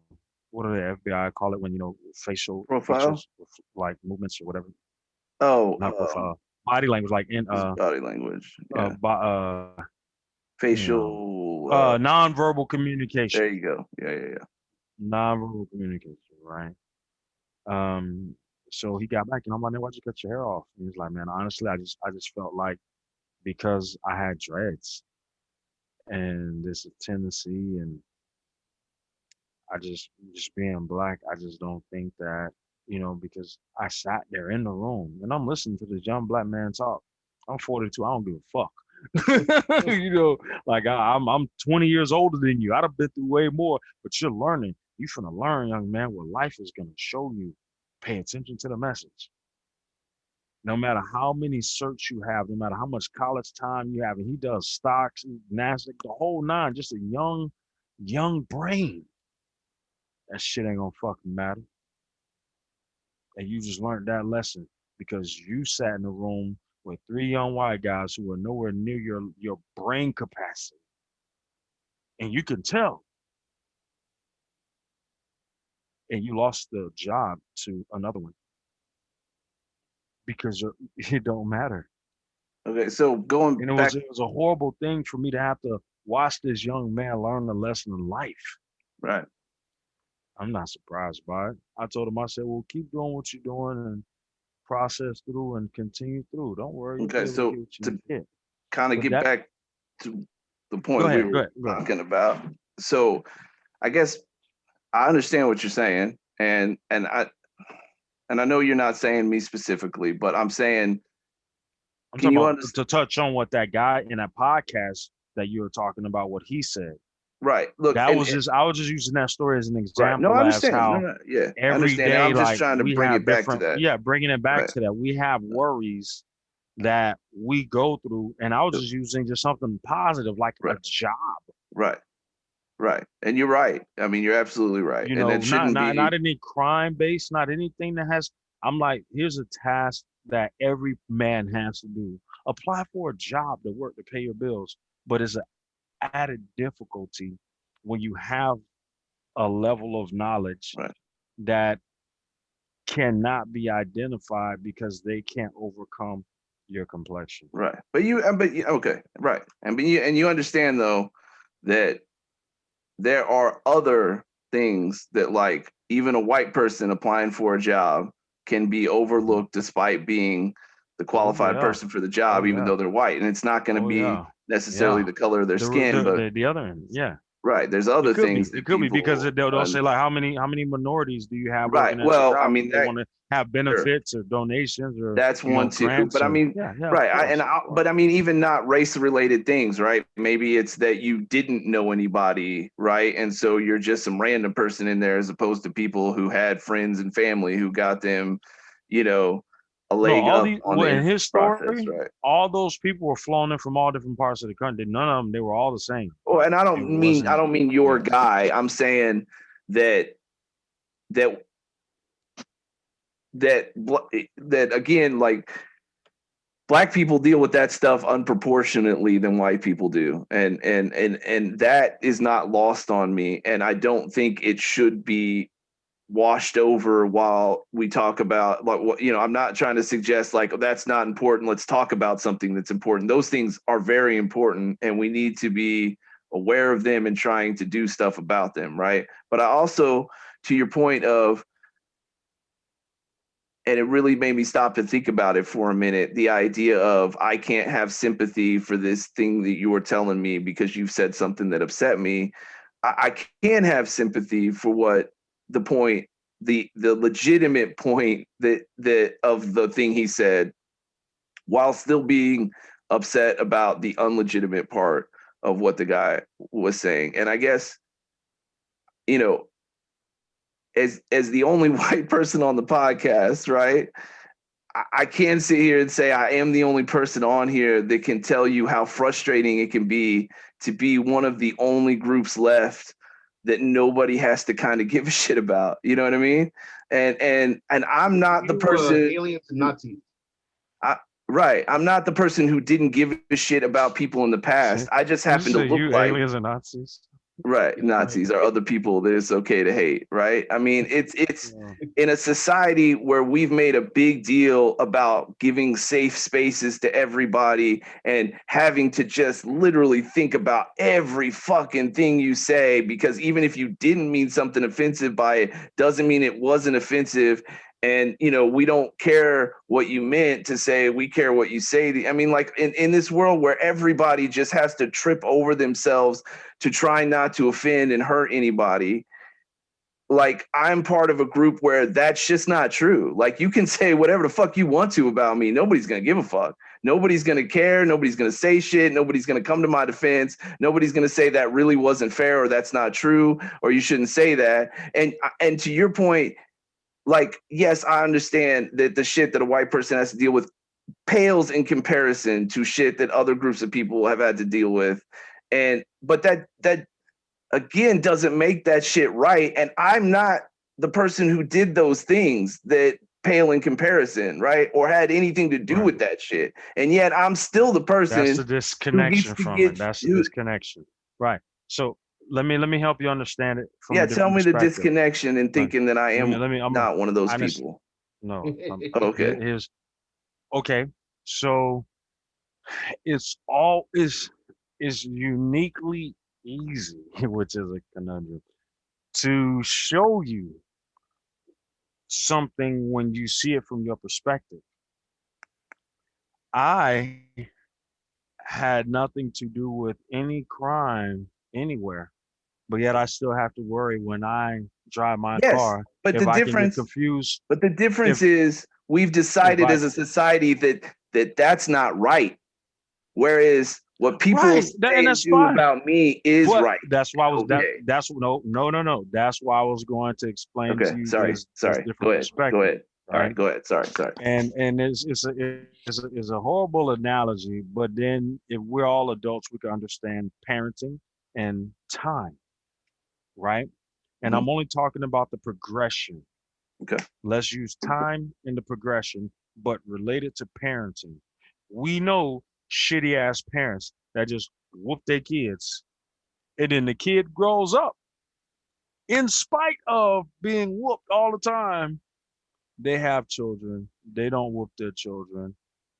Speaker 3: what do the FBI call it when facial
Speaker 1: Profile?
Speaker 3: features, like movements or whatever,
Speaker 1: Oh,
Speaker 3: not profile, body language, like in
Speaker 1: his body language. Yeah.
Speaker 3: damn,
Speaker 1: Facial.
Speaker 3: nonverbal communication,
Speaker 1: There you go. Yeah.
Speaker 3: nonverbal communication, right? Um, so he got back and I'm like, man, why'd you cut your hair off? And he's like, man, honestly, I just felt like because I had dreads and this is Tennessee and I just being black, I just don't think that, because I sat there in the room and I'm listening to this young black man talk. I'm 42. I don't give a fuck. Like I'm 20 years older than you. I'd have been through way more, but you're learning. You finna learn, young man, what life is gonna show you. Pay attention to the message. No matter how many certs you have, no matter how much college time you have, and he does stocks, NASDAQ, the whole nine, just a young brain. That shit ain't gonna fucking matter. And you just learned that lesson because you sat in a room with three young white guys who were nowhere near your brain capacity. And you can tell. And you lost the job to another one because it don't matter.
Speaker 1: Okay, so going
Speaker 3: And
Speaker 1: back,
Speaker 3: it was a horrible thing for me to have to watch this young man learn the lesson of life.
Speaker 1: right?
Speaker 3: I'm not surprised by it. I told him, I said, well, keep doing what you're doing and process through and continue through. Don't worry, you'll be
Speaker 1: Okay,
Speaker 3: able to
Speaker 1: so
Speaker 3: get what you
Speaker 1: to
Speaker 3: get.
Speaker 1: kind of
Speaker 3: But
Speaker 1: get
Speaker 3: that,
Speaker 1: back to the
Speaker 3: go
Speaker 1: point we
Speaker 3: ahead, go
Speaker 1: were
Speaker 3: ahead, go ahead.
Speaker 1: talking about. So I guess I understand what you're saying, and I know you're not saying me specifically, but I'm saying,
Speaker 3: I'm
Speaker 1: can
Speaker 3: talking
Speaker 1: you
Speaker 3: about
Speaker 1: understand?
Speaker 3: to touch on what that guy in that podcast that you were talking about, what he said.
Speaker 1: Right. Look,
Speaker 3: That was just, I was just using that story as an
Speaker 1: right. No, I
Speaker 3: example as
Speaker 1: understand.
Speaker 3: how
Speaker 1: No, yeah, I
Speaker 3: every
Speaker 1: understand. And
Speaker 3: day,
Speaker 1: I'm just
Speaker 3: like
Speaker 1: trying to
Speaker 3: we
Speaker 1: bring
Speaker 3: have
Speaker 1: it back to
Speaker 3: different,
Speaker 1: that.
Speaker 3: yeah, bringing it back
Speaker 1: Right.
Speaker 3: to that. We have worries that we go through. And I was just using just something positive, like a
Speaker 1: Right.
Speaker 3: job.
Speaker 1: Right. And you're right. I mean, you're absolutely right. And that shouldn't be
Speaker 3: Not any crime based, not anything that has. I'm like, here's a task that every man has to do. Apply for a job to work to pay your bills, but it's an added difficulty when you have a level of knowledge
Speaker 1: right.
Speaker 3: that cannot be identified because they can't overcome your complexion.
Speaker 1: Right. Okay. Right. And you understand though that there are other things that, like, even a white person applying for a job can be overlooked despite being the
Speaker 3: Oh
Speaker 1: qualified
Speaker 3: yeah.
Speaker 1: person for the job,
Speaker 3: Oh
Speaker 1: even
Speaker 3: yeah.
Speaker 1: though they're white. And it's not going to
Speaker 3: Oh
Speaker 1: be
Speaker 3: yeah.
Speaker 1: necessarily
Speaker 3: Yeah.
Speaker 1: the color of their skin, but
Speaker 3: The other end. Yeah.
Speaker 1: Right. There's other
Speaker 3: It could be.
Speaker 1: things that
Speaker 3: It could be because
Speaker 1: people
Speaker 3: they'll say like, how many minorities do you have
Speaker 1: right.
Speaker 3: working at your
Speaker 1: Well, I
Speaker 3: job?
Speaker 1: mean
Speaker 3: They
Speaker 1: that
Speaker 3: want to have
Speaker 1: sure.
Speaker 3: benefits or donations or
Speaker 1: That's one too.
Speaker 3: grants
Speaker 1: But I
Speaker 3: and
Speaker 1: mean,
Speaker 3: yeah, of
Speaker 1: right.
Speaker 3: course.
Speaker 1: But I mean, even not race related things, right? Maybe it's that you didn't know anybody, right? And so you're just some random person in there as opposed to people who had friends and family who got them, you know, a
Speaker 3: No,
Speaker 1: leg
Speaker 3: all
Speaker 1: up
Speaker 3: these
Speaker 1: on the
Speaker 3: well, in
Speaker 1: interview
Speaker 3: his
Speaker 1: process,
Speaker 3: story,
Speaker 1: right?
Speaker 3: all those people were flown in from all different parts of the country. None of them, they were all the same.
Speaker 1: Well, and
Speaker 3: It wasn't.
Speaker 1: I don't mean your
Speaker 3: Yeah.
Speaker 1: guy. I'm saying that that that again, like black people deal with that stuff unproportionately than white people do, and that is not lost on me, and I don't think it should be washed over while we talk about like what I'm not trying to suggest like, oh, that's not important, let's talk about something that's important. Those things are very important and we need to be aware of them and trying to do stuff about them, right? But I also, to your point of, and it really made me stop and think about it for a minute, the idea of I can't have sympathy for this thing that you were telling me because you've said something that upset me. I can have sympathy for what the point, the legitimate point that of the thing he said, while still being upset about the unlegitimate part of what the guy was saying. And I guess, you know, as the only white person on the podcast, right? I can sit here and say I am the only person on here that can tell you how frustrating it can be to be one of the only groups left that nobody has to kind of give a shit about. You know what I mean? And I'm not the person
Speaker 2: aliens and Nazis.
Speaker 1: I, right. I'm not the person who didn't give a shit about people in the past. I just
Speaker 3: Did you
Speaker 1: happen to
Speaker 3: say
Speaker 1: look
Speaker 3: you
Speaker 1: like
Speaker 3: aliens and Nazis?
Speaker 1: right.
Speaker 3: Right.
Speaker 1: Nazis are other people that it's okay to hate, right? I mean, it's
Speaker 3: Yeah.
Speaker 1: in a society where we've made a big deal about giving safe spaces to everybody and having to just literally think about every fucking thing you say, because even if you didn't mean something offensive by it, doesn't mean it wasn't offensive. And we don't care what you meant to say, we care what you say. I mean, like in this world where everybody just has to trip over themselves to try not to offend and hurt anybody, like I'm part of a group where that's just not true. Like you can say whatever the fuck you want to about me, nobody's gonna give a fuck, nobody's gonna care, nobody's gonna say shit, nobody's gonna come to my defense, nobody's gonna say that really wasn't fair or that's not true or you shouldn't say that. And to your point, like, yes, I understand that the shit that a white person has to deal with pales in comparison to shit that other groups of people have had to deal with. But that again doesn't make that shit right. And I'm not the person who did those things that pale in comparison, right? Or had anything to do
Speaker 3: Right.
Speaker 1: with that shit. And yet I'm still the
Speaker 3: That's
Speaker 1: person
Speaker 3: the
Speaker 1: who gets
Speaker 3: disconnection
Speaker 1: to
Speaker 3: from it.
Speaker 1: get
Speaker 3: That's the
Speaker 1: who,
Speaker 3: disconnection. Right. So let me help you understand it from
Speaker 1: yeah,
Speaker 3: a
Speaker 1: tell
Speaker 3: different
Speaker 1: me the
Speaker 3: perspective.
Speaker 1: disconnection and
Speaker 3: Right.
Speaker 1: thinking that I am
Speaker 3: I'm a
Speaker 1: not one of those
Speaker 3: honest.
Speaker 1: people.
Speaker 3: No.
Speaker 1: Okay.
Speaker 3: Here's okay. So it's all is uniquely easy, which is a conundrum, to show you something when you see it from your perspective. I had nothing to do with any crime anywhere, but yet I still have to worry when I drive my
Speaker 1: Yes,
Speaker 3: car
Speaker 1: but
Speaker 3: if
Speaker 1: the
Speaker 3: I can get
Speaker 1: difference
Speaker 3: confused
Speaker 1: but the difference
Speaker 3: if
Speaker 1: is we've
Speaker 3: if
Speaker 1: decided
Speaker 3: I
Speaker 1: as a society that that's not right. Whereas what people
Speaker 3: right
Speaker 1: say
Speaker 3: and
Speaker 1: and
Speaker 3: that's
Speaker 1: do
Speaker 3: fine.
Speaker 1: about me is
Speaker 3: But
Speaker 1: right
Speaker 3: that's why I was
Speaker 1: and
Speaker 3: that
Speaker 1: okay.
Speaker 3: that's no. That's why I was going to explain
Speaker 1: Okay.
Speaker 3: to you
Speaker 1: Sorry.
Speaker 3: this
Speaker 1: Sorry. Go
Speaker 3: different
Speaker 1: ahead. Go
Speaker 3: perspective,
Speaker 1: ahead. All
Speaker 3: right?
Speaker 1: right. Go ahead. Sorry. Sorry.
Speaker 3: And it's a horrible analogy, but then if we're all adults, we can understand parenting and time, right? And
Speaker 1: Mhm.
Speaker 3: I'm only talking about the progression.
Speaker 1: Okay.
Speaker 3: Let's use time in the progression, but related to parenting. We know shitty ass parents that just whoop their kids, and then the kid grows up in spite of being whooped all the time. They have children, they don't whoop their children,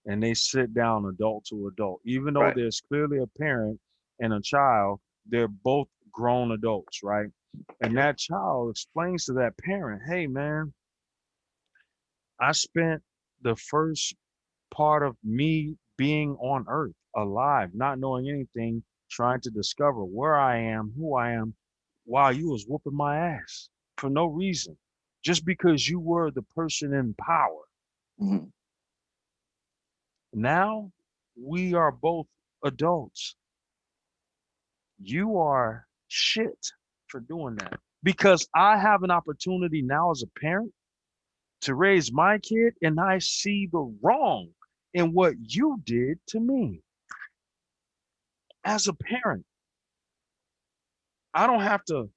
Speaker 3: and they sit down adult to adult. Even though
Speaker 1: Right.
Speaker 3: there's clearly a parent and a child, they're both grown adults, right? And that child explains to that parent, hey, man, I spent the first part of me being on earth, alive, not knowing anything, trying to discover where I am, who I am, while you was whooping my ass for no reason, just because you were the person in power.
Speaker 1: Mhm.
Speaker 3: Now we are both adults. You are shit for doing that because I have an opportunity now as a parent to raise my kid and I see the wrong in what you did to me. As a parent, I don't have to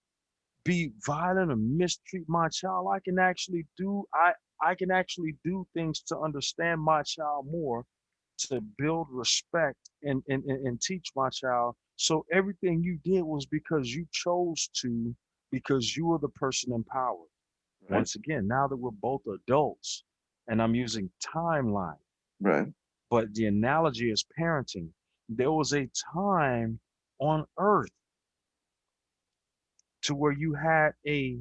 Speaker 3: be violent or mistreat my child. I can actually do things to understand my child more, to build respect and teach my child. So everything you did was because you chose to, because you were the person in power.
Speaker 1: Right.
Speaker 3: Once again, now that we're both adults, and I'm using timeline,
Speaker 1: Right.
Speaker 3: but the analogy is parenting. There was a time on earth to where you had a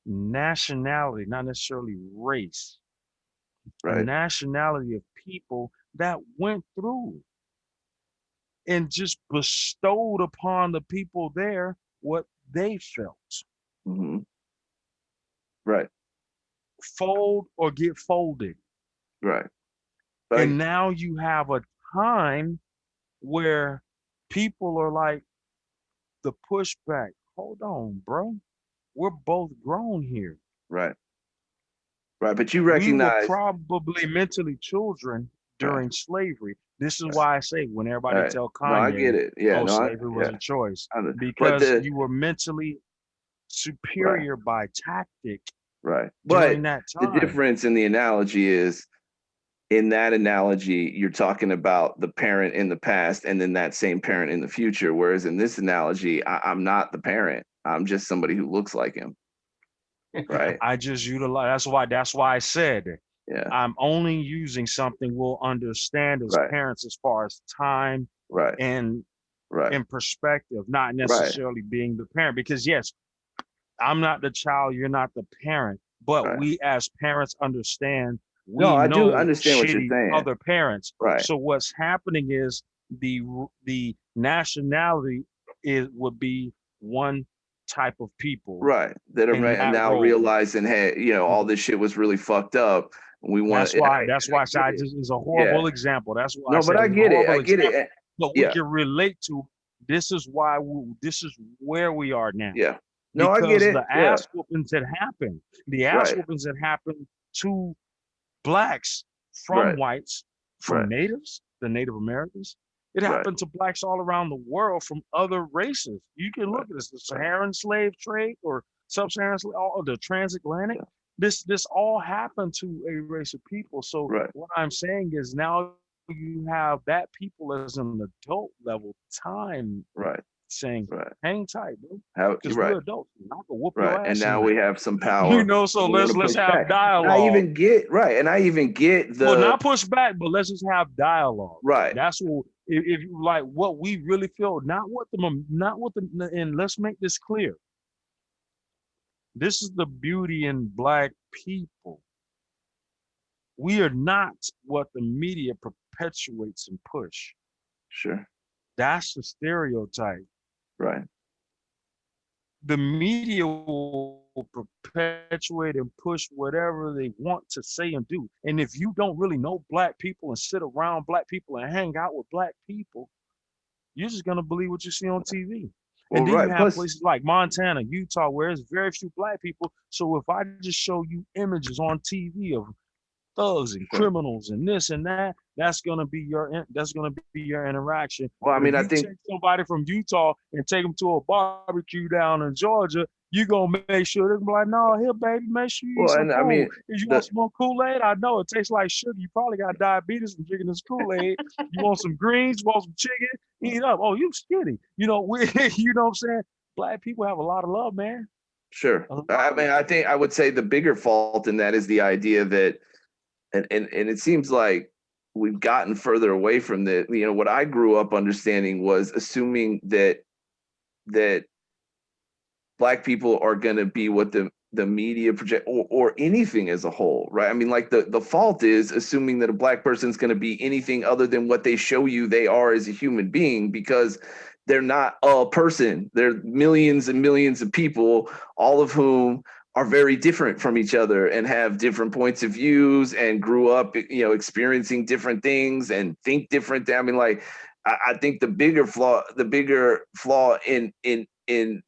Speaker 3: nationality, not necessarily race, a
Speaker 1: Right.
Speaker 3: nationality of people that went through and just bestowed upon the people there what they felt.
Speaker 1: Mhm. Right.
Speaker 3: Fold or get folded.
Speaker 1: Right.
Speaker 3: And
Speaker 1: Like,
Speaker 3: now you have a time where people are like the pushback. Hold on, bro. We're both grown here.
Speaker 1: right. Right. But you
Speaker 3: We were
Speaker 1: recognize,
Speaker 3: probably mentally children
Speaker 1: right.
Speaker 3: during slavery. This is
Speaker 1: Right.
Speaker 3: why I say when everybody
Speaker 1: Right.
Speaker 3: tell
Speaker 1: No, I get
Speaker 3: Kanye,
Speaker 1: it. Yeah.
Speaker 3: oh,
Speaker 1: No,
Speaker 3: slavery was
Speaker 1: yeah.
Speaker 3: a choice,
Speaker 1: But
Speaker 3: because
Speaker 1: the,
Speaker 3: you were mentally
Speaker 1: right.
Speaker 3: superior by tactic
Speaker 1: Right.
Speaker 3: during
Speaker 1: But
Speaker 3: that
Speaker 1: the
Speaker 3: time.
Speaker 1: difference in the analogy is, in that analogy, you're talking about the parent in the past and then that same parent in the future. Whereas in this analogy, I'm not the parent. I'm just somebody who looks like him. Right.
Speaker 3: I just utilize that's why I said
Speaker 1: Yeah.
Speaker 3: I'm only using something we'll understand as
Speaker 1: Right.
Speaker 3: parents as far as time
Speaker 1: Right.
Speaker 3: and
Speaker 1: Right.
Speaker 3: in perspective, not
Speaker 1: Right.
Speaker 3: necessarily being the parent. Because yes, I'm not the child, you're not the parent, but
Speaker 1: Right.
Speaker 3: we as parents understand,
Speaker 1: No,
Speaker 3: we
Speaker 1: I do
Speaker 3: know
Speaker 1: understand what you're
Speaker 3: shitty
Speaker 1: saying.
Speaker 3: other parents.
Speaker 1: Right.
Speaker 3: So what's happening is the nationality would be one type of people
Speaker 1: Right. That
Speaker 3: in
Speaker 1: are
Speaker 3: that
Speaker 1: now
Speaker 3: role.
Speaker 1: realizing, hey, all this shit was really fucked up. We want,
Speaker 3: That's why I
Speaker 1: get
Speaker 3: said
Speaker 1: it.
Speaker 3: this is a
Speaker 1: Yeah.
Speaker 3: horrible example. That's why I
Speaker 1: No, but
Speaker 3: said
Speaker 1: I
Speaker 3: it's a
Speaker 1: get it. I
Speaker 3: horrible
Speaker 1: get it.
Speaker 3: example. But we
Speaker 1: Yeah.
Speaker 3: can relate to this is where we are now.
Speaker 1: Yeah. No, I get
Speaker 3: Because
Speaker 1: it.
Speaker 3: the
Speaker 1: Yeah.
Speaker 3: ass whoopings that happened, the ass
Speaker 1: Right.
Speaker 3: whoopings that happened to blacks from
Speaker 1: Right.
Speaker 3: whites, from
Speaker 1: Right.
Speaker 3: natives, the Native Americans. It
Speaker 1: Right.
Speaker 3: happened to blacks all around the world from other races. You can
Speaker 1: Right.
Speaker 3: look at this, the
Speaker 1: Right.
Speaker 3: Saharan slave trade or sub-Saharan slave, all the transatlantic.
Speaker 1: Yeah.
Speaker 3: This all happened to a race of people. So
Speaker 1: Right.
Speaker 3: what I'm saying is now you have that people as an adult level time
Speaker 1: Right.
Speaker 3: saying,
Speaker 1: Right.
Speaker 3: hang tight, bro,
Speaker 1: How
Speaker 3: because
Speaker 1: you're
Speaker 3: we're
Speaker 1: right.
Speaker 3: adults. I'm gonna whoop your
Speaker 1: Right. And
Speaker 3: ass
Speaker 1: now
Speaker 3: tonight.
Speaker 1: we have some
Speaker 3: You
Speaker 1: power.
Speaker 3: know, so
Speaker 1: And we want to
Speaker 3: let's
Speaker 1: push
Speaker 3: have
Speaker 1: back. And I
Speaker 3: dialogue.
Speaker 1: even get right. And I even get
Speaker 3: Well,
Speaker 1: the
Speaker 3: not push back, but let's just have dialogue.
Speaker 1: right.
Speaker 3: That's what if you like what we really feel, not what the and let's make this clear. This is the beauty in black people. We are not what the media perpetuates and push.
Speaker 1: Sure.
Speaker 3: That's the stereotype.
Speaker 1: Right.
Speaker 3: The media will perpetuate and push whatever they want to say and do. And if you don't really know black people and sit around black people and hang out with black people, you're just gonna believe what you see on TV.
Speaker 1: Well,
Speaker 3: And then you
Speaker 1: right.
Speaker 3: have
Speaker 1: Plus,
Speaker 3: places like Montana, Utah, where there's very few black people. So if I just show you images on TV of thugs and
Speaker 1: sure.
Speaker 3: criminals and this and that, that's gonna be your interaction.
Speaker 1: Well, I
Speaker 3: But if
Speaker 1: mean, I
Speaker 3: you
Speaker 1: think
Speaker 3: take somebody from Utah and take them to a barbecue down in Georgia, you gonna make sure they're gonna be like, no, here, baby, make sure you eat
Speaker 1: well,
Speaker 3: some
Speaker 1: and I
Speaker 3: food.
Speaker 1: mean
Speaker 3: If you want
Speaker 1: the
Speaker 3: some more Kool-Aid, I know it tastes like sugar. You probably got diabetes from drinking this Kool-Aid. You want some greens, you want some chicken, eat up. Oh, you skinny. You know, you know what I'm saying? Black people have a lot of love, man.
Speaker 1: sure.
Speaker 3: A lot
Speaker 1: I
Speaker 3: of
Speaker 1: mean, I think I would say the bigger fault in that is the idea that and it seems like we've gotten further away from the what I grew up understanding was assuming that black people are going to be what the the media project or anything as a whole, right? I mean, like the fault is assuming that a black person is going to be anything other than what they show you they are as a human being, because they're not a person. They're millions and millions of people, all of whom are very different from each other and have different points of views and grew up, experiencing different things and think different. I mean, like, I think the bigger flaw in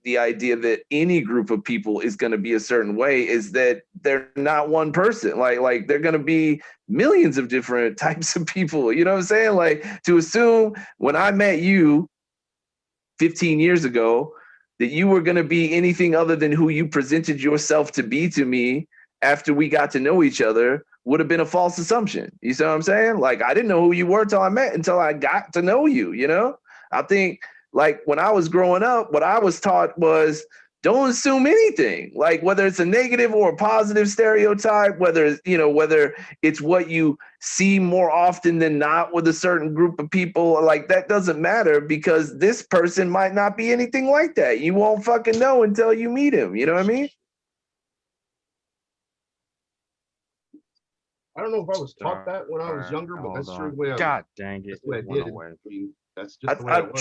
Speaker 1: the idea that any group of people is going to be a certain way is that they're not one person. Like they're going to be millions of different types of people. You know what I'm saying? Like, to assume when I met you 15 years ago that you were going to be anything other than who you presented yourself to be to me after we got to know each other would have been a false assumption. You see what I'm saying? Like, I didn't know who you were until I got to know you, I think, like, when I was growing up, what I was taught was don't assume anything, like whether it's a negative or a positive stereotype, whether it's what you see more often than not with a certain group of people, like that doesn't matter because this person might not be anything like that. You won't fucking know until you meet him. You know what I mean?
Speaker 2: I don't know if I was taught that when I was younger, but that's sure the way
Speaker 3: God dang it!
Speaker 2: That's the way I
Speaker 3: went
Speaker 2: did.
Speaker 3: away.
Speaker 2: I mean, that's just the way it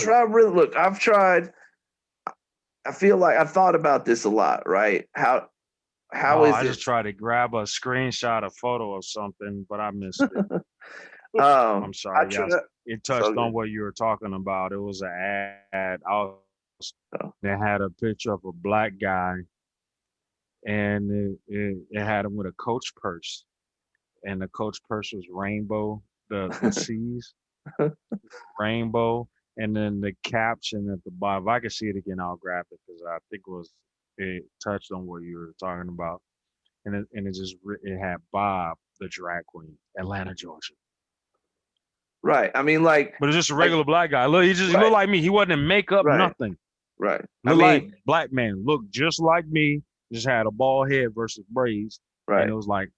Speaker 2: was.
Speaker 1: I've tried. I feel like I've thought about this a lot, right? How is
Speaker 3: I
Speaker 1: it?
Speaker 3: just tried to grab a screenshot, a photo of something, but I missed it.
Speaker 1: I'm
Speaker 3: I'm sorry, guys. It touched on what you were talking about. It was an ad that had a picture of a black guy, and it had him with a Coach purse, and the Coach purse was rainbow, the C's, rainbow, and then the caption at the bottom. If I could see it again, I'll grab it because I think it touched on what you were talking about, and it had Bob, the drag queen, Atlanta, Georgia.
Speaker 1: Right. I mean, like,
Speaker 3: but it's just a regular black guy. Look, he looked like me. He wasn't in makeup, nothing.
Speaker 1: Right.
Speaker 3: Looked like black man. Looked just like me. Just had a bald head versus braids.
Speaker 1: Right.
Speaker 3: And it was like,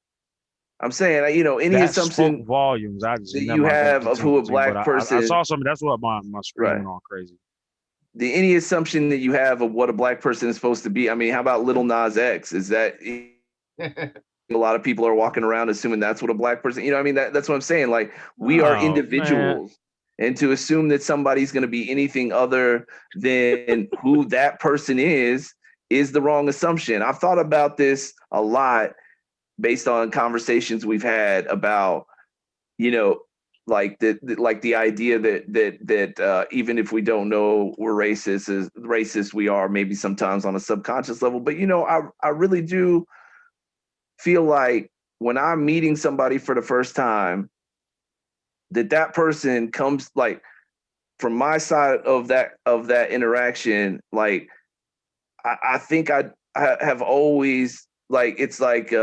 Speaker 1: I'm saying, any
Speaker 3: that
Speaker 1: assumption
Speaker 3: spoke volumes. I just
Speaker 1: that you have of who a black person.
Speaker 3: I saw something. That's what my screen went all crazy.
Speaker 1: Any assumption that you have of what a black person is supposed to be. I mean, how about Lil Nas X? Is that a lot of people are walking around assuming that's what a black person, I mean, that's what I'm saying. Like, we are individuals, and to assume that somebody's going to be anything other than who that person is the wrong assumption. I've thought about this a lot based on conversations we've had about, like the idea that even if we don't know we're racist, we are maybe sometimes on a subconscious level. But I really do feel like when I'm meeting somebody for the first time, that person comes, like, from my side of that interaction, like, I think I have always, like, it's like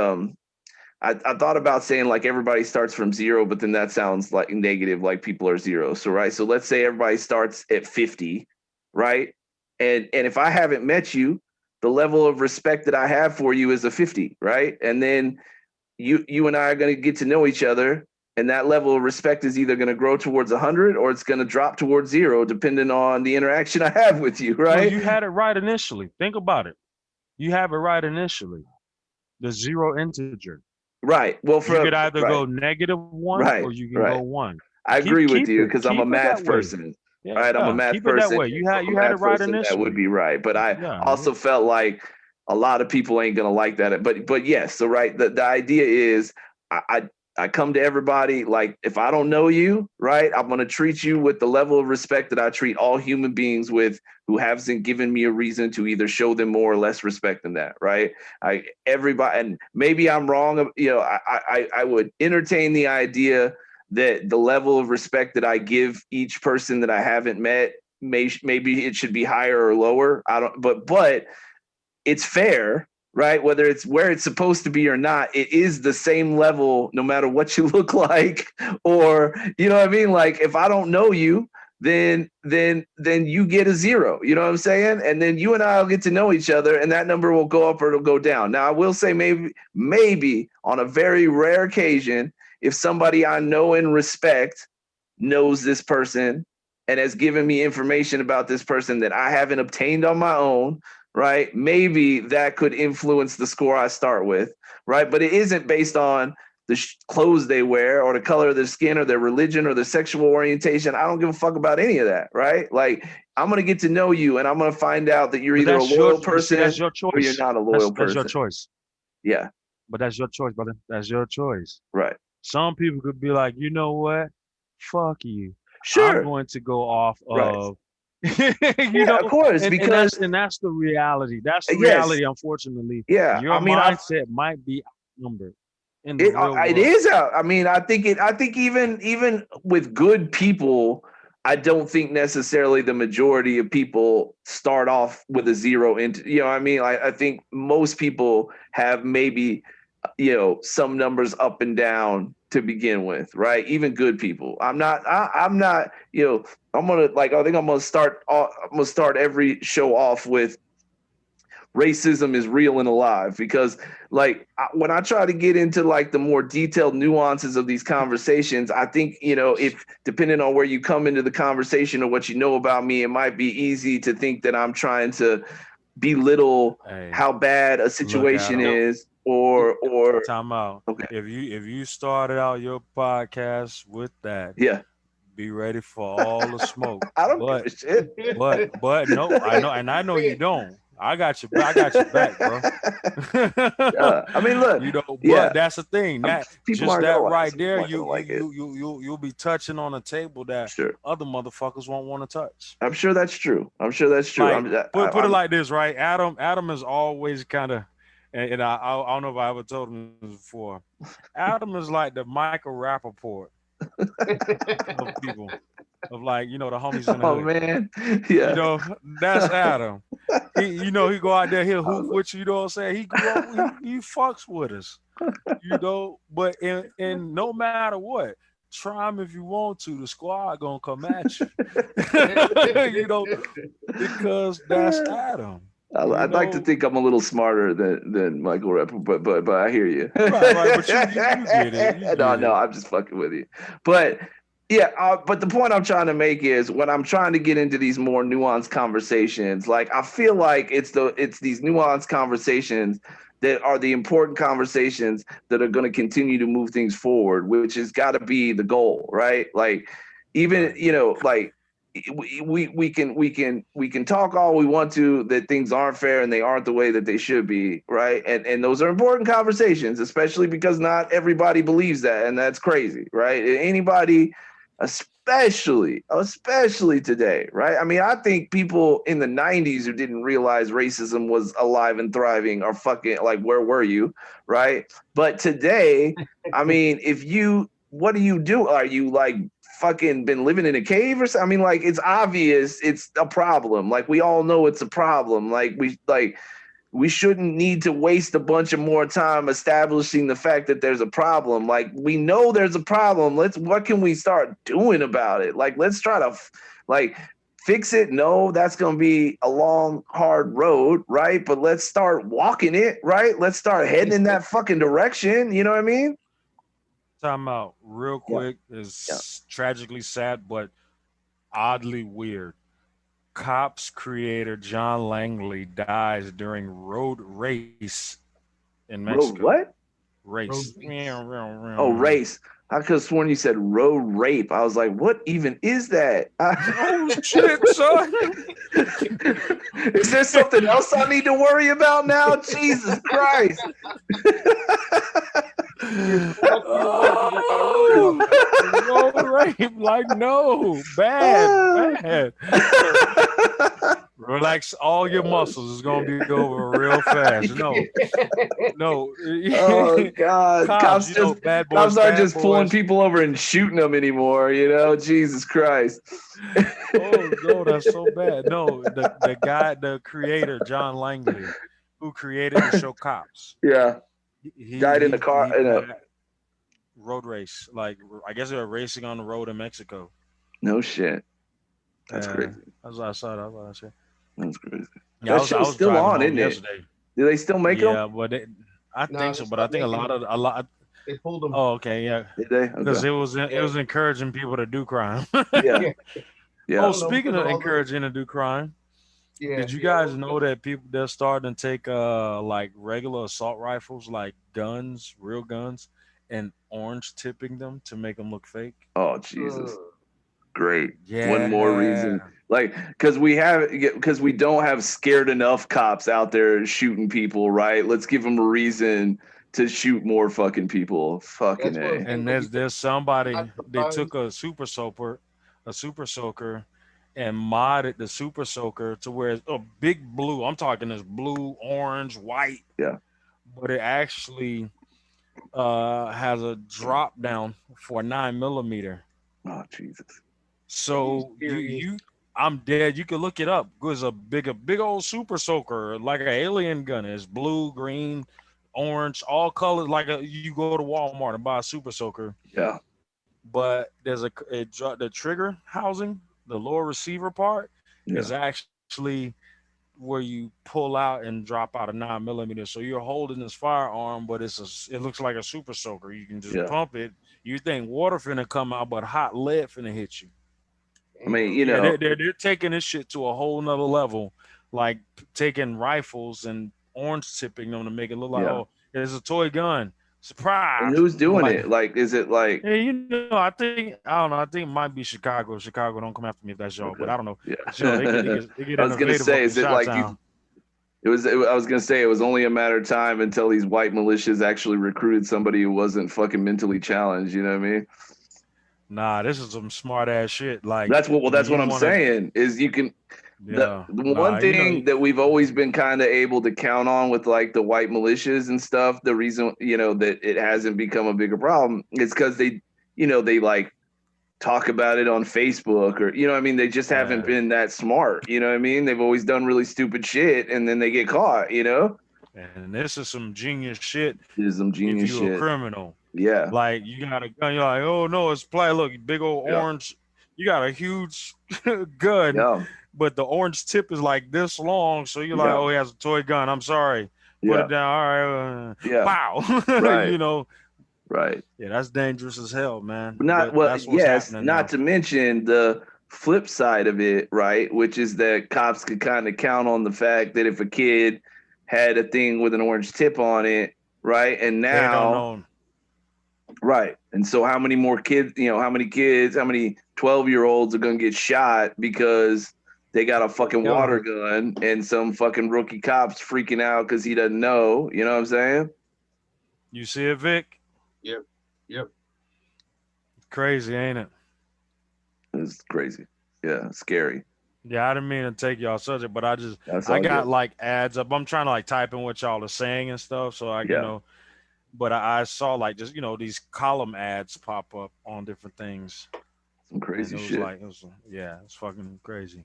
Speaker 1: I thought about saying, like, everybody starts from zero, but then that sounds like negative, like people are zero. So, right. So let's say everybody starts at 50, right? And if I haven't met you, the level of respect that I have for you is a 50, right? And then you and I are going to get to know each other, and that level of respect is either going to grow towards 100 or it's going to drop towards 0, depending on the interaction I have with you, right?
Speaker 3: Well, you had it right initially. Think about it. You have it right initially. The 0 integer.
Speaker 1: Right. Well,
Speaker 3: you could either go -1 or you can go 1.
Speaker 1: I agree with you because I'm a math person.
Speaker 3: Yeah,
Speaker 1: right. I'm a math person.
Speaker 3: That way. You had it right initially.
Speaker 1: That would be right. But I also felt like a lot of people ain't gonna like that. But yes, so right. The idea is I come to everybody, like, if I don't know you, right, I'm gonna treat you with the level of respect that I treat all human beings with who hasn't given me a reason to either show them more or less respect than that, right? Everybody, and maybe I'm wrong, I would entertain the idea that the level of respect that I give each person that I haven't met, maybe it should be higher or lower. But it's fair, right? Whether it's where it's supposed to be or not, it is the same level no matter what you look like, or, you know what I mean? Like, if I don't know you, then you get a 0, you know what I'm saying? And then you and I will get to know each other, and that number will go up or it'll go down. Now, I will say maybe on a very rare occasion, if somebody I know and respect knows this person and has given me information about this person that I haven't obtained on my own, right? Maybe that could influence the score I start with, right? But it isn't based on the clothes they wear or the color of their skin or their religion or their sexual orientation. I don't give a fuck about any of that, right? Like, I'm going to get to know you and I'm going to find out that you're
Speaker 3: But
Speaker 1: either a
Speaker 3: that's your,
Speaker 1: loyal
Speaker 3: but see, that's
Speaker 1: person
Speaker 3: your
Speaker 1: or you're
Speaker 3: choice.
Speaker 1: not a loyal
Speaker 3: That's your
Speaker 1: person.
Speaker 3: choice.
Speaker 1: Yeah.
Speaker 3: But that's your choice, brother. That's your choice.
Speaker 1: Right.
Speaker 3: Some people could be like, you know what? Fuck you. I'm
Speaker 1: Sure.
Speaker 3: going to go off
Speaker 1: Right.
Speaker 3: of,
Speaker 1: Yeah, of course,
Speaker 3: and
Speaker 1: because
Speaker 3: that's the reality. That's the
Speaker 1: yes,
Speaker 3: reality. Unfortunately,
Speaker 1: yeah.
Speaker 3: your
Speaker 1: I mean,
Speaker 3: mindset might be outnumbered in the real
Speaker 1: it
Speaker 3: world.
Speaker 1: is out. I mean, I think even with good people, I don't think necessarily the majority of people start off with a zero into, you know what I mean? I think most people have maybe, some numbers up and down to begin with, right? Even good people. I'm not, I'm gonna like I think I'm gonna start every show off with racism is real and alive, because like when I try to get into like the more detailed nuances of these conversations, I think, if depending on where you come into the conversation or what you know about me, it might be easy to think that I'm trying to belittle
Speaker 3: Hey,
Speaker 1: how bad a
Speaker 3: look at
Speaker 1: situation
Speaker 3: them.
Speaker 1: is or
Speaker 3: Time out.
Speaker 1: okay.
Speaker 3: If you started out your podcast with that,
Speaker 1: Yeah.
Speaker 3: be ready for all the smoke.
Speaker 1: I don't give a shit.
Speaker 3: But no, I know you don't. I got your back. I got your back, bro.
Speaker 1: I mean, look,
Speaker 3: But that's the thing. That
Speaker 1: people
Speaker 3: just
Speaker 1: aren't
Speaker 3: that
Speaker 1: gonna like
Speaker 3: right
Speaker 1: it.
Speaker 3: there,
Speaker 1: People aren't gonna like it.
Speaker 3: you'll be touching on a table that
Speaker 1: Sure.
Speaker 3: other motherfuckers won't want to touch.
Speaker 1: I'm sure that's true.
Speaker 3: Like put it like this, right? Adam is always kind of, and I don't know if I ever told him this before. Adam is like the Michael Rappaport of people, of like, the homies in the
Speaker 1: Oh
Speaker 3: hood.
Speaker 1: man, yeah.
Speaker 3: That's Adam. He go out there, he'll hoop with you. You know what I'm saying? He grew up, he fucks with us. But in no matter what, try him if you want to. The squad gonna come at you. Because that's Adam.
Speaker 1: I'd like to think I'm a little smarter than Michael Rapper, but I hear you.
Speaker 3: Right, but you get it. You get
Speaker 1: No,
Speaker 3: it.
Speaker 1: I'm just fucking with you. But yeah, but the point I'm trying to make is when I'm trying to get into these more nuanced conversations, like I feel like it's these nuanced conversations that are the important conversations that are going to continue to move things forward, which has got to be the goal, right? Like even
Speaker 3: Right.
Speaker 1: like we can talk all we want to that things aren't fair and they aren't the way that they should be, right? And those are important conversations, especially because not everybody believes that, and that's crazy, right? Anybody, especially today, right? I mean, I think people in the 90s who didn't realize racism was alive and thriving are fucking like, where were you, right? But today, I mean, what do you do? Are you like fucking been living in a cave or something? I mean, like, it's obvious it's a problem. Like, we all know it's a problem. Like, we shouldn't need to waste a bunch of more time establishing the fact that there's a problem. Like, we know there's a problem. What can we start doing about it? Like, let's try to fix it. No, that's going to be a long, hard road, right? But let's start walking it, right? Let's start heading in that fucking direction. You know what I mean?
Speaker 3: Time out real quick is tragically sad, but oddly weird. Cops creator John Langley dies during road race in Mexico.
Speaker 1: Road what?
Speaker 3: Race.
Speaker 1: Oh, race. I could have sworn you said road rape. I was like, what even is that?
Speaker 3: Oh shit, son.
Speaker 1: Is there something else I need to worry about now? Jesus Christ.
Speaker 3: Road rape, like no, bad. Relax all your muscles. It's gonna be over real fast. No.
Speaker 1: Oh God, cops aren't just pulling people over and shooting them anymore. Jesus Christ.
Speaker 3: Oh no, that's so bad. No, the guy, the creator, John Langley, who created the show Cops.
Speaker 1: Yeah.
Speaker 3: He
Speaker 1: died in a car in a
Speaker 3: road race. Like, I guess they were racing on the road in Mexico.
Speaker 1: No shit. That's crazy.
Speaker 3: That's what I saw. That's what I said.
Speaker 1: That's crazy.
Speaker 3: Yeah, I was
Speaker 1: still on, isn't
Speaker 3: yesterday.
Speaker 1: It? Do they still make them?
Speaker 3: Yeah, but I think so. But I think a lot.
Speaker 2: They pulled them.
Speaker 3: Oh, okay, yeah.
Speaker 1: Did they?
Speaker 3: Because it was encouraging people to do crime.
Speaker 1: Yeah.
Speaker 3: Oh, speaking of encouraging to do crime,
Speaker 2: Yeah.
Speaker 3: Did you
Speaker 2: Yeah.
Speaker 3: guys know that people they're starting to take like regular assault rifles, like guns, real guns, and orange tipping them to make them look fake?
Speaker 1: Oh Jesus. Great. One more
Speaker 3: Yeah.
Speaker 1: reason. Like, because we don't have scared enough cops out there shooting people, right? Let's give them a reason to shoot more fucking people. Fucking
Speaker 2: That's what I'm
Speaker 1: A.
Speaker 2: saying.
Speaker 3: And
Speaker 2: Like
Speaker 3: there's
Speaker 2: you said,
Speaker 3: there's
Speaker 2: I'm
Speaker 3: somebody
Speaker 2: not
Speaker 3: they
Speaker 2: surprised.
Speaker 3: took a super soaker, and modded the super soaker to where it's a big blue. I'm talking this blue, orange, white,
Speaker 1: Yeah.
Speaker 3: but it actually has a drop down for 9 millimeter.
Speaker 1: Oh Jesus.
Speaker 2: Are you
Speaker 3: So
Speaker 2: serious?
Speaker 3: I'm dead. You can look it up. It's a big old super soaker, like an alien gun. It's blue, green, orange, all colors. Like you go to Walmart and buy a super soaker,
Speaker 1: Yeah.
Speaker 3: but there's the trigger housing, the lower receiver part, is
Speaker 1: Yeah.
Speaker 3: actually where you pull out and drop out a 9 millimeter. So you're holding this firearm, but it looks like a super soaker. You can just
Speaker 1: Yeah.
Speaker 3: pump it. You think water finna come out, but hot lead finna hit you.
Speaker 1: I mean,
Speaker 2: Damn.
Speaker 3: Yeah, they're taking this shit to a whole nother level, like taking rifles and orange tipping them to make it look like,
Speaker 1: yeah.
Speaker 3: oh, it's a toy gun.
Speaker 1: And
Speaker 3: Surprise!
Speaker 1: who's doing
Speaker 3: Like,
Speaker 1: it? Like, is it like
Speaker 3: yeah, you know, I don't know. I think it might be Chicago. Chicago, don't come after me if that's y'all, but
Speaker 1: okay.
Speaker 3: I don't know.
Speaker 1: Yeah.
Speaker 3: But yo, they get
Speaker 1: I was gonna
Speaker 3: innovative
Speaker 1: say,
Speaker 3: up in
Speaker 1: is it like
Speaker 3: Chi-Town.
Speaker 1: these I was gonna say it was only a matter of time until these white militias actually recruited somebody who wasn't fucking mentally challenged. You know what I mean?
Speaker 3: Nah, this is some smart ass shit. Like when
Speaker 1: That's what
Speaker 3: you
Speaker 1: I'm
Speaker 3: want to,
Speaker 1: saying. Is you can
Speaker 3: yeah,
Speaker 1: the
Speaker 3: nah,
Speaker 1: one
Speaker 3: you know,
Speaker 1: thing that we've always been kind of able to count on with like the white militias and stuff. The reason that it hasn't become a bigger problem is because they like talk about it on Facebook or what I mean. They just haven't
Speaker 3: yeah,
Speaker 1: been that smart. You know what I mean? They've always done really stupid shit and then they get caught.
Speaker 3: and this is some genius shit.
Speaker 1: This is some
Speaker 3: If
Speaker 1: genius
Speaker 3: you a
Speaker 1: shit.
Speaker 3: criminal,
Speaker 1: Yeah.
Speaker 3: like you got a gun, you're like, oh no, it's play. Look, big old
Speaker 1: Yeah.
Speaker 3: orange. You got a huge gun,
Speaker 1: Yeah.
Speaker 3: but the orange tip is like this long. So you're like,
Speaker 1: Yeah.
Speaker 3: oh, he has a toy gun. I'm sorry. Put
Speaker 1: Yeah.
Speaker 3: it down. All right,
Speaker 1: Yeah.
Speaker 3: pow.
Speaker 1: Right.
Speaker 3: You know,
Speaker 1: Right.
Speaker 3: yeah, that's dangerous as hell, man.
Speaker 1: But not
Speaker 3: But
Speaker 1: well,
Speaker 3: that's what's
Speaker 1: yes,
Speaker 3: happening
Speaker 1: not
Speaker 3: now.
Speaker 1: to mention the flip side of it, right? Which is that cops could kind of count on the fact that if a kid had a thing with an orange tip on it, right? And
Speaker 3: They don't
Speaker 1: now,
Speaker 3: know.
Speaker 1: right. And so how many more kids, how many 12-year-olds are gonna get shot because they got a fucking
Speaker 2: Yo,
Speaker 1: water gun and some fucking rookie cops freaking out because he doesn't know, you know what I'm saying?
Speaker 3: You see it, Vic?
Speaker 2: yep, yep.
Speaker 3: Crazy, ain't it?
Speaker 1: It's crazy. Yeah, scary.
Speaker 3: Yeah, I didn't mean to take y'all subject, but
Speaker 1: That's
Speaker 3: I
Speaker 1: all
Speaker 3: got
Speaker 1: good.
Speaker 3: like ads up. I'm trying to like type in what y'all are saying and stuff. So
Speaker 1: Yeah,
Speaker 3: but I saw like just these column ads pop up on different things,
Speaker 1: some
Speaker 3: and
Speaker 1: crazy
Speaker 3: it was
Speaker 1: shit.
Speaker 3: like yeah, it's fucking crazy.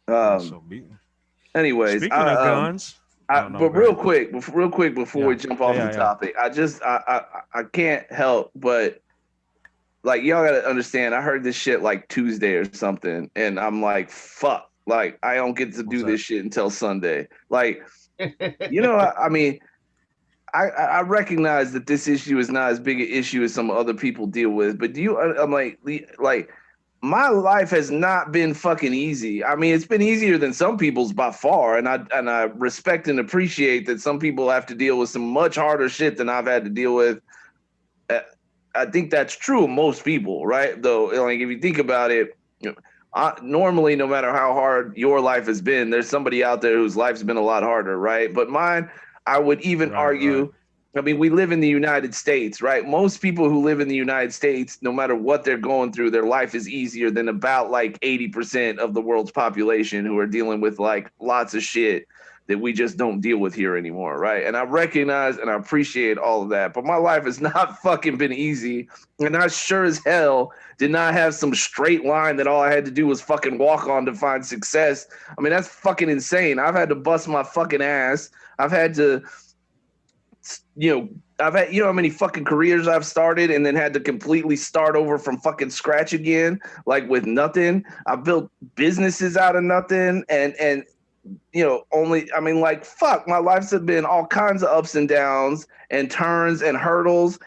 Speaker 3: Yeah.
Speaker 1: Um,
Speaker 3: So
Speaker 1: anyways,
Speaker 3: speaking of guns, oh no,
Speaker 1: but
Speaker 3: go ahead.
Speaker 1: real quick before we
Speaker 3: Yeah,
Speaker 1: jump
Speaker 3: yeah,
Speaker 1: off the
Speaker 3: yeah, yeah.
Speaker 1: topic, I can't help but like y'all gotta understand. I heard this shit like Tuesday or something, and I'm like, fuck, like I don't get to
Speaker 3: What's
Speaker 1: do
Speaker 3: that?
Speaker 1: this shit until Sunday. Like, I mean, I recognize that this issue is not as big an issue as some other people deal with, but I'm like my life has not been fucking easy. I mean, it's been easier than some people's by far, and I respect and appreciate that some people have to deal with some much harder shit than I've had to deal with. Uh, I think that's true of most people, right? Though, like if you think about it, normally, no matter how hard your life has been, there's somebody out there whose life's been a lot harder, right? But mine, I would even
Speaker 3: Right, right.
Speaker 1: argue. I mean, we live in the United States, right? Most people who live in the United States, no matter what they're going through, their life is easier than about like 80% of the world's population who are dealing with like lots of shit that we just don't deal with here anymore, right? And I recognize and I appreciate all of that, but my life has not fucking been easy, and I sure as hell did not have some straight line that all I had to do was fucking walk on to find success. I mean, that's fucking insane. I've had to bust my fucking ass. I've had to, I've had, how many fucking careers I've started and then had to completely start over from fucking scratch again, like with nothing. I built businesses out of nothing, and I mean, like, fuck, my life's been all kinds of ups and downs and turns and hurdles.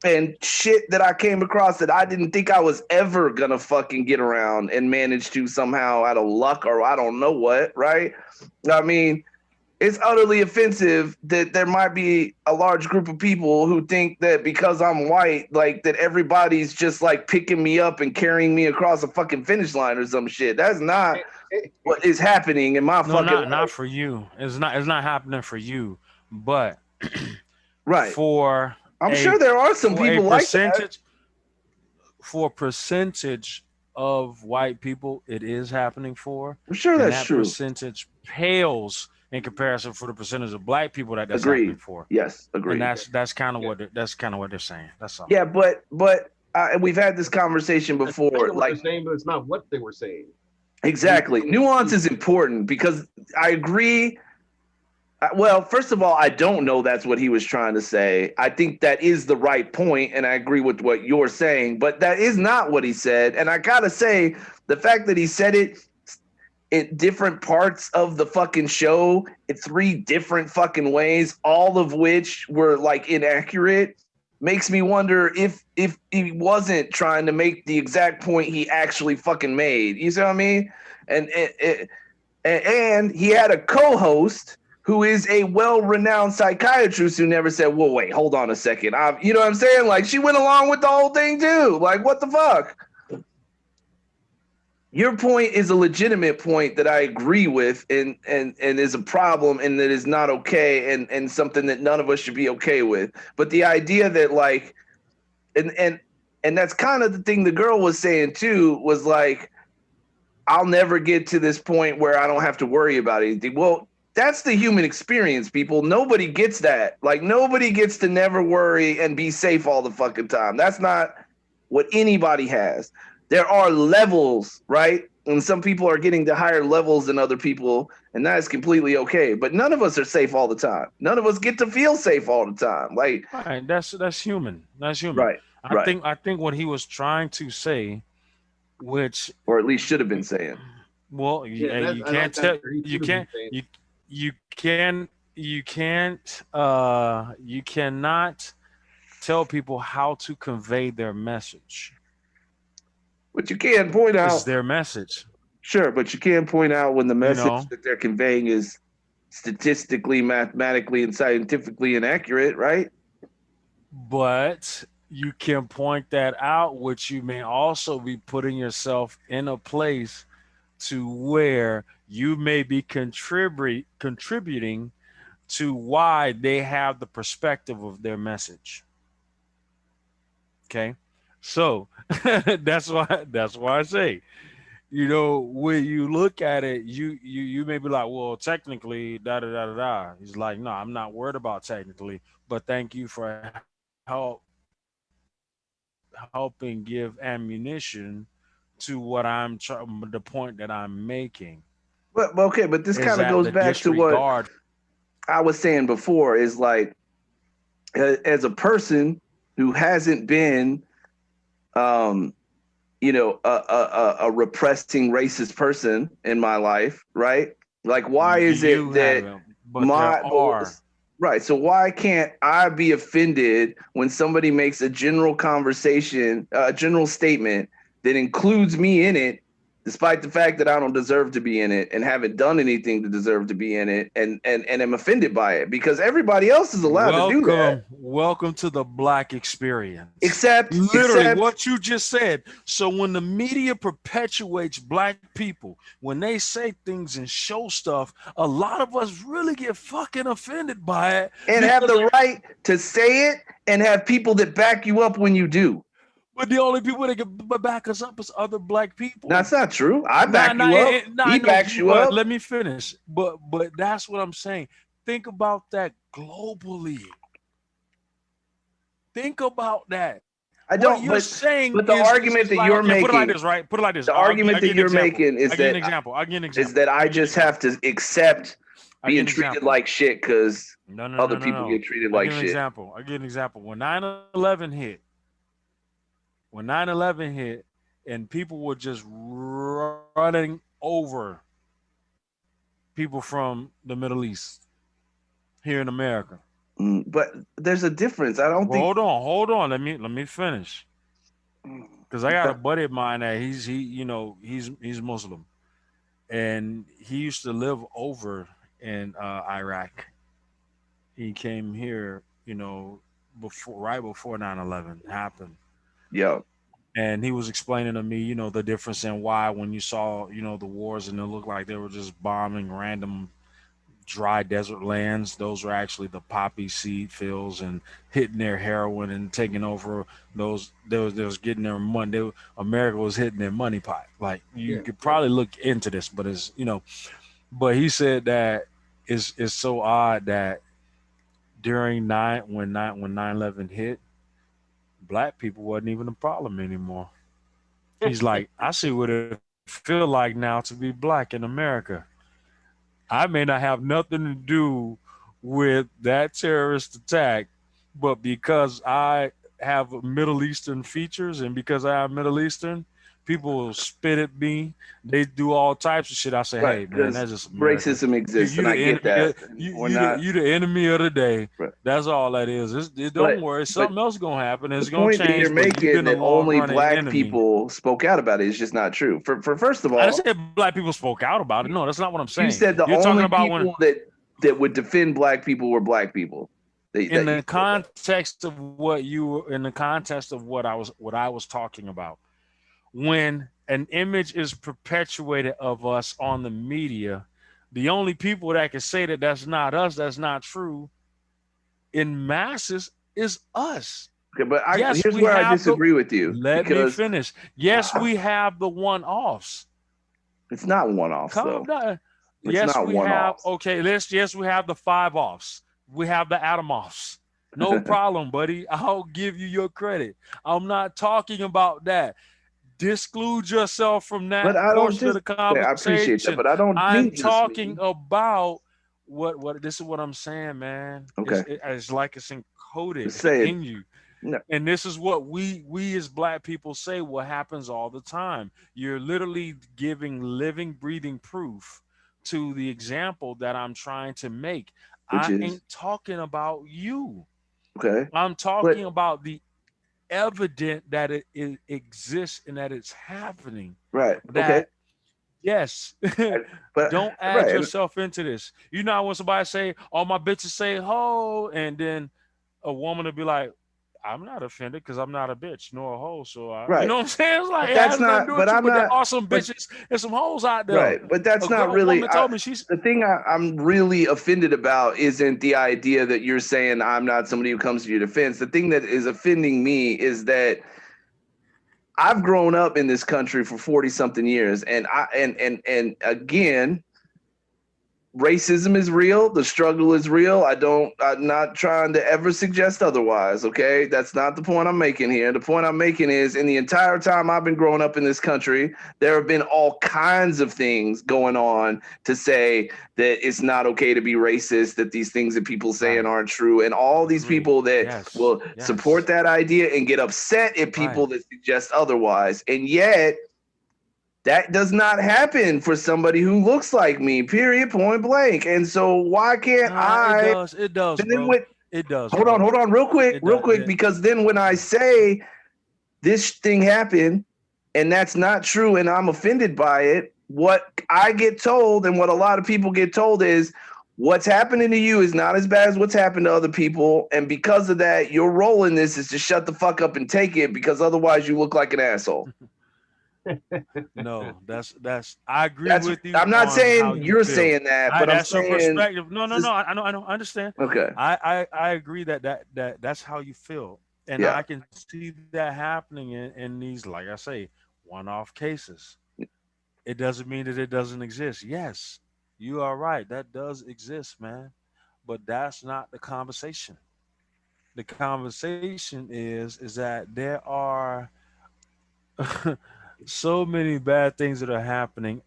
Speaker 1: and shit that I came across that I didn't think I was ever gonna fucking get around and manage to somehow out of luck or I don't know what, right? I mean, it's utterly offensive that there might be a large group of people who think that because I'm white, like that everybody's just like picking me up and carrying me across a fucking finish line or some shit. That's not what is happening in my
Speaker 3: No,
Speaker 1: fucking
Speaker 3: not
Speaker 1: life.
Speaker 3: for you. It's not happening for you, but
Speaker 1: Right.
Speaker 3: for
Speaker 1: I'm
Speaker 3: a
Speaker 1: sure there are some
Speaker 3: for a
Speaker 1: people like that.
Speaker 3: percentage of white people it is happening for,
Speaker 1: I'm sure
Speaker 3: and
Speaker 1: that's
Speaker 3: that
Speaker 1: true.
Speaker 3: percentage pales in comparison for the percentage of black people that's happening
Speaker 1: Agreed.
Speaker 3: for.
Speaker 1: Yes,
Speaker 3: And
Speaker 1: agreed.
Speaker 3: that's kind of what they're saying. That's all.
Speaker 1: Yeah, but we've had this conversation
Speaker 2: That's kind
Speaker 1: before.
Speaker 2: of what they're
Speaker 1: Like
Speaker 2: saying, but it's not what they were saying.
Speaker 1: exactly, nuance is important because I agree. Well, first of all, I don't know that's what he was trying to say. I think that is the right point, and I agree with what you're saying, but that is not what he said. And I gotta say, the fact that he said it in different parts of the fucking show in 3 different fucking ways, all of which were like inaccurate, makes me wonder if he wasn't trying to make the exact point he actually fucking made. You see what I mean? And and he had a co-host who is a well-renowned psychiatrist who never said, "Well, wait, hold on a second." You know what I'm saying? Like she went along with the whole thing too. Like what the fuck? Your point is a legitimate point that I agree with, and is a problem, and that is not okay, and something that none of us should be okay with. But the idea that like, and that's kind of the thing the girl was saying too, was like, I'll never get to this point where I don't have to worry about anything. Well, that's the human experience, people. Nobody gets that. Like nobody gets to never worry and be safe all the fucking time. That's not what anybody has. There are levels, right? And some people are getting to higher levels than other people, and that is completely okay. But none of us are safe all the time. None of us get to feel safe all the time. Like,
Speaker 3: Right, that's human. That's human.
Speaker 1: right, right,
Speaker 3: I think what he was trying to say, which
Speaker 1: or at least should have been saying.
Speaker 3: well,
Speaker 2: Yeah, that's
Speaker 3: you
Speaker 2: I like
Speaker 3: can't
Speaker 2: that.
Speaker 3: tell
Speaker 2: He should have been saying.
Speaker 3: you cannot tell people how to convey their message.
Speaker 1: But you can point
Speaker 3: It's
Speaker 1: out,
Speaker 3: their message,
Speaker 1: sure, but you can point out when the
Speaker 3: you
Speaker 1: message
Speaker 3: know.
Speaker 1: that they're conveying is statistically, mathematically, and scientifically inaccurate, right?
Speaker 3: But you can point that out, which you may also be putting yourself in a place to where you may be contributing to why they have the perspective of their message. Okay, so that's why I say, when you look at it, you may be like, well, technically, da da da da da. He's like, no, I'm not worried about technically, but thank you for helping give ammunition to what the point that I'm making
Speaker 1: But okay, but this
Speaker 3: is
Speaker 1: kind of
Speaker 3: that
Speaker 1: goes
Speaker 3: the
Speaker 1: back to what
Speaker 3: disregard.
Speaker 1: I was saying before is like, as a person who hasn't been, um, a repressing racist person in my life, right? Like, why is it
Speaker 3: You
Speaker 1: that
Speaker 3: haven't, but there
Speaker 1: my
Speaker 3: are.
Speaker 1: right? So why can't I be offended when somebody makes a general conversation, a general statement that includes me in it, despite the fact that I don't deserve to be in it and haven't done anything to deserve to be in it, and am offended by it because everybody else is allowed to do that,
Speaker 3: Welcome to the black experience. Literally,
Speaker 1: except
Speaker 3: what you just said. So when the media perpetuates black people, when they say things and show stuff, a lot of us really get fucking offended by it.
Speaker 1: and have the right to say it and have people that back you up when you do.
Speaker 3: But the only people that can back us up is other black people.
Speaker 1: That's not true. I
Speaker 3: Nah,
Speaker 1: back
Speaker 3: nah,
Speaker 1: you up.
Speaker 3: I
Speaker 1: He
Speaker 3: know,
Speaker 1: backs you
Speaker 3: but
Speaker 1: up.
Speaker 3: let me finish. But that's what I'm saying. Think about that globally. Think about that.
Speaker 1: I
Speaker 3: What
Speaker 1: don't,
Speaker 3: you're saying
Speaker 1: but the argument
Speaker 3: is
Speaker 1: that
Speaker 3: like,
Speaker 1: you're
Speaker 3: okay, put it like
Speaker 1: making,
Speaker 3: this, right? Put it like this.
Speaker 1: the argument
Speaker 3: I'll give
Speaker 1: that
Speaker 3: you an
Speaker 1: you're
Speaker 3: example.
Speaker 1: making
Speaker 3: I'll give you an example. I'll give you an
Speaker 1: is
Speaker 3: example.
Speaker 1: that
Speaker 3: I'll
Speaker 1: I
Speaker 3: give you an
Speaker 1: just have
Speaker 3: example.
Speaker 1: to accept
Speaker 3: I'll give you
Speaker 1: being
Speaker 3: an
Speaker 1: treated
Speaker 3: example.
Speaker 1: like shit because
Speaker 3: No, no,
Speaker 1: other
Speaker 3: no, no,
Speaker 1: people
Speaker 3: no.
Speaker 1: get treated
Speaker 3: I'll
Speaker 1: like
Speaker 3: give you an
Speaker 1: shit.
Speaker 3: example. I'll give you an example. When 9/11 hit, and people were just running over people from the Middle East here in America.
Speaker 1: But there's a difference. I don't
Speaker 3: Well,
Speaker 1: think.
Speaker 3: hold on. Let me finish. Because I got a buddy of mine that he's Muslim, and he used to live over in Iraq. He came here, right before 9/11 happened,
Speaker 1: Yeah,
Speaker 3: and he was explaining to me, the difference in why when you saw, the wars and it looked like they were just bombing random dry desert lands. Those were actually the poppy seed fields and hitting their heroin and taking over those. They was getting their money. America was hitting their money pot. Like you
Speaker 2: Yeah.
Speaker 3: could probably look into this, but But he said that it's so odd that during 9/11 hit, black people wasn't even a problem anymore. He's like, I see what it feel like now to be black in America. I may not have nothing to do with that terrorist attack, but because I have Middle Eastern features and because I am Middle Eastern, people will spit at me. They do all types of shit. I say,
Speaker 1: right.
Speaker 3: hey man,
Speaker 1: Because
Speaker 3: that's just America.
Speaker 1: racism
Speaker 3: You
Speaker 1: exists,
Speaker 3: you
Speaker 1: and I
Speaker 3: the
Speaker 1: get
Speaker 3: enemy.
Speaker 1: that. And we're not.
Speaker 3: You the enemy of the day.
Speaker 1: Right.
Speaker 3: That's all that is.
Speaker 1: But
Speaker 3: Don't worry,
Speaker 1: but
Speaker 3: something else gonna happen.
Speaker 1: the
Speaker 3: It's gonna
Speaker 1: point that you're
Speaker 3: change, but you've
Speaker 1: making
Speaker 3: been a
Speaker 1: that
Speaker 3: long
Speaker 1: only
Speaker 3: running
Speaker 1: black
Speaker 3: enemy.
Speaker 1: people spoke out about it is just not true. For first of
Speaker 3: I didn't
Speaker 1: all,
Speaker 3: say black people spoke out about it. No, that's not what I'm
Speaker 1: you
Speaker 3: saying.
Speaker 1: said the
Speaker 3: You're talking
Speaker 1: only
Speaker 3: about when
Speaker 1: people that would defend black people were black people.
Speaker 3: in
Speaker 1: That you
Speaker 3: the
Speaker 1: said that.
Speaker 3: context of in the context of what I was talking about, when an image is perpetuated of us on the media, the only people that can say that that's not us, that's not true in masses is us.
Speaker 1: Okay, but
Speaker 3: Yes,
Speaker 1: here's
Speaker 3: we
Speaker 1: where I
Speaker 3: have the
Speaker 1: disagree with you
Speaker 3: let me
Speaker 1: because
Speaker 3: finish. Yes,
Speaker 1: uh,
Speaker 3: we have the one-offs.
Speaker 1: it's not one-offs
Speaker 3: Calm
Speaker 1: though.
Speaker 3: down.
Speaker 1: It's
Speaker 3: Yes,
Speaker 1: not
Speaker 3: we have.
Speaker 1: one-offs.
Speaker 3: Okay, yes, we have the five offs. We have the atom offs. No problem, buddy. I'll give you your credit. I'm not talking about that. Disclude yourself from
Speaker 1: But
Speaker 3: that
Speaker 1: I don't
Speaker 3: portion of
Speaker 1: just.
Speaker 3: the
Speaker 1: Okay, I appreciate
Speaker 3: conversation.
Speaker 1: that, but I don't
Speaker 3: I'm
Speaker 1: need just
Speaker 3: talking
Speaker 1: me.
Speaker 3: about what this is what I'm saying, man.
Speaker 1: Okay,
Speaker 3: It's like it's encoded
Speaker 1: just say it.
Speaker 3: in you.
Speaker 1: No,
Speaker 3: And this is what we as black people say what happens all the time. You're literally giving living, breathing proof to the example that I'm trying to make.
Speaker 1: which
Speaker 3: I
Speaker 1: is
Speaker 3: ain't talking about you.
Speaker 1: okay,
Speaker 3: I'm
Speaker 1: but
Speaker 3: talking about the evident that it exists and that it's happening.
Speaker 1: right, okay,
Speaker 3: That yes,
Speaker 1: but
Speaker 3: don't add
Speaker 1: right, and
Speaker 3: yourself into this. You know when somebody say, "All my bitches say ho," and then a woman will be like, I'm not offended because I'm not a bitch nor a hoe. So you
Speaker 1: right.
Speaker 3: know what I'm saying? It's like
Speaker 1: But
Speaker 3: it
Speaker 1: that's
Speaker 3: has nothing to
Speaker 1: not.
Speaker 3: do
Speaker 1: But
Speaker 3: with you.
Speaker 1: I'm
Speaker 3: But there
Speaker 1: not.
Speaker 3: are some
Speaker 1: But
Speaker 3: bitches and some hoes out there.
Speaker 1: right, but that's not
Speaker 3: A
Speaker 1: really.
Speaker 3: woman told me she's
Speaker 1: The thing I'm really offended about isn't the idea that you're saying I'm not somebody who comes to your defense. The thing that is offending me is that I've grown up in this country for 40 something years, and and again, racism is real. The struggle is real. I'm not trying to ever suggest otherwise. Okay. That's not the point I'm making here. The point I'm making is in the entire time I've been growing up in this country, there have been all kinds of things going on to say that it's not okay to be racist, that these things that people saying
Speaker 3: right.
Speaker 1: aren't true. And all these
Speaker 3: Agreed.
Speaker 1: people that
Speaker 3: Yes.
Speaker 1: will support
Speaker 3: Yes.
Speaker 1: that idea and get upset at
Speaker 3: Right.
Speaker 1: people that suggest otherwise. And yet, that does not happen for somebody who looks like me, period, point blank. And so why can't
Speaker 3: It
Speaker 1: I?
Speaker 3: does. It does,
Speaker 1: And then
Speaker 3: bro.
Speaker 1: when
Speaker 3: It does, bro.
Speaker 1: hold on,
Speaker 3: It
Speaker 1: real
Speaker 3: does.
Speaker 1: quick, because then when I say this thing happened and that's not true and I'm offended by it, what I get told and what a lot of people get told is what's happening to you is not as bad as what's happened to other people. And because of that, your role in this is to shut the fuck up and take it because otherwise you look like an asshole.
Speaker 3: No, that's. I agree
Speaker 1: That's
Speaker 3: with you
Speaker 1: I'm not
Speaker 3: on how
Speaker 1: saying
Speaker 3: you
Speaker 1: you're
Speaker 3: feel.
Speaker 1: saying that, but I'm
Speaker 3: That's your
Speaker 1: saying
Speaker 3: perspective. No, no,
Speaker 1: this,
Speaker 3: no. I know. I understand.
Speaker 1: okay.
Speaker 3: I agree that's how you feel, and
Speaker 1: Yeah.
Speaker 3: I can see that happening in these, like I say, one-off cases. It doesn't mean that it doesn't exist. Yes, you are right. That does exist, man. But that's not the conversation. The conversation is that there are so many bad things that are happening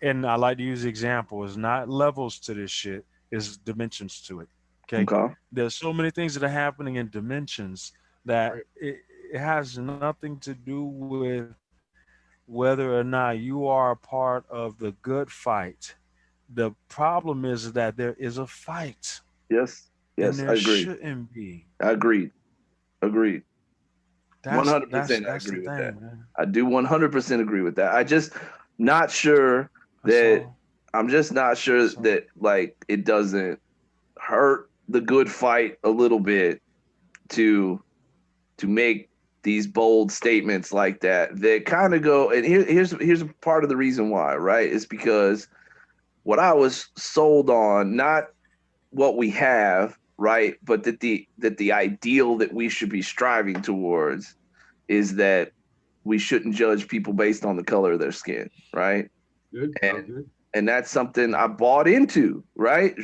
Speaker 3: and I like to use the example. It's not levels to this shit. It's dimensions to it. Okay.
Speaker 1: Okay.
Speaker 3: There's so many things that are happening in dimensions that
Speaker 2: Right.
Speaker 3: it has nothing to do with whether or not you are a part of the good fight. The problem is that there is a fight.
Speaker 1: Yes.
Speaker 3: and
Speaker 1: Yes. I
Speaker 3: there
Speaker 1: agree.
Speaker 3: shouldn't be.
Speaker 1: I agree. Agreed.
Speaker 3: That's
Speaker 1: 100% I
Speaker 3: that's the
Speaker 1: agree with that.
Speaker 3: thing, man.
Speaker 1: I do 100% agree with that. I just not sure
Speaker 3: That's
Speaker 1: that
Speaker 3: all.
Speaker 1: I'm just not sure
Speaker 3: That's all.
Speaker 1: that like it doesn't hurt the good fight a little bit to make these bold statements like that kind of go, and here's a part of the reason why, right? It's because what I was sold on, not what we have, right, but that the ideal that we should be striving towards is that we shouldn't judge people based on the color of their skin, right?
Speaker 2: Good. Sounds
Speaker 1: And
Speaker 2: good.
Speaker 1: that's something I bought into, right?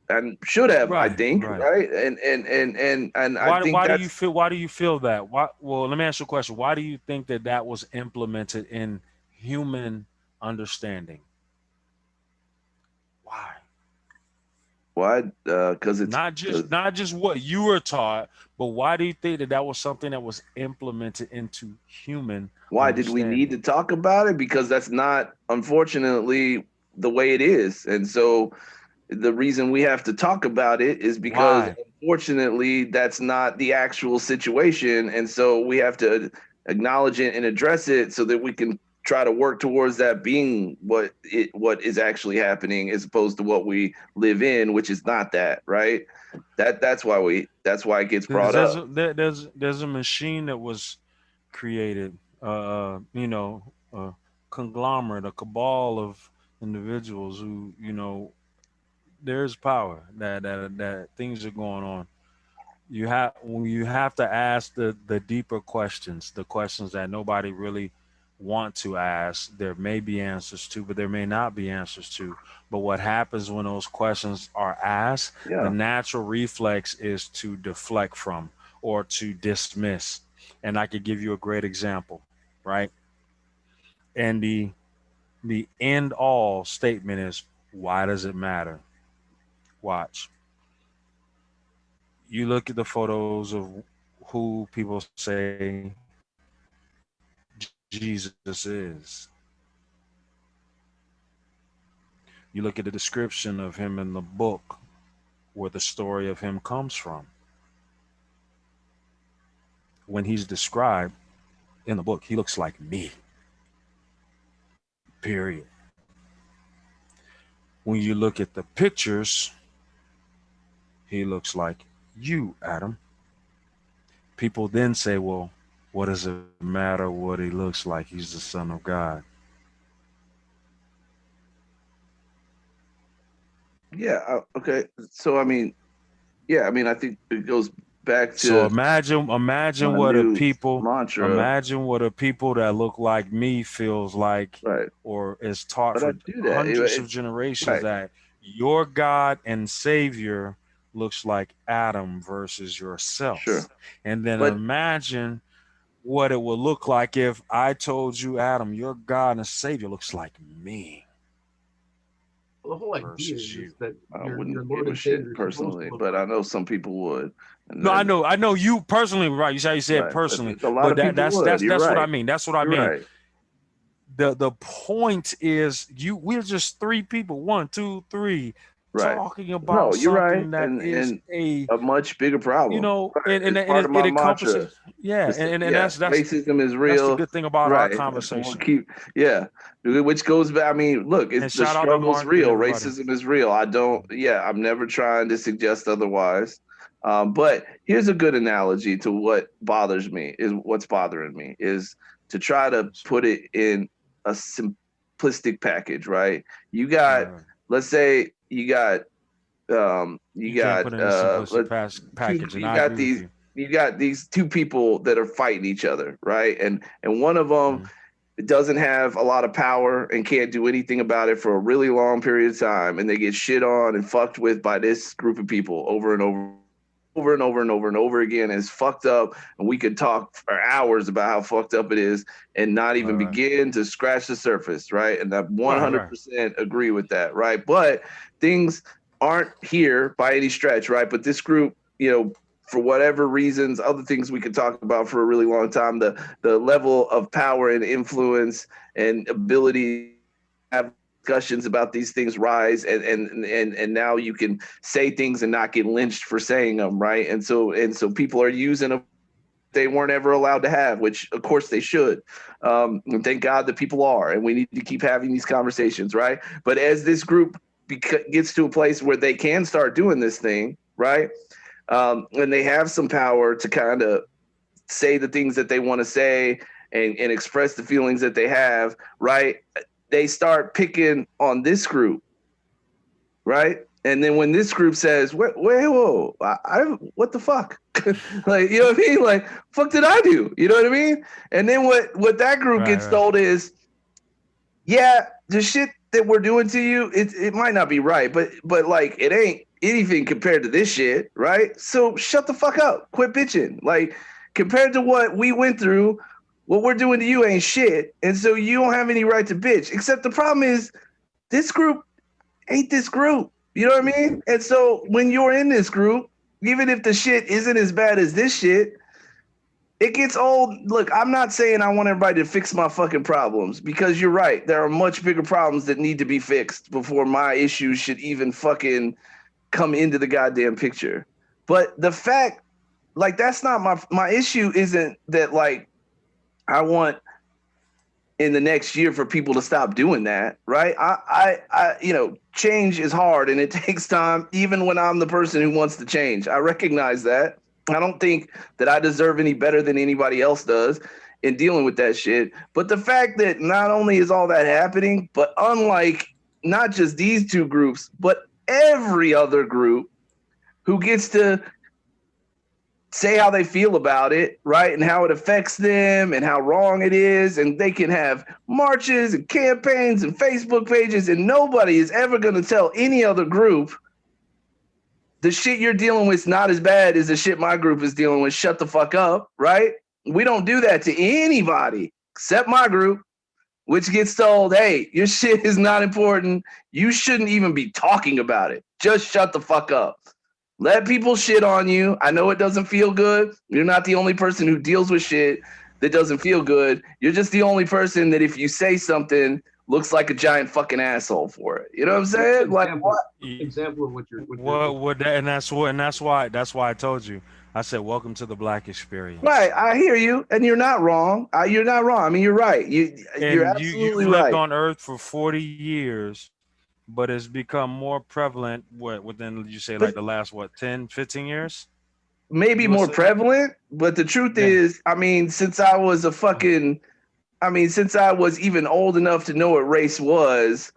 Speaker 1: And should have, I
Speaker 3: Right,
Speaker 1: think,
Speaker 3: right.
Speaker 1: right? And I think
Speaker 3: Why do you
Speaker 1: that's
Speaker 3: feel that? Why, well, let me ask you a question. Why do you think that that was implemented in human understanding? Why?
Speaker 1: why, because it's
Speaker 3: Not just what you were taught, but why do you think that that was something that was implemented into human
Speaker 1: why did we need to
Speaker 3: understanding?
Speaker 1: talk about it? Because that's not, unfortunately, the way it is. And so the reason we have to talk about it is because,
Speaker 3: Why?
Speaker 1: unfortunately, that's not the actual situation. And so we have to acknowledge it and address it so that we can try to work towards that being what is actually happening, as opposed to what we live in, which is not that, right? That's why it gets
Speaker 3: Because
Speaker 1: brought up.
Speaker 3: there's a machine that was created, a conglomerate, a cabal of individuals who, there's power that things are going on. You have to ask the deeper questions, the questions that nobody really want to ask. There may be answers to, but there may not be answers to. But what happens when those questions are asked, the
Speaker 1: Yeah.
Speaker 3: natural reflex is to deflect from or to dismiss. And I could give you a great example, right? And the end all statement is, why does it matter? Watch. You look at the photos of who people say Jesus is. You look at the description of him in the book where the story of him comes from. When he's described in the book, he looks like me, period. When you look at the pictures, he looks like you, Adam. People then say, well, what does it matter what he looks like? He's the Son of God.
Speaker 1: Yeah. Okay. So I mean, yeah. I mean, I think it goes back
Speaker 3: So
Speaker 1: to
Speaker 3: imagine
Speaker 1: my
Speaker 3: what a
Speaker 1: new
Speaker 3: people,
Speaker 1: mantra,
Speaker 3: imagine what a people that look like me feels like,
Speaker 1: right?
Speaker 3: or is taught
Speaker 1: But I
Speaker 3: for
Speaker 1: do that.
Speaker 3: hundreds of generations
Speaker 1: Right.
Speaker 3: that your God and Savior looks like Adam versus
Speaker 1: Sure.
Speaker 3: yourself. And then
Speaker 1: But
Speaker 3: imagine what it would look like if I told you, Adam, your God and Savior looks like me
Speaker 2: Well, the whole idea
Speaker 3: versus
Speaker 2: is
Speaker 3: you.
Speaker 2: that
Speaker 1: I
Speaker 2: your
Speaker 1: wouldn't
Speaker 2: Lord
Speaker 1: give a
Speaker 2: and Savior
Speaker 1: shit
Speaker 2: is supposed to
Speaker 1: personally,
Speaker 2: look
Speaker 1: but
Speaker 2: like
Speaker 1: I know some people would. And
Speaker 3: No,
Speaker 1: then,
Speaker 3: I know you personally, right? You said
Speaker 1: right. But
Speaker 3: personally,
Speaker 1: a lot
Speaker 3: but
Speaker 1: of people would. You're
Speaker 3: that's what I
Speaker 1: right.
Speaker 3: mean. That's what I
Speaker 1: You're
Speaker 3: mean.
Speaker 1: right.
Speaker 3: The point is we're just three people, one, two, three,
Speaker 1: Right.
Speaker 3: talking about
Speaker 1: No, you're right.
Speaker 3: something that is
Speaker 1: And
Speaker 3: a,
Speaker 1: a much bigger problem. Right.
Speaker 3: and
Speaker 1: It's part of
Speaker 3: it
Speaker 1: my
Speaker 3: encompasses,
Speaker 1: mantra.
Speaker 3: yeah, and
Speaker 1: Yeah. Racism is
Speaker 3: that's the
Speaker 1: real.
Speaker 3: good thing about our
Speaker 1: Right. We'll
Speaker 3: conversation.
Speaker 1: keep, yeah. Which goes back. I mean, look, it's
Speaker 3: And
Speaker 1: the
Speaker 3: shout out to
Speaker 1: struggle's
Speaker 3: Mark and
Speaker 1: real.
Speaker 3: everybody.
Speaker 1: Racism is real. I don't, yeah, I'm never trying to suggest otherwise. But here's a good analogy to what bothers me, is what's bothering me is to try to put it in a simplistic package, right? You got,
Speaker 3: Right.
Speaker 1: let's say you
Speaker 3: You can't
Speaker 1: got
Speaker 3: put in a simplistic
Speaker 1: two
Speaker 3: package, and I agree with you.
Speaker 1: you got these two people that are fighting each other, right? And one of them
Speaker 3: Mhm.
Speaker 1: doesn't have a lot of power and can't do anything about it for a really long period of time, and they get shit on and fucked with by this group of people over and over again. And it's fucked up, and we could talk for hours about how fucked up it is and not even
Speaker 3: Right,
Speaker 1: begin to scratch the surface, right? And I
Speaker 3: right, right.
Speaker 1: 100% agree with that, right? But things aren't here by any stretch, right? But this group, for whatever reasons, other things we could talk about for a really long time, the level of power and influence and ability to have discussions about these things rise, and now you can say things and not get lynched for saying them, right? And so people are using them they weren't ever allowed to have, which of course they should. And thank God that people are, and we need to keep having these conversations, right? But as this group gets to a place where they can start doing this thing, right? And they have some power to kind of say the things that they want to say and express the feelings that they have, right? They start picking on this group, right? And then when this group says, whoa, what the fuck? Like, you know what I mean? Like, fuck did I do? You know what I mean? And then what that group gets told is, yeah, the shit that we're doing to you, it might not be right, but like it ain't anything compared to this shit, right? So shut the fuck up. Quit bitching. Like, compared to what we went through, what we're doing to you ain't shit. And so you don't have any right to bitch. Except the problem is this group ain't this group. You know what I mean? And so when you're in this group, even if the shit isn't as bad as this shit, it gets old. Look, I'm not saying I want everybody to fix my fucking problems, because you're right. There are much bigger problems that need to be fixed before my issues should even fucking come into the goddamn picture. But the fact, like, that's not my issue. Isn't that, like, I want in the next year for people to stop doing that, right? I change is hard and it takes time, even when I'm the person who wants to change. I recognize that. I don't think that I deserve any better than anybody else does in dealing with that shit. But the fact that not only is all that happening, but unlike not just these two groups, but every other group who gets to say how they feel about it, right? And how it affects them and how wrong it is. And they can have marches and campaigns and Facebook pages, and nobody is ever going to tell any other group the shit you're dealing with is not as bad as the shit my group is dealing with. Shut the fuck up, right? We don't do that to anybody except my group, which gets told, hey, your shit is not important. You shouldn't even be talking about it. Just shut the fuck up. Let people shit on you. I know it doesn't feel good. You're not the only person who deals with shit that doesn't feel good. You're just the only person that if you say something looks like a giant fucking asshole for it. You know what I'm saying? Like, what?
Speaker 2: Example of what you're.
Speaker 3: And that's why I told you. I said, welcome to the Black experience.
Speaker 1: Right, I hear you, and you're not wrong. You're not wrong. I mean, you're right. You're absolutely
Speaker 3: you've lived
Speaker 1: right.
Speaker 3: on Earth for 40 years, but it's become more prevalent within, you say, like the last 10, 15 years?
Speaker 1: Maybe more prevalent, but the truth is, I mean, since I was even old enough to know what race was,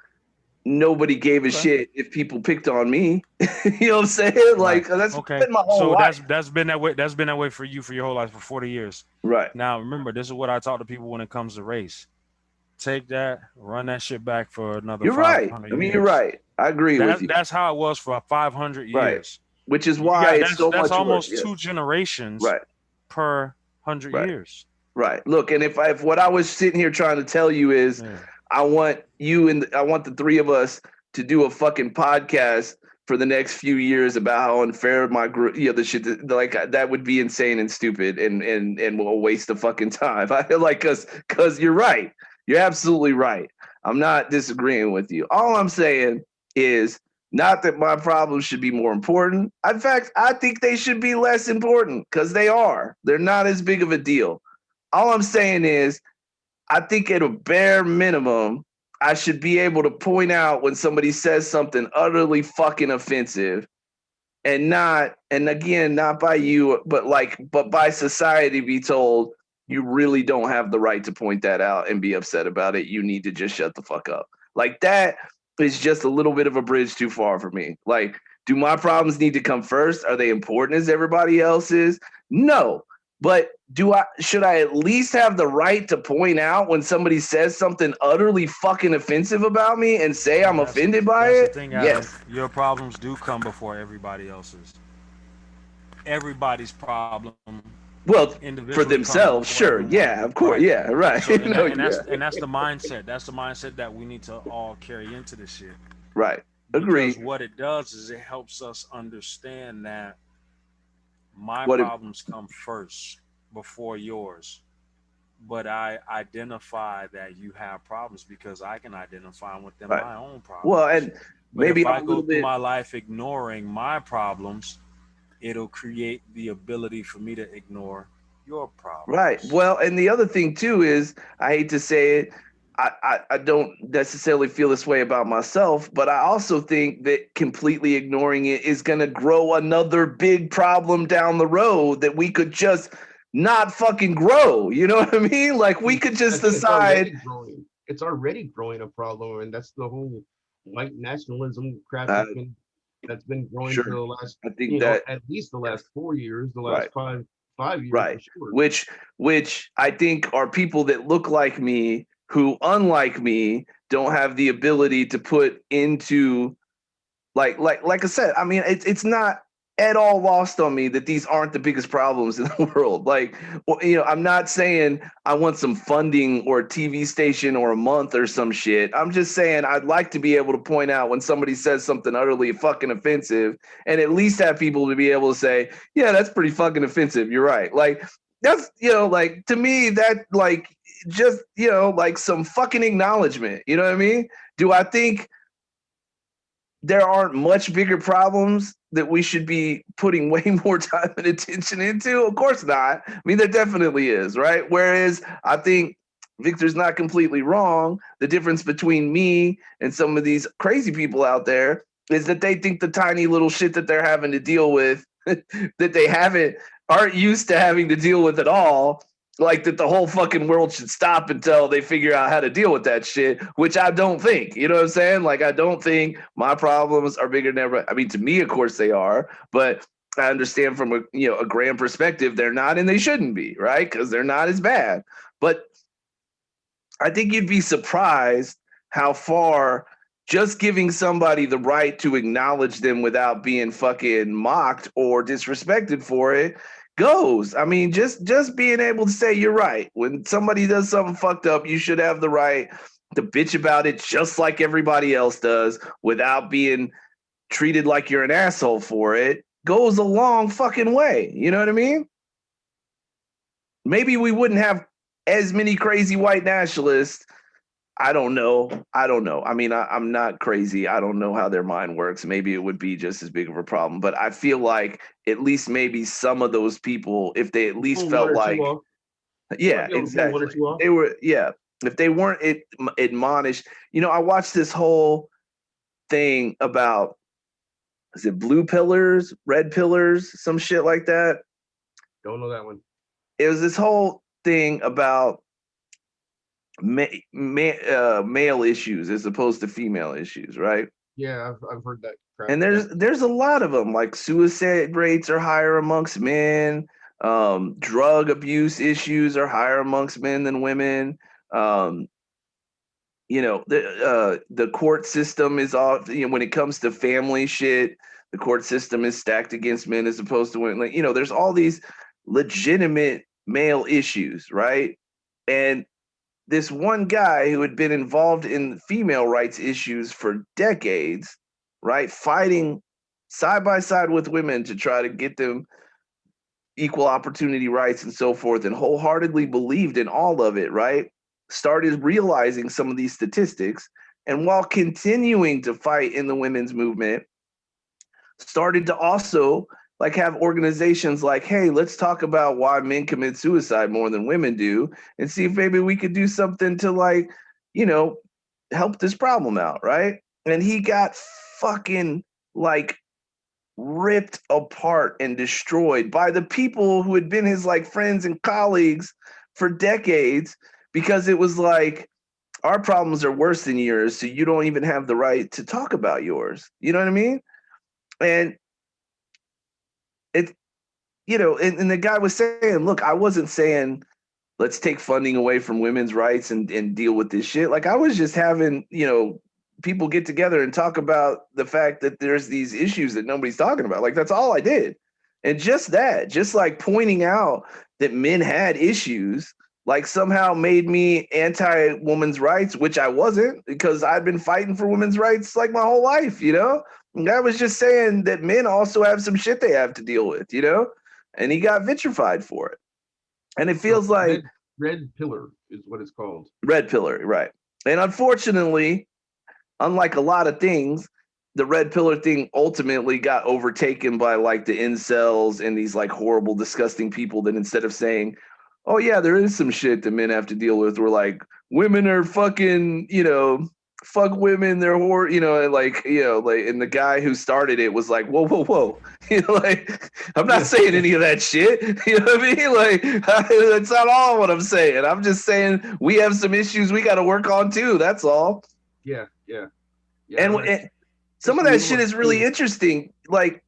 Speaker 1: nobody gave a shit if people picked on me. You know what I'm saying? Like, that's been my whole life.
Speaker 3: That's been that way. That's been that way for you for your whole life, for 40 years.
Speaker 1: Right.
Speaker 3: Now, remember, this is what I talk to people when it comes to race. Take that, run that shit back for another 500
Speaker 1: years.
Speaker 3: I mean,
Speaker 1: you're right. I agree with you.
Speaker 3: That's how it was for 500 years.
Speaker 1: Right. Which is why it's so much
Speaker 3: That's almost
Speaker 1: worse.
Speaker 3: 2 generations per 100 years.
Speaker 1: Right. Look, and if what I was sitting here trying to tell you is, I want you and I want the three of us to do a fucking podcast for the next few years about how unfair my group, the shit that would be insane and stupid and will waste of fucking time. I feel like because you're right. You're absolutely right. I'm not disagreeing with you. All I'm saying is not that my problems should be more important. In fact, I think they should be less important because they are. They're not as big of a deal. All I'm saying is, I think at a bare minimum, I should be able to point out when somebody says something utterly fucking offensive, and again, not by you, but by society, be told you really don't have the right to point that out and be upset about it. You need to just shut the fuck up. Like, that is just a little bit of a bridge too far for me. Like, do my problems need to come first? Are they important as everybody else's? No. But should I at least have the right to point out when somebody says something utterly fucking offensive about me and say I'm offended by it? Yes.
Speaker 3: Your problems do come before everybody else's. Everybody's problem.
Speaker 1: Well, for themselves, sure. Yeah, of course. Right. Yeah, right.
Speaker 3: So, and that's the mindset. That's the mindset that we need to all carry into this shit.
Speaker 1: Right. Agree.
Speaker 3: Because what it does is it helps us understand that my problems come first before yours. but I identify that you have problems because I can identify within
Speaker 1: Right.
Speaker 3: my own
Speaker 1: Well,
Speaker 3: problems.
Speaker 1: and
Speaker 3: But
Speaker 1: maybe
Speaker 3: if
Speaker 1: I'm
Speaker 3: I
Speaker 1: a
Speaker 3: go
Speaker 1: little
Speaker 3: through
Speaker 1: bit
Speaker 3: my life ignoring my problems, it'll create the ability for me to ignore your
Speaker 1: right.
Speaker 3: problems.
Speaker 1: Well, and the other thing too is, I hate to say it, I don't necessarily feel this way about myself, but I also think that completely ignoring it is going to grow another big problem down the road that we could just not fucking grow. You know what I mean? Like we could just
Speaker 2: I think it's
Speaker 1: decide.
Speaker 2: already growing. It's already growing a problem, and that's the whole white nationalism crap
Speaker 1: Uh,
Speaker 2: that's been growing
Speaker 1: sure.
Speaker 2: for the last,
Speaker 1: I think that,
Speaker 2: at least the
Speaker 1: yes,
Speaker 2: last 4 years, the last
Speaker 1: right.
Speaker 2: 5 years
Speaker 1: Right.
Speaker 2: for sure.
Speaker 1: Which I think are people that look like me who, unlike me, don't have the ability to put into, like I said, I mean, it's not at all lost on me that these aren't the biggest problems in the world. Like, well, I'm not saying I want some funding or a TV station or a month or some shit. I'm just saying I'd like to be able to point out when somebody says something utterly fucking offensive, and at least have people to be able to say, yeah, that's pretty fucking offensive. You're right. Like, that's, like, to me, that, like, just, like some fucking acknowledgement. You know what I mean? Do I think there aren't much bigger problems that we should be putting way more time and attention into? Of course not. I mean, there definitely is, right? Whereas I think Victor's not completely wrong. The difference between me and some of these crazy people out there is that they think the tiny little shit that they're having to deal with that they aren't used to having to deal with at all, like that the whole fucking world should stop until they figure out how to deal with that shit, which I don't think. You know what I'm saying? Like, I don't think my problems are bigger than ever. I mean, to me, of course they are, but I understand from a grand perspective, they're not, and they shouldn't be, right? Because they're not as bad. But I think you'd be surprised how far just giving somebody the right to acknowledge them without being fucking mocked or disrespected for it goes. I mean, just being able to say you're right. When somebody does something fucked up, you should have the right to bitch about it just like everybody else does without being treated like you're an asshole for it. Goes a long fucking way. You know what I mean? Maybe we wouldn't have as many crazy white nationalists. I don't know. I don't know. I mean, I'm not crazy. I don't know how their mind works. Maybe it would be just as big of a problem. But I feel like at least maybe some of those people, if they at least
Speaker 2: Pull one
Speaker 1: felt
Speaker 2: or two
Speaker 1: like,
Speaker 2: off. You might
Speaker 1: yeah,
Speaker 2: be able to pull one or
Speaker 1: exactly.
Speaker 2: two off.
Speaker 1: They were, yeah. If they weren't admonished, I watched this whole thing about, is it blue pillars, red pillars, some shit like that.
Speaker 2: Don't know that one.
Speaker 1: It was this whole thing about male issues as opposed to female issues, right?
Speaker 2: Yeah, I've heard that crap.
Speaker 1: And
Speaker 2: Yeah.
Speaker 1: there's a lot of them. Like suicide rates are higher amongst men. Drug abuse issues are higher amongst men than women. Um, the court system is off. When it comes to family shit, the court system is stacked against men as opposed to women. Like, there's all these legitimate male issues, right? And this one guy who had been involved in female rights issues for decades, right, fighting side by side with women to try to get them equal opportunity rights and so forth, and wholeheartedly believed in all of it, right, started realizing some of these statistics, and while continuing to fight in the women's movement, started to also like have organizations like, hey, let's talk about why men commit suicide more than women do, and see if maybe we could do something to, like, you know, help this problem out, right? And he got fucking, like, ripped apart and destroyed by the people who had been his, like, friends and colleagues for decades, because it was like, our problems are worse than yours, so you don't even have the right to talk about yours. You know what I mean? And it, and the guy was saying, look, I wasn't saying let's take funding away from women's rights and deal with this shit. Like, I was just having, people get together and talk about the fact that there's these issues that nobody's talking about. Like, that's all I did. And just that, just like pointing out that men had issues, like somehow made me anti-women's rights, which I wasn't, because I'd been fighting for women's rights like my whole life, And I was just saying that men also have some shit they have to deal with, And he got vitrified for it. And it
Speaker 2: So
Speaker 1: feels like,
Speaker 2: Red pillar is what it's called.
Speaker 1: Red pillar, right? And unfortunately, unlike a lot of things, the red pillar thing ultimately got overtaken by like the incels and these like horrible, disgusting people that instead of saying, oh yeah, there is some shit that men have to deal with, we're like, women are fucking, fuck women, they're like, and the guy who started it was like, whoa, whoa, whoa. Like, I'm not saying any of that shit. You know what I mean? Like, that's not all what I'm saying. I'm just saying we have some issues we got to work on too. That's all.
Speaker 2: Yeah.
Speaker 1: And some of that shit is really interesting. Like,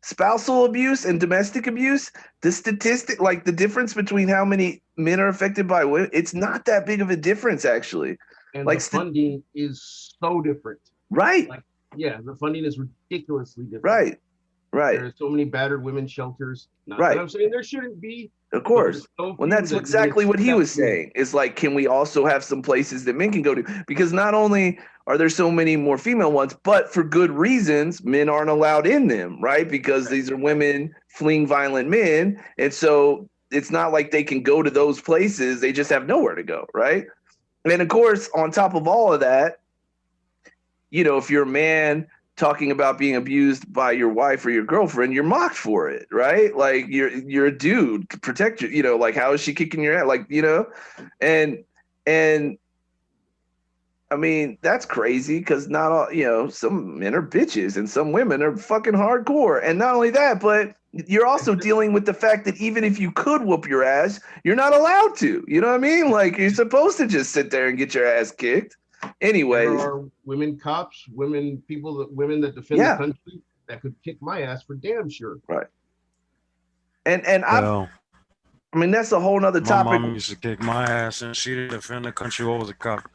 Speaker 1: spousal abuse and domestic abuse, the statistic, like the difference between how many men are affected by women, it's not that big of a difference, actually.
Speaker 2: And
Speaker 1: like
Speaker 2: the funding is so different.
Speaker 1: Right.
Speaker 2: Like, yeah, the funding is ridiculously different.
Speaker 1: Right.
Speaker 2: There are so many battered women shelters. Not
Speaker 1: right.
Speaker 2: that I'm saying there shouldn't be.
Speaker 1: Of course.
Speaker 2: So
Speaker 1: well, that's exactly what he was saying. Is like, can we also have some places that men can go to? Because not only are there so many more female ones, but for good reasons, men aren't allowed in them, right? Because these are women fleeing violent men. And so it's not like they can go to those places. They just have nowhere to go, right? And of course, on top of all of that, if you're a man talking about being abused by your wife or your girlfriend, you're mocked for it, right? Like you're a dude, protect you, like how is she kicking your ass? Like, and I mean, that's crazy because not all, some men are bitches and some women are fucking hardcore. And not only that, but you're also dealing with the fact that even if you could whoop your ass, you're not allowed to. You know what I mean? Like you're supposed to just sit there and get your ass kicked. Anyways,
Speaker 2: there are women cops, women that defend the country that could kick my ass for damn sure.
Speaker 1: Right. And I mean, that's a whole nother topic.
Speaker 3: My mom used to kick my ass and she didn't defend the country. What was a cop?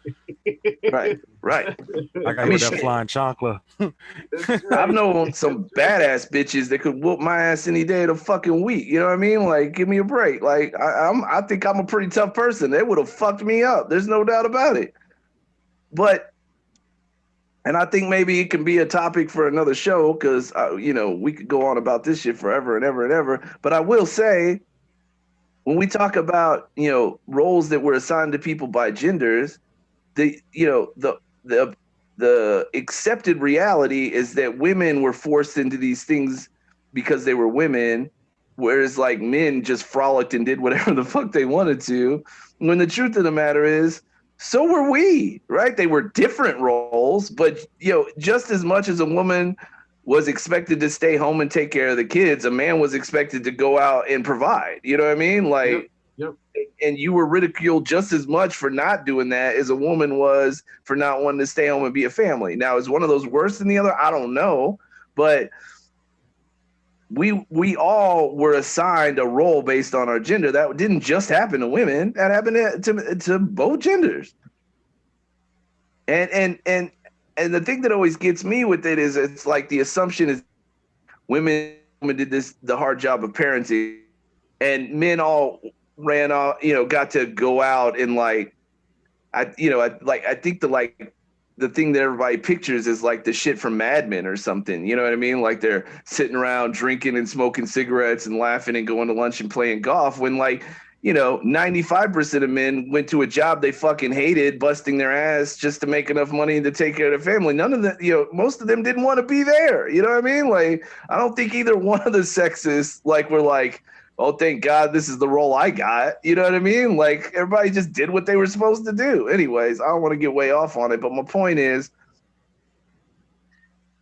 Speaker 1: Right.
Speaker 3: I got that flying chocolate.
Speaker 1: I've known some badass bitches that could whoop my ass any day of the fucking week. You know what I mean? Like, give me a break. Like, I think I'm a pretty tough person. They would have fucked me up. There's no doubt about it. And I think maybe it can be a topic for another show because, we could go on about this shit forever and ever and ever. But I will say, when we talk about, roles that were assigned to people by genders, the accepted reality is that women were forced into these things because they were women, whereas like men just frolicked and did whatever the fuck they wanted to. When the truth of the matter is, so were we, right? They were different roles, but just as much as a woman was expected to stay home and take care of the kids, a man was expected to go out and provide. You know what I mean? Like,
Speaker 2: yep.
Speaker 1: And you were ridiculed just as much for not doing that as a woman was for not wanting to stay home and be a family. Now, is one of those worse than the other? I don't know, but we all were assigned a role based on our gender. That didn't just happen to women. That happened to both genders. And the thing that always gets me with it is it's like the assumption is women did the hard job of parenting, and men all ran off, got to go out and I think the thing that everybody pictures is like the shit from Mad Men or something. You know what I mean? Like they're sitting around drinking and smoking cigarettes and laughing and going to lunch and playing golf when 95% of men went to a job they fucking hated, busting their ass just to make enough money to take care of their family. None of them, most of them didn't want to be there. You know what I mean? Like, I don't think either one of the sexes were like, oh, thank God this is the role I got. You know what I mean? Like, everybody just did what they were supposed to do. Anyways, I don't want to get way off on it, but my point is,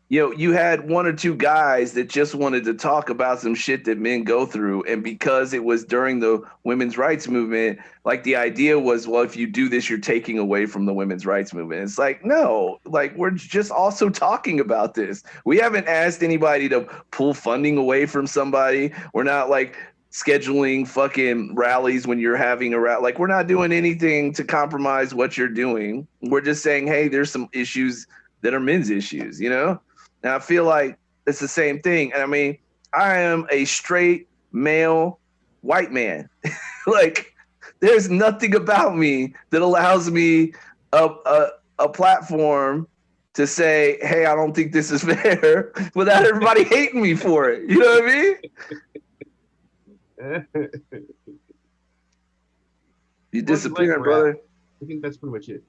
Speaker 1: you had one or two guys that just wanted to talk about some shit that men go through. And because it was during the women's rights movement, like the idea was, well, if you do this, you're taking away from the women's rights movement. It's like, no, like we're just also talking about this. We haven't asked anybody to pull funding away from somebody. We're not like scheduling fucking rallies when you're having a rally. Like, we're not doing anything to compromise what you're doing. We're just saying, hey, there's some issues that are men's issues, And I feel like it's the same thing. And I mean, I am a straight male white man. Like, there's nothing about me that allows me a platform to say, hey, I don't think this is fair without everybody hating me for it. You know what I mean? You
Speaker 2: Well, you like
Speaker 1: disappearing,
Speaker 2: rap.
Speaker 1: brother?
Speaker 2: I think that's pretty much it.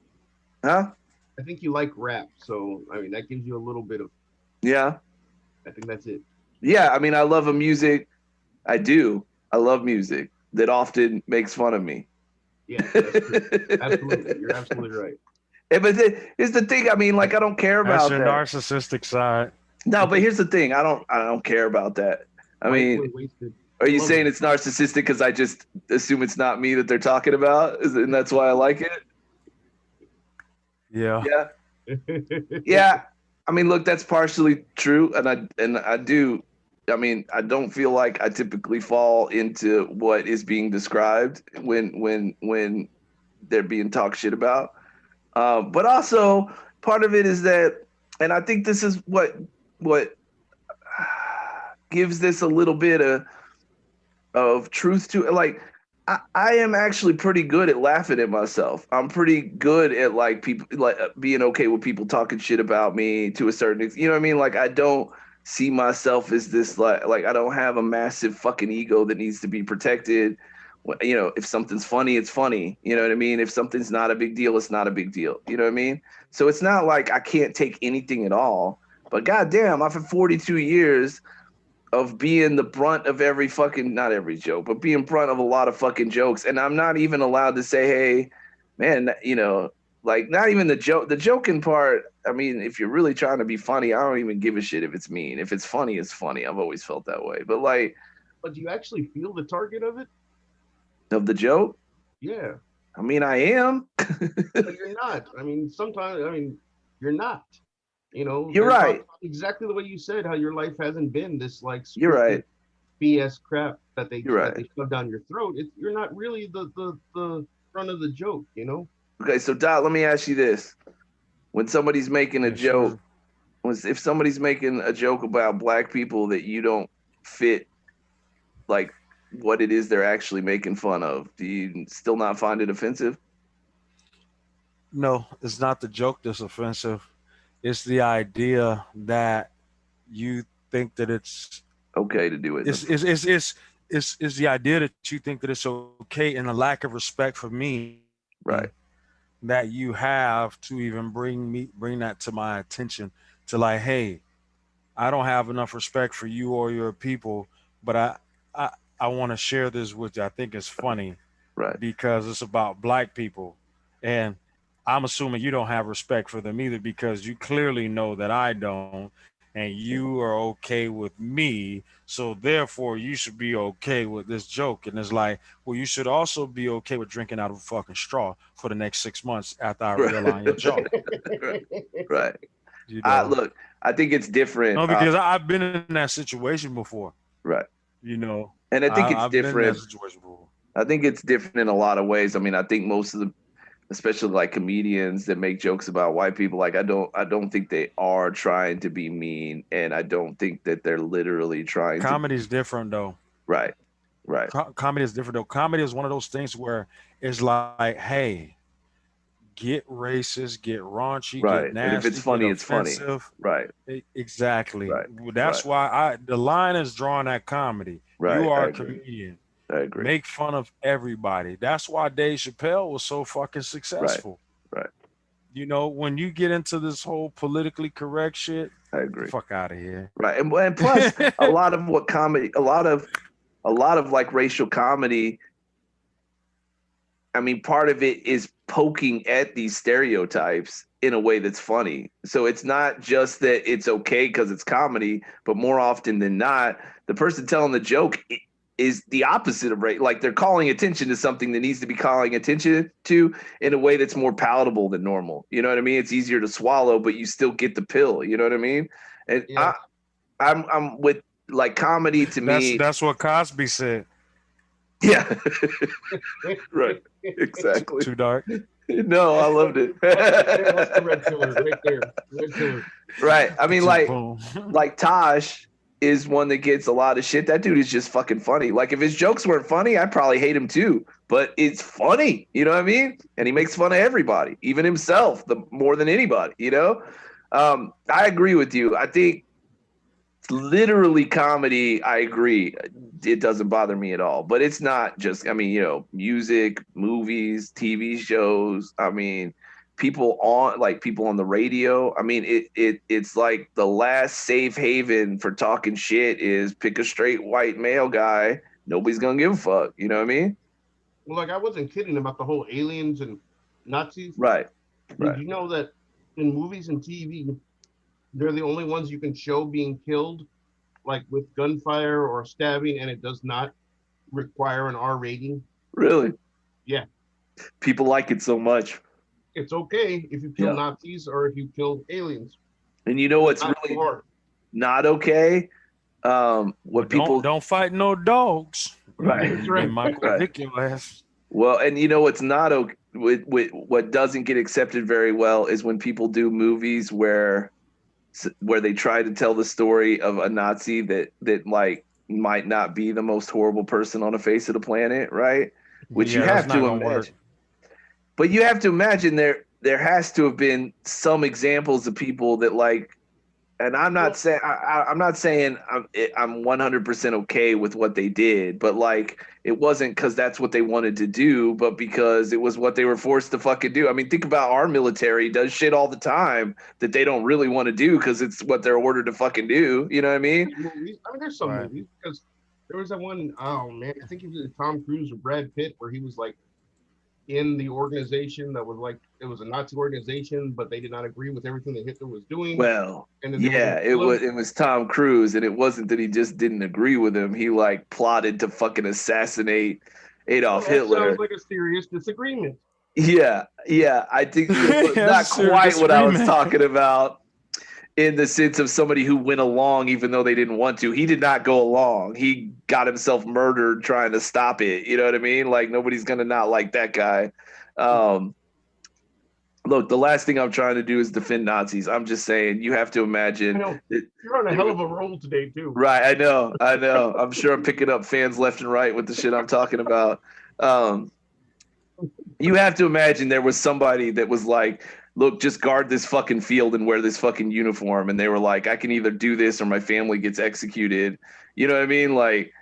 Speaker 1: Huh?
Speaker 2: I think you like rap, so I mean that gives you a little bit of.
Speaker 1: Yeah.
Speaker 2: I think that's it.
Speaker 1: Yeah. I mean, I love a music. I do. I love music that often makes fun of me.
Speaker 2: Yeah, that's true. Absolutely, you're absolutely right.
Speaker 1: But here's the thing. I mean, like, I don't care
Speaker 3: That's
Speaker 1: about
Speaker 3: your
Speaker 1: that.
Speaker 3: narcissistic side.
Speaker 1: No, but here's the thing. I don't care about that. I
Speaker 2: White
Speaker 1: mean,
Speaker 2: boy wasted.
Speaker 1: are you
Speaker 2: Love
Speaker 1: saying
Speaker 2: it.
Speaker 1: it's narcissistic because I just assume it's not me that they're talking about, and that's why I like it?
Speaker 3: Yeah.
Speaker 1: Yeah. Yeah. I mean, look, that's partially true, and I do. I mean, I don't feel like I typically fall into what is being described when they're being talked shit about. But also, part of it is that, and I think this is what gives this a little bit of truth to it. Like, I am actually pretty good at laughing at myself. I'm pretty good at like people like being okay with people talking shit about me to a certain extent. You know what I mean? Like, I don't see myself as this like I don't have a massive fucking ego that needs to be protected. You know, if something's funny, it's funny. You know what I mean? If something's not a big deal, it's not a big deal. You know what I mean? So it's not like I can't take anything at all. But goddamn, after 42 years of being the brunt of every fucking, not every joke, but being brunt of a lot of fucking jokes. And I'm not even allowed to say, hey, man, you know, like, not even the joking part. I mean, if you're really trying to be funny, I don't even give a shit if it's mean. If it's funny, it's funny. I've always felt that way. But like,
Speaker 2: But do you actually feel the target of it?
Speaker 1: of the joke,
Speaker 2: Yeah,
Speaker 1: I mean, I am.
Speaker 2: but you're not. I mean, sometimes I mean, you're not. You know,
Speaker 1: You're
Speaker 2: they're talking
Speaker 1: right.
Speaker 2: exactly the way you said how your life hasn't been this like
Speaker 1: You're
Speaker 2: scripted
Speaker 1: right.
Speaker 2: BS crap that they
Speaker 1: You're right.
Speaker 2: shove down your throat. You're not really the front of the joke. You know.
Speaker 1: Okay, so Dot, let me ask you this. When somebody's making a
Speaker 3: Yeah,
Speaker 1: joke,
Speaker 3: sure.
Speaker 1: if somebody's making a joke about black people that you don't fit like what it is they're actually making fun of, do you still not find it offensive?
Speaker 3: No, it's not the joke that's offensive. It's the idea that you think that
Speaker 1: Okay to do it.
Speaker 3: it's it's it's it's it's the idea that you think that it's okay, and the lack of respect for me
Speaker 1: Right.
Speaker 3: that you have to even bring that to my attention, to like, hey, I don't have enough respect for you or your people, but I I want to share this with you. I think it's funny
Speaker 1: Right.
Speaker 3: because it's about black people, and I'm assuming you don't have respect for them either because you clearly know that I don't, and you are okay with me, so therefore you should be okay with this joke. And it's like, well, you should also be okay with drinking out of a fucking straw for the next 6 months after I realign your jaw.
Speaker 1: Right. Right.
Speaker 3: You know,
Speaker 1: Look, I think it's different.
Speaker 3: no, because I've been in that situation before.
Speaker 1: Right.
Speaker 3: You know,
Speaker 1: And I think it's
Speaker 3: I've been in that
Speaker 1: different.
Speaker 3: situation before.
Speaker 1: I think it's different in a lot of ways. I mean, I think most of the, especially like comedians that make jokes about white people, like I don't think they are trying to be mean, and I don't think that they're literally trying to.
Speaker 3: Comedy's different though.
Speaker 1: Right. Right.
Speaker 3: Comedy is different though. Comedy is one of those things where it's like, hey, get racist, get raunchy, get
Speaker 1: Right. And if it's
Speaker 3: nasty, get
Speaker 1: funny, it's funny.
Speaker 3: offensive.
Speaker 1: Right.
Speaker 3: Exactly.
Speaker 1: Right.
Speaker 3: That's
Speaker 1: Right.
Speaker 3: why the line is drawn at comedy. You
Speaker 1: Right. I
Speaker 3: are a
Speaker 1: agree.
Speaker 3: comedian.
Speaker 1: I agree.
Speaker 3: Make fun of everybody. That's why Dave Chappelle was so fucking
Speaker 1: Right.
Speaker 3: successful.
Speaker 1: Right.
Speaker 3: You know, when you get into this whole politically correct shit,
Speaker 1: I
Speaker 3: get the
Speaker 1: agree.
Speaker 3: fuck out of here.
Speaker 1: Right. And plus, a lot of what comedy, a lot of like racial comedy. I mean, part of it is poking at these stereotypes in a way that's funny. So it's not just that it's okay because it's comedy, but more often than not, the person telling the joke is the opposite of race. Like, they're calling attention to something that needs to be calling attention to in a way that's more palatable than normal. You know what I mean? It's easier to swallow, but you still get the pill. You know what I mean? And
Speaker 2: Yeah.
Speaker 1: I'm with, like, comedy to me.
Speaker 3: That's what Cosby said.
Speaker 1: Yeah. Right. Exactly.
Speaker 3: Too dark.
Speaker 1: No, I loved it.
Speaker 2: That's the red pillar right there. Red pillar.
Speaker 1: Right. I mean,
Speaker 3: Just
Speaker 1: like,
Speaker 3: boom.
Speaker 1: like Tosh is one that gets a lot of shit. That dude is just fucking funny. Like, if his jokes weren't funny, I'd probably hate him too. But it's funny, you know what I mean? And he makes fun of everybody, even himself, the more than anybody. You know, I agree with you. I think literally comedy. I agree. It doesn't bother me at all. But it's not just, I mean, music, movies, TV shows. I mean, people on the radio. I mean, it's like the last safe haven for talking shit is pick a straight white male guy. Nobody's gonna give a fuck. You know what I mean?
Speaker 2: Well, like I wasn't kidding about the whole aliens and Nazis.
Speaker 1: Right.
Speaker 2: Did
Speaker 1: Right.
Speaker 2: you know that in movies and TV, they're the only ones you can show being killed, like with gunfire or stabbing, and it does not require an R rating?
Speaker 1: Really?
Speaker 2: Yeah,
Speaker 1: People like it so much.
Speaker 2: it's okay if you kill
Speaker 1: Yeah.
Speaker 2: Nazis or if you kill aliens.
Speaker 1: And you know what's
Speaker 2: Not
Speaker 1: really
Speaker 2: hard.
Speaker 1: not okay?
Speaker 3: Well,
Speaker 1: What people
Speaker 3: don't fight no dogs.
Speaker 1: Right.
Speaker 2: That's right.
Speaker 3: They might
Speaker 1: Right.
Speaker 3: kick your ass.
Speaker 1: Well, and you know what's not okay with what doesn't get accepted very well is when people do movies where they try to tell the story of a Nazi that like might not be the most horrible person on the face of the planet, right? Which you
Speaker 3: Yeah, that's
Speaker 1: have
Speaker 3: not
Speaker 1: to
Speaker 3: gonna
Speaker 1: imagine.
Speaker 3: work.
Speaker 1: But you have to imagine there has to have been some examples of people that like, and I'm not saying I'm not saying I'm 100% okay with what they did, but like it wasn't because that's what they wanted to do, but because it was what they were forced to fucking do. I mean, think about our military does shit all the time that they don't really want to do because it's what they're ordered to fucking do. You know what I mean?
Speaker 2: There's movies. I mean, there's some
Speaker 3: Right.
Speaker 2: movies because there was that one, oh man, I think it was Tom Cruise or Brad Pitt where he was like in the organization that was like it was a Nazi organization, but they did not agree with everything that Hitler was doing.
Speaker 1: Well,
Speaker 2: And then they were
Speaker 1: yeah,
Speaker 2: gonna
Speaker 1: it
Speaker 2: kill him.
Speaker 1: was Tom Cruise, and it wasn't that he just didn't agree with him. He like plotted to fucking assassinate Adolf
Speaker 2: That
Speaker 1: Hitler.
Speaker 2: sounds like a serious disagreement.
Speaker 1: Yeah, I think
Speaker 3: Yeah,
Speaker 1: not
Speaker 3: serious
Speaker 1: quite what I was
Speaker 3: disagreement.
Speaker 1: talking about in the sense of somebody who went along even though they didn't want to. He did not go along. He got himself murdered trying to stop it. You know what I mean? Like nobody's gonna not like that guy. Look, the last thing I'm trying to do is defend Nazis. I'm just saying you have to
Speaker 2: I
Speaker 1: imagine.
Speaker 2: know you're on a hell of a roll today too.
Speaker 1: Right, I know. I'm sure I'm picking up fans left and right with the shit I'm talking about. You have to imagine there was somebody that was like, look, just guard this fucking field and wear this fucking uniform. And they were like, I can either do this or my family gets executed. You know what I mean? Like,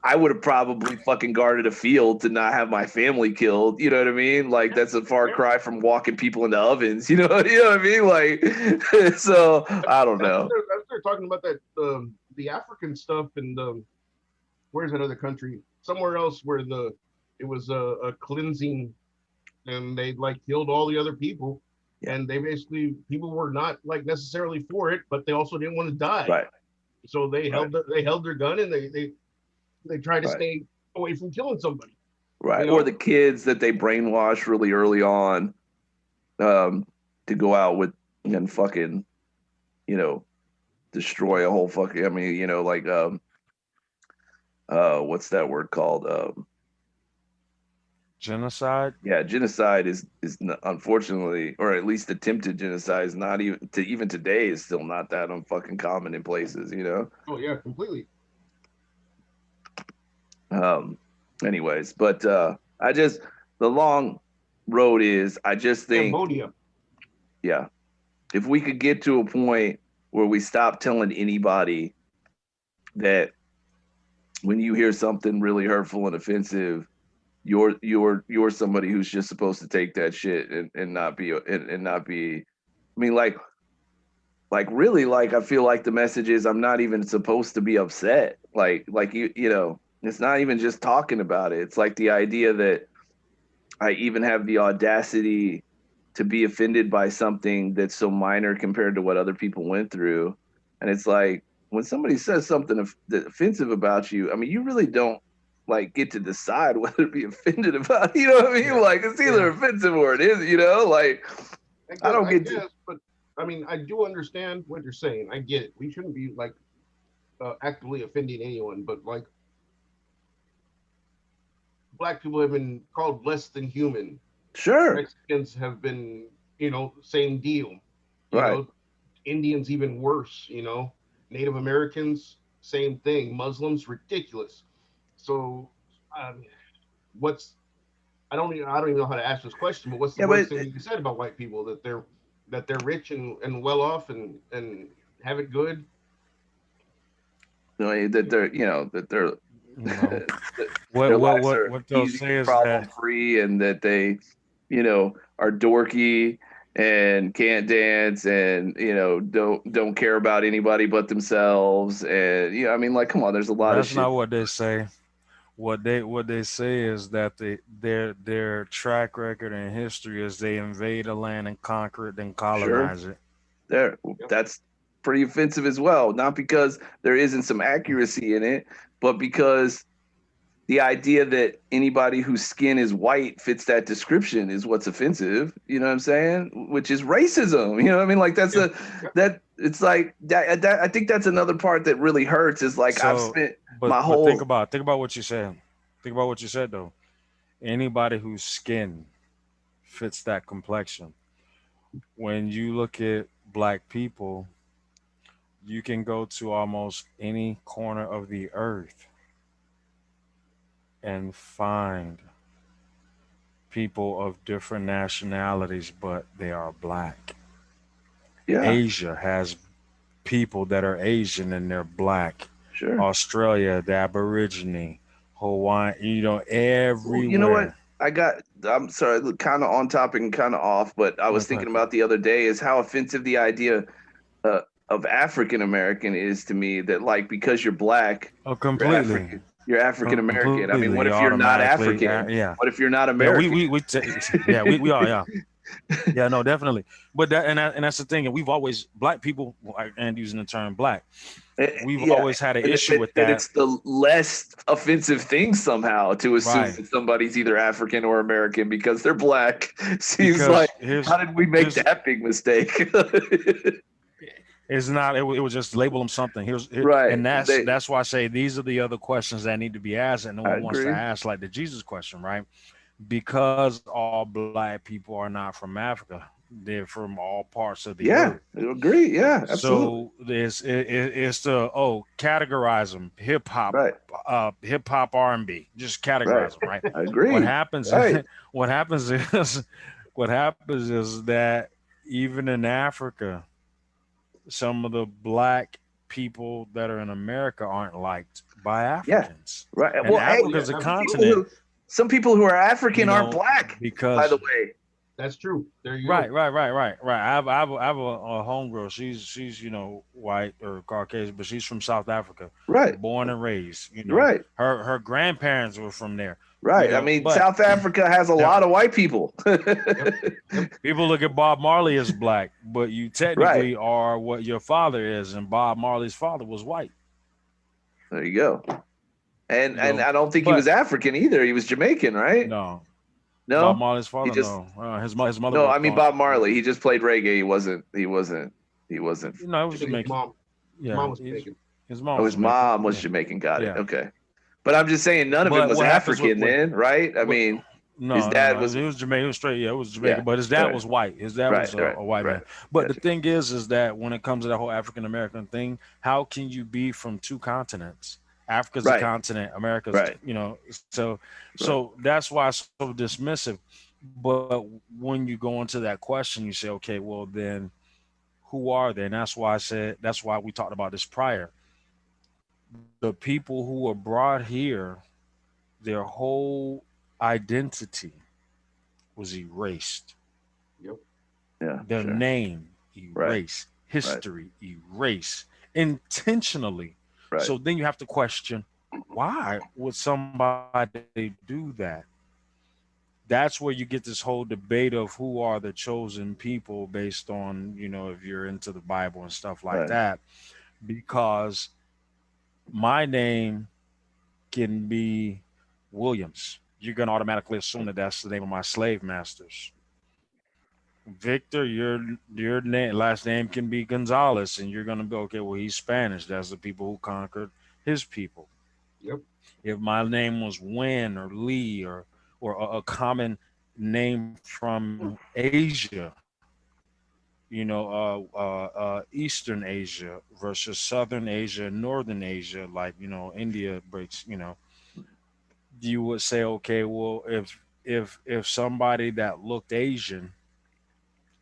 Speaker 1: I would have probably fucking guarded a field to not have my family killed. You know what I mean? Like, that's a far cry from walking people into ovens. You know what I mean? Like, so I don't know.
Speaker 2: They're talking about that the African stuff and where's that other country? Somewhere else where it was a cleansing and they like killed all the other people.
Speaker 1: Yeah.
Speaker 2: And they basically people were not like necessarily for it, but they also didn't want to die.
Speaker 1: Right.
Speaker 2: So they held their gun and they tried to
Speaker 1: Right.
Speaker 2: stay away from killing somebody.
Speaker 1: Right.
Speaker 2: You know?
Speaker 1: Or the kids that they brainwash really early on to go out with and fucking, destroy a whole fucking, I mean, like, what's that word called?
Speaker 3: Genocide.
Speaker 1: Yeah, genocide is unfortunately, or at least attempted genocide is not even today is still not that unfucking common in places,
Speaker 2: Oh yeah, completely.
Speaker 1: Anyways, but the long road is I just think
Speaker 2: Cambodia.
Speaker 1: yeah, if we could get to a point where we stop telling anybody that when you hear something really hurtful and offensive, you're somebody who's just supposed to take that shit and not be I mean like really like I feel like the message is I'm not even supposed to be upset. Like it's not even just talking about it. It's like the idea that I even have the audacity to be offended by something that's so minor compared to what other people went through. And it's like when somebody says something that's offensive about you, I mean, you really don't like get to decide whether to be offended about. You know what I mean? Like it's either offensive or it is. Like I don't get to.
Speaker 2: But I mean, I do understand what you're saying. I get it. We shouldn't be like actively offending anyone, but like black people have been called less than human.
Speaker 1: Sure.
Speaker 2: Mexicans have been, same deal. You
Speaker 1: Right.
Speaker 2: know, Indians even worse. Native Americans, same thing. Muslims, ridiculous. So, I don't even know how to ask this question, but what's the worst thing you said about white people that they're rich and well off and have it good?
Speaker 1: that they're that they're
Speaker 3: You know
Speaker 1: that
Speaker 3: what
Speaker 1: their
Speaker 3: what
Speaker 1: lives
Speaker 3: what
Speaker 1: are
Speaker 3: what they'll
Speaker 1: easy
Speaker 3: say
Speaker 1: and
Speaker 3: is
Speaker 1: problem
Speaker 3: that
Speaker 1: free, and that they are dorky and can't dance, and don't care about anybody but themselves. And I mean, like, come on, there's a lot of
Speaker 3: that's
Speaker 1: shit.
Speaker 3: not what they say. What they say is that their track record and history is they invade a land and conquer it, then
Speaker 1: Sure,
Speaker 3: colonize it.
Speaker 1: there,
Speaker 2: Yep.
Speaker 1: that's pretty offensive as well. Not because there isn't some accuracy in it, but because the idea that anybody whose skin is white fits that description is what's offensive. You know what I'm saying? Which is racism. You know what I mean? Like, that's
Speaker 2: Yeah.
Speaker 1: a
Speaker 2: Yeah.
Speaker 1: that it's like that. I think that's another part that really hurts. Is like, I've
Speaker 3: So,
Speaker 1: spent
Speaker 3: but
Speaker 1: my
Speaker 3: but
Speaker 1: whole
Speaker 3: think about what you said. Think about what you said though. Anybody whose skin fits that complexion. When you look at black people, you can go to almost any corner of the earth and find people of different nationalities, but they are black.
Speaker 1: yeah,
Speaker 3: Asia has people that are Asian and they're black.
Speaker 1: sure.
Speaker 3: Australia, the Aborigine, Hawaii,
Speaker 1: Well, you know what?
Speaker 3: everywhere.
Speaker 1: I'm sorry, kind of on topic and kind of off, but I was thinking
Speaker 3: Okay.
Speaker 1: about the other day is how offensive the idea uh, of African American is to me. That, like, because you're black,
Speaker 3: Oh,
Speaker 1: you're
Speaker 3: completely,
Speaker 1: African. You're African American. I
Speaker 3: completely.
Speaker 1: mean,
Speaker 3: You
Speaker 1: what if you're not
Speaker 3: automatically,
Speaker 1: African?
Speaker 3: yeah,
Speaker 1: What if you're not
Speaker 3: yeah.
Speaker 1: American?
Speaker 3: Yeah, we are, yeah. Yeah, no, definitely. But that's the thing, and we've always black people, and using the term black, we've
Speaker 1: Yeah,
Speaker 3: always had an
Speaker 1: and
Speaker 3: issue with
Speaker 1: that
Speaker 3: that,
Speaker 1: it's the less offensive thing somehow to assume
Speaker 3: right?
Speaker 1: that somebody's either African or American because they're black. Seems like,
Speaker 3: Because
Speaker 1: how did we make
Speaker 3: here's
Speaker 1: that big mistake?
Speaker 3: it's not. It was just label them something.
Speaker 1: Right.
Speaker 3: And that's
Speaker 1: They.
Speaker 3: that's why I say these are the other questions that need to be asked, and no
Speaker 1: I
Speaker 3: one wants to
Speaker 1: agree.
Speaker 3: ask, like the Jesus question, right? Because all black people are not from Africa; they're from all parts of the
Speaker 1: Yeah,
Speaker 3: earth.
Speaker 1: I agree. Yeah, absolutely.
Speaker 3: So it's the categorize them
Speaker 1: Right.
Speaker 3: hip hop R&B, just
Speaker 1: Right.
Speaker 3: categorize them, right?
Speaker 1: I
Speaker 3: What
Speaker 1: agree.
Speaker 3: happens
Speaker 1: Right.
Speaker 3: what happens is what happens is that even in Africa, some of the black people that are in America aren't liked by
Speaker 1: Yeah.
Speaker 3: Africans,
Speaker 1: Right.
Speaker 3: and
Speaker 1: Well, hey,
Speaker 2: Oh yeah,
Speaker 3: Africa's a
Speaker 1: people
Speaker 3: continent,
Speaker 1: who some people who are
Speaker 3: you
Speaker 1: African aren't
Speaker 3: know,
Speaker 1: black, by the
Speaker 3: because
Speaker 1: way.
Speaker 2: that's true. There you
Speaker 3: right,
Speaker 2: go.
Speaker 3: right. I have a homegirl. She's white or Caucasian, but she's from South Africa,
Speaker 1: Right.
Speaker 3: born and raised.
Speaker 1: Right.
Speaker 3: Her grandparents were from there.
Speaker 1: Right. I mean,
Speaker 3: But
Speaker 1: South Africa has a lot
Speaker 3: now
Speaker 1: of white people.
Speaker 2: Yep. Yep.
Speaker 3: people look at Bob Marley as black, but you
Speaker 1: Right.
Speaker 3: technically are what your father is, and Bob Marley's father was white.
Speaker 1: There you go. And I don't think he was
Speaker 3: But
Speaker 1: African either. He was Jamaican, right?
Speaker 3: no, Bob
Speaker 1: No.
Speaker 3: Marley's
Speaker 1: He
Speaker 3: father,
Speaker 1: just
Speaker 3: no, his mother
Speaker 1: no.
Speaker 3: was
Speaker 1: I mean,
Speaker 3: called.
Speaker 1: Bob Marley. He just played reggae. He wasn't.
Speaker 3: It
Speaker 2: I
Speaker 3: was
Speaker 2: think his
Speaker 3: Jamaican.
Speaker 2: mom
Speaker 3: Yeah,
Speaker 2: was Jamaican.
Speaker 3: his mom
Speaker 1: Oh,
Speaker 3: was
Speaker 1: his
Speaker 3: Jamaican.
Speaker 1: mom was
Speaker 3: Yeah,
Speaker 1: Jamaican. Got it.
Speaker 3: yeah.
Speaker 1: Okay. But I'm just saying, none of it
Speaker 3: But
Speaker 1: was
Speaker 3: what happens
Speaker 1: African then, right? I
Speaker 3: with
Speaker 1: mean, his
Speaker 3: no, no,
Speaker 1: dad
Speaker 3: no.
Speaker 1: was.
Speaker 3: He was Jamaican. He was straight. Yeah, it was
Speaker 1: Yeah.
Speaker 3: Jamaican. But his dad
Speaker 1: Right.
Speaker 3: was white. His dad
Speaker 1: Right.
Speaker 3: was
Speaker 1: Right.
Speaker 3: a white
Speaker 1: Right.
Speaker 3: man. But the
Speaker 1: Gotcha.
Speaker 3: thing is that when it comes to that whole African American thing, how can you be from two continents? Africa's a
Speaker 1: Right.
Speaker 3: continent. America's,
Speaker 1: Right. Right.
Speaker 3: so that's why it's so dismissive. But when you go into that question, you say, okay, well then, who are they? And that's why we talked about this prior. The people who were brought here, their whole identity was erased.
Speaker 2: Yep.
Speaker 1: Yeah.
Speaker 3: Their
Speaker 1: Sure.
Speaker 3: name
Speaker 1: Right.
Speaker 3: erased.
Speaker 1: Right.
Speaker 3: History erased intentionally.
Speaker 1: Right.
Speaker 3: So then you have to question, why would somebody do that? That's where you get this whole debate of who are the chosen people based on, if you're into the Bible and stuff like
Speaker 1: Right.
Speaker 3: that. Because my name can be Williams. You're going to automatically assume that that's the name of my slave masters. Victor, your last name can be Gonzalez, and you're gonna be okay. Well, he's Spanish. That's the people who conquered his people.
Speaker 2: Yep.
Speaker 3: If my name was Wen or Lee or a common name from Asia, Eastern Asia versus Southern Asia, Northern Asia, like India breaks. You would say, okay, well, if somebody that looked Asian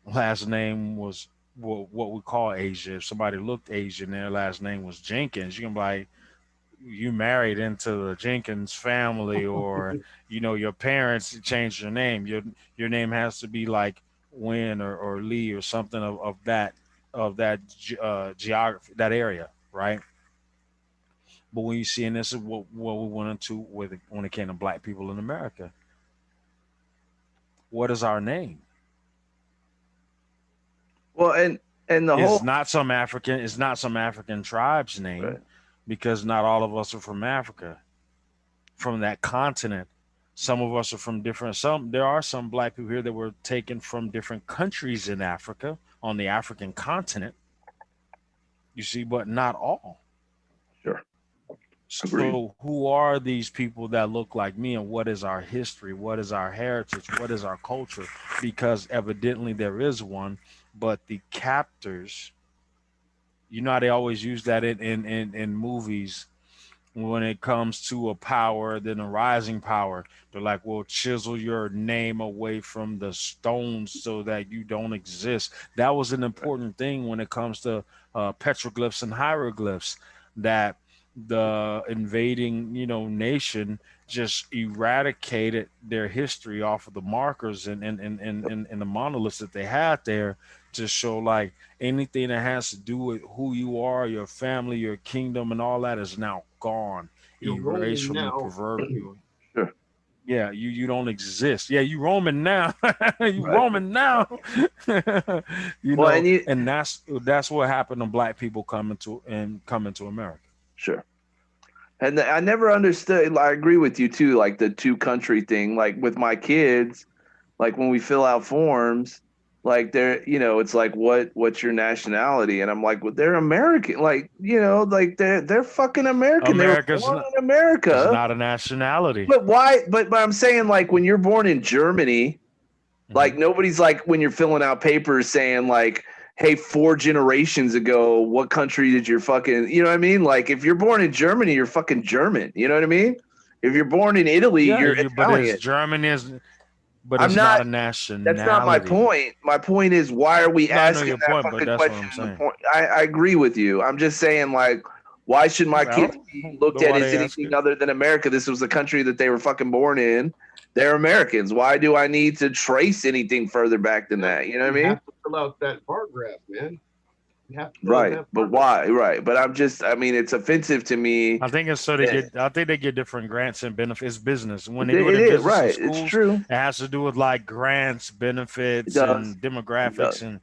Speaker 3: last name was what we call Asia. If somebody looked Asian, their last name was Jenkins, you can be like, you married into the Jenkins family, or your parents changed your name. Your name has to be like Wynn or Lee or something of that geography, that area, right? But when you see, and this is what we went into when it came to black people in America, what is our name?
Speaker 1: Well, and the
Speaker 3: It's
Speaker 1: whole
Speaker 3: not some African. It's not some African tribe's name,
Speaker 1: right.
Speaker 3: because not all of us are from Africa, from that continent. Some of us are from different. There are some black people here that were taken from different countries in Africa, on the African continent. You see, but not all.
Speaker 1: Sure. Agreed.
Speaker 3: So, who are these people that look like me, and what is our history? What is our heritage? What is our culture? Because evidently there is one, but the captors, how they always use that in movies when it comes to a power, then a rising power. They're like, well, chisel your name away from the stones so that you don't exist. That was an important thing when it comes to petroglyphs and hieroglyphs, that the invading, nation just eradicated their history off of the markers and the monoliths that they had there, to show like anything that has to do with who you are, your family, your kingdom, and all that is now gone,
Speaker 2: You're
Speaker 3: erased
Speaker 2: Roman
Speaker 3: from the
Speaker 2: now.
Speaker 3: proverbial.
Speaker 1: Sure.
Speaker 3: Yeah, you don't exist. Yeah, you Roman now. You
Speaker 1: Right.
Speaker 3: Roman now.
Speaker 1: Well, and you
Speaker 3: And that's what happened to black people coming to America.
Speaker 1: sure. And I never understood. I agree with you too. Like the two country thing. Like with my kids, like when we fill out forms, like it's like what's your nationality? And I'm like, well, they're American. Like like they're fucking American. They were
Speaker 3: America's
Speaker 1: born
Speaker 3: not,
Speaker 1: in
Speaker 3: is
Speaker 1: America.
Speaker 3: not a nationality.
Speaker 1: But why? But I'm saying like when you're born in Germany, like
Speaker 3: Mhm.
Speaker 1: nobody's like when you're filling out papers saying like, hey, 4 generations ago, what country did your fucking, you know what I mean? Like if you're born in Germany, you're fucking German. You know what I mean? If you're born in Italy,
Speaker 3: Yeah,
Speaker 1: you're
Speaker 3: but it's
Speaker 1: Italian.
Speaker 3: German but
Speaker 1: I'm
Speaker 3: it's
Speaker 1: not.
Speaker 3: not a
Speaker 1: That's not my
Speaker 3: nationality.
Speaker 1: point. My point is, why are we
Speaker 3: No, I know
Speaker 1: asking
Speaker 3: your
Speaker 1: that
Speaker 3: point, but
Speaker 1: fucking
Speaker 3: that's what
Speaker 1: question?
Speaker 3: I'm
Speaker 1: The
Speaker 3: saying.
Speaker 1: point. I agree with you. I'm just saying, like, why should my
Speaker 3: I
Speaker 1: kids be
Speaker 3: don't
Speaker 1: looked
Speaker 3: know
Speaker 1: at
Speaker 3: why
Speaker 1: as
Speaker 3: they ask
Speaker 1: anything
Speaker 3: it.
Speaker 1: other than America? This was the country that they were fucking born in. They're Americans. Why do I need to trace anything further back than that? You know what I
Speaker 2: You
Speaker 1: mean?
Speaker 2: have to fill out that bar graph, man. You have to fill out
Speaker 1: Right.
Speaker 2: that
Speaker 1: But
Speaker 2: bar graph.
Speaker 1: why? Right. But I mean, it's offensive to me.
Speaker 3: I think it's so
Speaker 1: That
Speaker 3: I think they get different grants and benefits. Business. When they do it
Speaker 1: it
Speaker 3: in
Speaker 1: is.
Speaker 3: business and
Speaker 1: Right. It's
Speaker 3: schools,
Speaker 1: true.
Speaker 3: it has to do with like grants,
Speaker 1: It
Speaker 3: benefits,
Speaker 1: does.
Speaker 3: and
Speaker 1: It does.
Speaker 3: demographics, and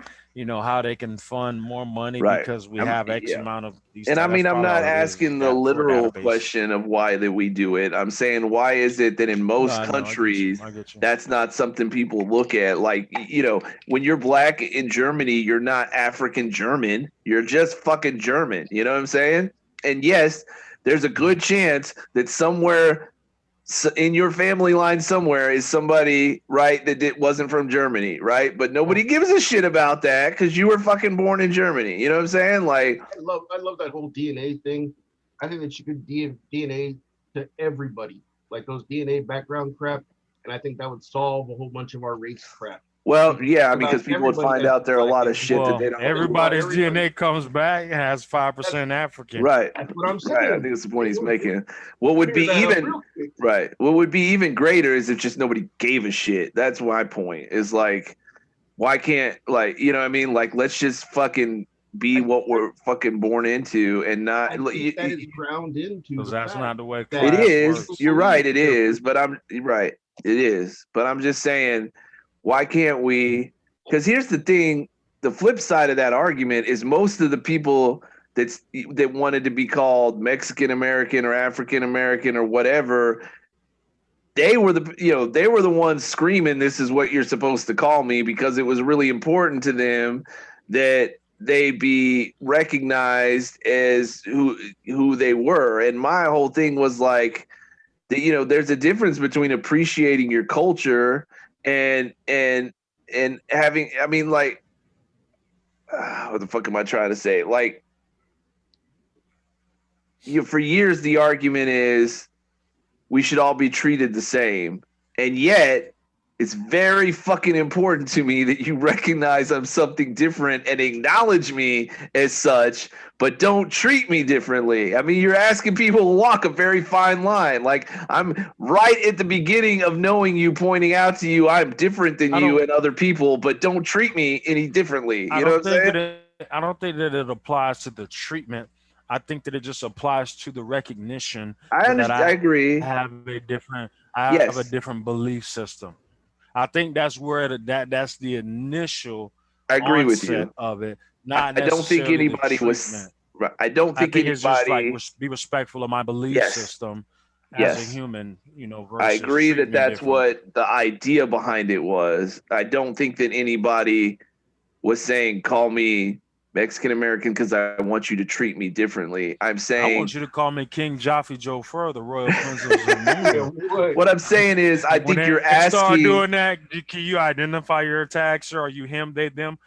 Speaker 3: how they can fund more money
Speaker 1: Right.
Speaker 3: because we have X
Speaker 1: Yeah.
Speaker 3: amount of these.
Speaker 1: And I
Speaker 3: That's
Speaker 1: mean, I'm
Speaker 3: probably
Speaker 1: not
Speaker 3: all it is
Speaker 1: asking the
Speaker 3: that for a
Speaker 1: literal
Speaker 3: database.
Speaker 1: question of why that we do it. I'm saying, why is it that in
Speaker 3: No,
Speaker 1: most
Speaker 3: I know. I get you.
Speaker 1: countries,
Speaker 3: I get you.
Speaker 1: that's not something people look at? Like, when you're black in Germany, you're not African German. You're just fucking German. You know what I'm saying? And yes, there's a good chance that somewhere in your family line somewhere is somebody, right, wasn't from Germany, right? But nobody gives a shit about that because you were fucking born in Germany. You know what I'm saying? Like,
Speaker 2: I love that whole DNA thing. I think that you could give DNA to everybody, like those DNA background crap, and I think that would solve a whole bunch of our race crap.
Speaker 1: well,
Speaker 2: Because
Speaker 1: yeah,
Speaker 2: about
Speaker 1: because people would
Speaker 2: everybody
Speaker 1: find
Speaker 2: has
Speaker 1: out there are a
Speaker 2: black
Speaker 1: lot of shit that
Speaker 2: ancestry.
Speaker 1: they
Speaker 3: Well,
Speaker 1: don't
Speaker 2: Just
Speaker 1: know.
Speaker 2: about
Speaker 3: everybody's
Speaker 2: everybody.
Speaker 3: DNA comes back and has
Speaker 2: That's
Speaker 3: 5% African.
Speaker 1: Right.
Speaker 2: that's what I'm
Speaker 1: Right. I
Speaker 2: saying.
Speaker 1: think that's the point
Speaker 2: They
Speaker 1: he's
Speaker 2: would
Speaker 1: making. What would
Speaker 2: clear
Speaker 1: be
Speaker 2: that up
Speaker 1: even
Speaker 2: real quick.
Speaker 1: right. What would be even greater is if just nobody gave a shit. That's my point. Is like, why can't, like, you know what I mean? Like, let's just fucking be
Speaker 2: I
Speaker 1: what we're fucking born into and not.
Speaker 2: I think that is ground into
Speaker 3: Because
Speaker 2: the
Speaker 3: that's
Speaker 2: fact
Speaker 3: not the way
Speaker 1: It
Speaker 2: that
Speaker 3: class
Speaker 1: is.
Speaker 2: people
Speaker 3: works.
Speaker 1: You're
Speaker 2: believe
Speaker 1: right. It
Speaker 2: they're
Speaker 1: is. But I'm right. It is. But I'm just saying, why can't we? Because here's the thing: the flip side of that argument is most of the people that wanted to be called Mexican American or African American or whatever, they were the ones screaming, "This is what you're supposed to call me," because it was really important to them that they be recognized as who they were. And my whole thing was like, there's a difference between appreciating your culture and having. I mean, like, what the fuck am I trying to say? Like, for years the argument is we should all be treated the same, and yet it's very fucking important to me that you recognize I'm something different and acknowledge me as such, but don't treat me differently. I mean, you're asking people to walk a very fine line. Like, I'm right at the beginning of knowing you, pointing out to you I'm different than you and other people, but don't treat me any differently. You know what I'm saying?
Speaker 3: I don't think that it applies to the treatment. I think that it just applies to the recognition
Speaker 1: I
Speaker 3: that
Speaker 1: understand. I agree.
Speaker 3: I have a
Speaker 1: Yes,
Speaker 3: different belief system. I think that's where that's the initial
Speaker 1: I agree with
Speaker 3: onset
Speaker 1: you.
Speaker 3: of it, not
Speaker 1: I don't think
Speaker 3: necessarily the
Speaker 1: anybody was.
Speaker 3: treatment.
Speaker 1: I don't
Speaker 3: I
Speaker 1: think
Speaker 3: think it's just like
Speaker 1: anybody.
Speaker 3: be respectful of my belief
Speaker 1: Yes,
Speaker 3: system as a
Speaker 1: yes.
Speaker 3: human, you know,
Speaker 1: I
Speaker 3: versus
Speaker 1: agree
Speaker 3: treat
Speaker 1: that
Speaker 3: me
Speaker 1: that's
Speaker 3: different.
Speaker 1: what the idea behind it was. I don't think that anybody was saying, call me Mexican American because I want you to treat me differently. I'm
Speaker 3: I
Speaker 1: saying,
Speaker 3: want you to call me King Jaffe Joe Fur, the Royal Prince of Zamunda.
Speaker 1: what I'm saying is, I
Speaker 3: When
Speaker 1: think you're
Speaker 3: they start
Speaker 1: asking,
Speaker 3: doing that, can you identify your attacker? Are you him, they, them?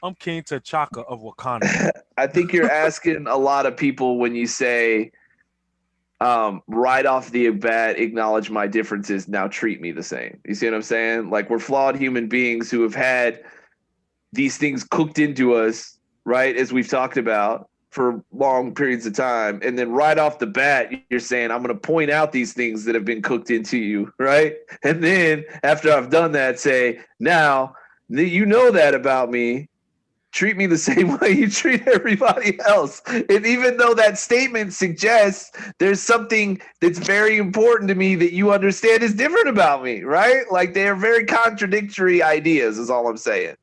Speaker 3: I'm King T'Chaka of Wakanda.
Speaker 1: I think you're asking a lot of people when you say, right off the bat, acknowledge my differences, now treat me the same. You see what I'm saying? Like, we're flawed human beings who have had these things cooked into us, right? As we've talked about for long periods of time. And then right off the bat, you're saying, I'm going to point out these things that have been cooked into you, right? And then after I've done that, say, now that you know that about me, treat me the same way you treat everybody else. And even though that statement suggests there's something that's very important to me that you understand is different about me, right? Like, they're very contradictory ideas, is all I'm saying.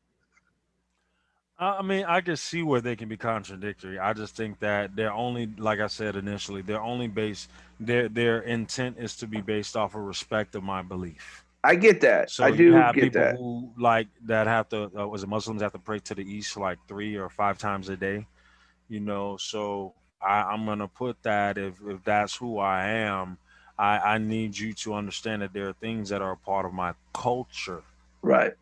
Speaker 3: I mean, I can see where they can be contradictory. I just think that they're only, like I said initially, they're only based. Their intent is to be based off of respect of my belief.
Speaker 1: I get that. I
Speaker 3: So you
Speaker 1: do
Speaker 3: have
Speaker 1: get
Speaker 3: people
Speaker 1: that.
Speaker 3: who like that have to, was it Muslims have to pray to the east like 3 or 5 times a day, you know. So I'm gonna put that if that's who I am, I need you to understand that there are things that are a part of my culture
Speaker 1: Right.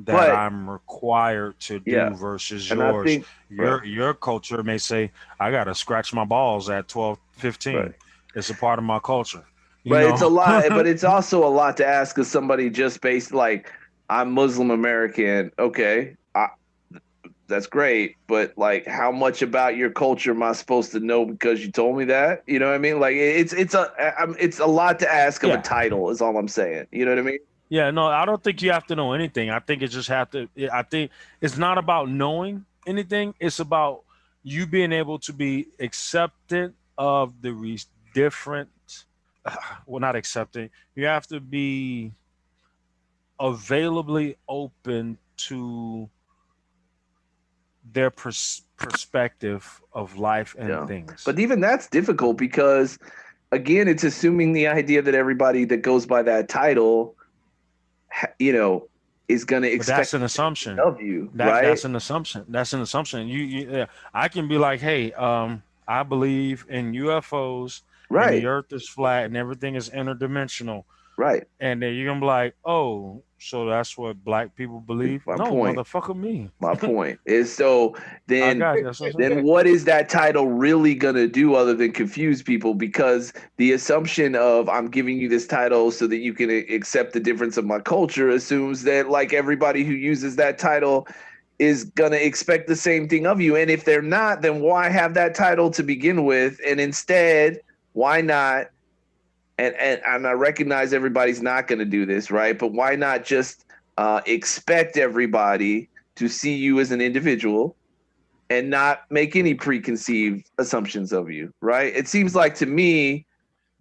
Speaker 3: that
Speaker 1: But
Speaker 3: I'm required to
Speaker 1: yeah,
Speaker 3: do versus
Speaker 1: and I
Speaker 3: yours.
Speaker 1: think right,
Speaker 3: Your culture may say, I gotta scratch my balls at 12,
Speaker 1: right.
Speaker 3: 15. It's a part of my culture, you
Speaker 1: But it's a
Speaker 3: know.
Speaker 1: lot, but it's also a lot to ask of somebody just based like, I'm Muslim American. Okay. That's great, but like, how much about your culture am I supposed to know because you told me that? You know what I mean? Like, it's a lot to ask of a
Speaker 3: Yeah.
Speaker 1: title, is all I'm saying. You know what I mean?
Speaker 3: Yeah, no, I don't think you have to know anything. I think it just have to. I think it's not about knowing anything. It's about you being able to be acceptant of the different. Well, not accepting. You have to be availably open to their perspective of life and
Speaker 1: Yeah.
Speaker 3: things.
Speaker 1: But even that's difficult because, again, it's assuming the idea that everybody that goes by that title, you know, is going to
Speaker 3: But that's
Speaker 1: expect
Speaker 3: an
Speaker 1: the same thing
Speaker 3: assumption.
Speaker 1: of you, right?
Speaker 3: That's an assumption. That's an assumption. Yeah, I can be like, hey, I believe in UFOs and the
Speaker 1: Right.
Speaker 3: Earth is flat and everything is interdimensional.
Speaker 1: Right.
Speaker 3: And then you're gonna be like, oh, so that's what black people believe?
Speaker 1: My
Speaker 3: No,
Speaker 1: point.
Speaker 3: motherfucker, me.
Speaker 1: My point is, so
Speaker 3: I
Speaker 1: then
Speaker 3: got you. That's what I'm saying.
Speaker 1: then what is that title really gonna do other than confuse people? Because the assumption of I'm giving you this title so that you can accept the difference of my culture assumes that, like, everybody who uses that title is gonna expect the same thing of you. And if they're not, then why have that title to begin with? And instead, why not? And I recognize everybody's not going to do this, right? But why not just expect everybody to see you as an individual and not make any preconceived assumptions of you, right? It seems like to me,